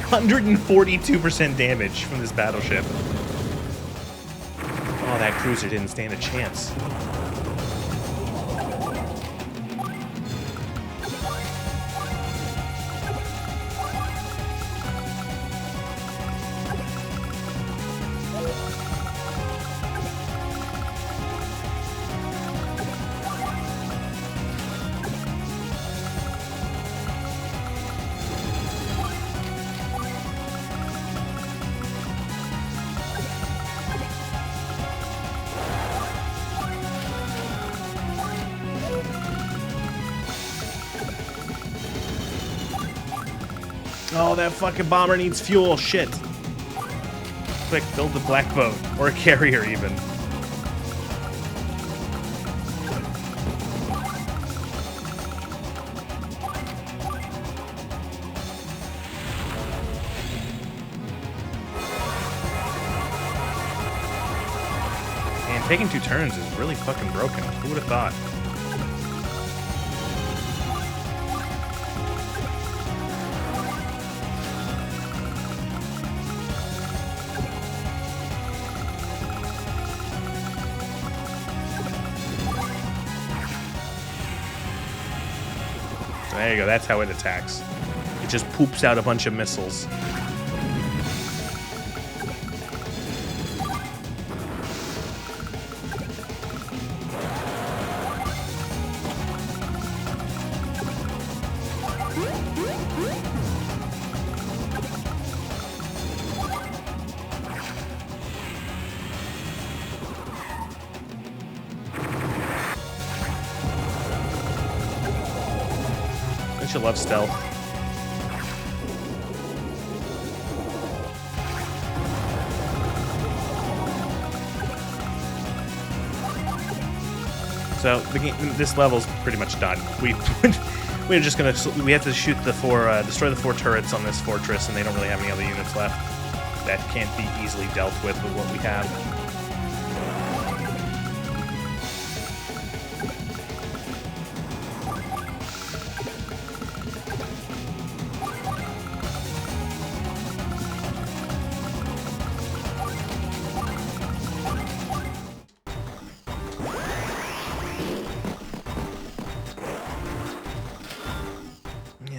%142% damage from this battleship. Oh, that cruiser didn't stand a chance. Oh, that fucking bomber needs fuel. Shit. Quick, build the black boat. Or a carrier, even. taking 2 turns is really fucking broken. Who would have thought? There you go, that's how it attacks. It just poops out a bunch of missiles. Don't you love stealth? So this level's pretty much done. We're just gonna we have to shoot the destroy the 4 turrets on this fortress, and they don't really have any other units left that can't be easily dealt with what we have.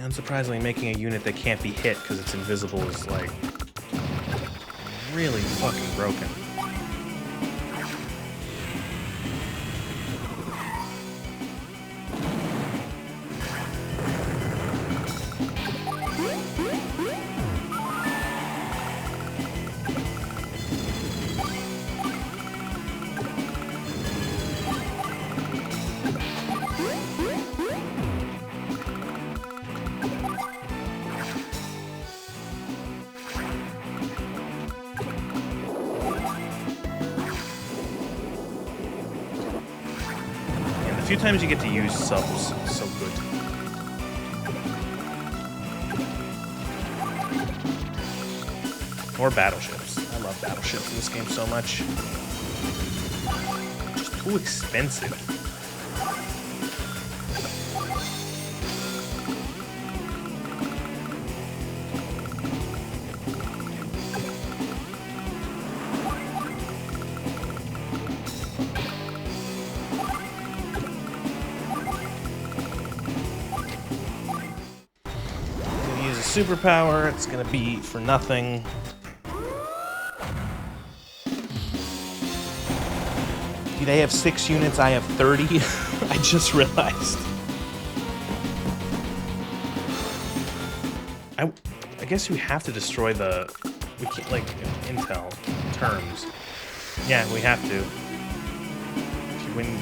Unsurprisingly, making a unit that can't be hit because it's invisible is, like, really fucking broken. A few times you get to use subs, so good. Or battleships. I love battleships in this game so much. Just too expensive. Superpower, it's gonna be for nothing. They have 6 units, I have 30. I just realized. I guess we have to destroy the... We can't, like, intel terms. Yeah, we have to. If you win...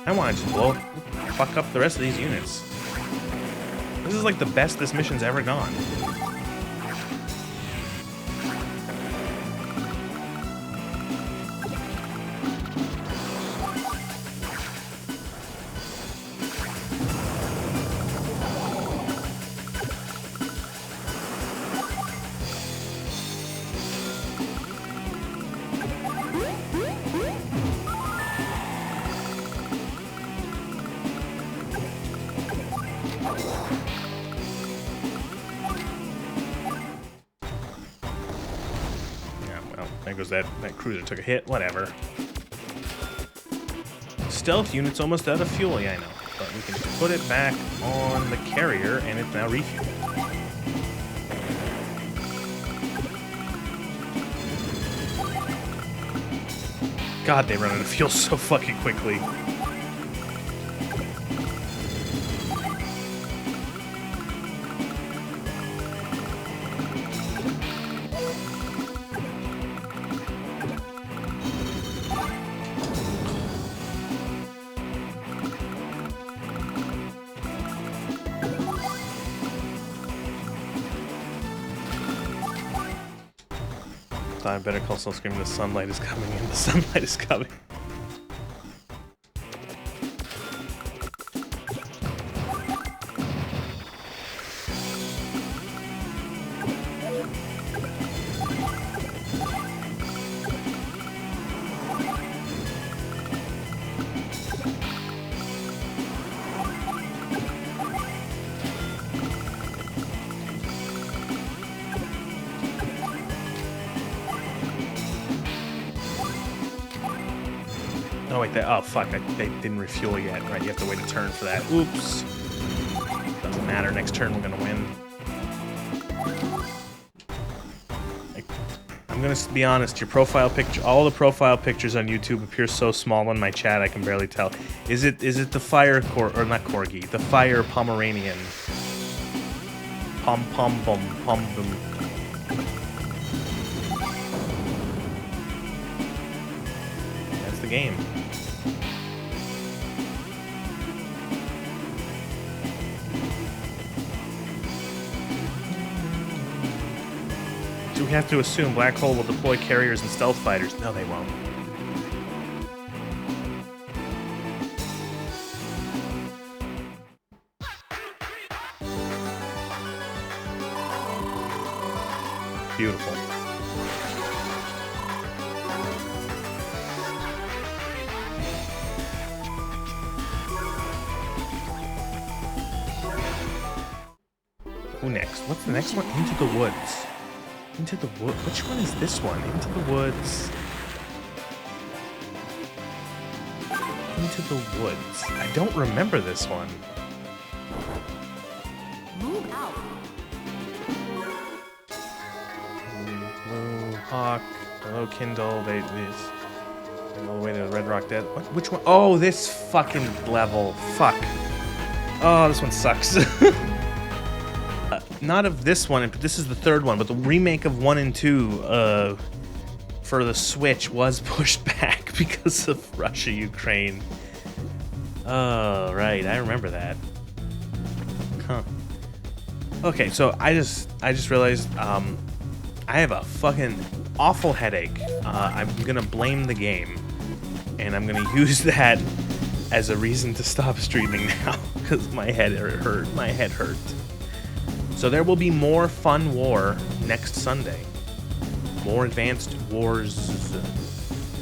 I want to just fuck up the rest of these units. This is like the best this mission's ever gone. There goes that cruiser took a hit, whatever. Stealth unit's almost out of fuel, yeah I know. But we can just put it back on the carrier and it's now refueled. God, they run out of fuel so fucking quickly. 5, Better Call Saul screaming, the sunlight is coming in, the sunlight is coming. Oh wait, oh fuck, they didn't refuel yet, right? You have to wait a turn for that. Oops. Doesn't matter, next turn we're gonna win. I'm gonna be honest, your profile picture, all the profile pictures on YouTube appear so small in my chat I can barely tell. Is it the fire or not corgi, the fire Pomeranian? Pom pom bum pom bum. That's the game. Do we have to assume Black Hole will deploy carriers and stealth fighters? No, they won't. Beautiful. Who next? What's the next one? Into the Woods. Into the Wood. Which one is this one? Into the Woods. Into the Woods. I don't remember this one. Move out. Blue Hawk, Hello Kindle, they all the way to Red Rock Dead. What? Which one? Oh, this fucking level. Fuck. Oh, this one sucks. Not of this one, but this is the third one, but the remake of 1 and 2 for the Switch was pushed back because of Russia, Ukraine. Oh, right, I remember that. Huh. Okay, so I just realized I have a fucking awful headache. I'm gonna blame the game, and I'm gonna use that as a reason to stop streaming now because my head hurt. My head hurt. So there will be more Fun War next Sunday. More Advanced Wars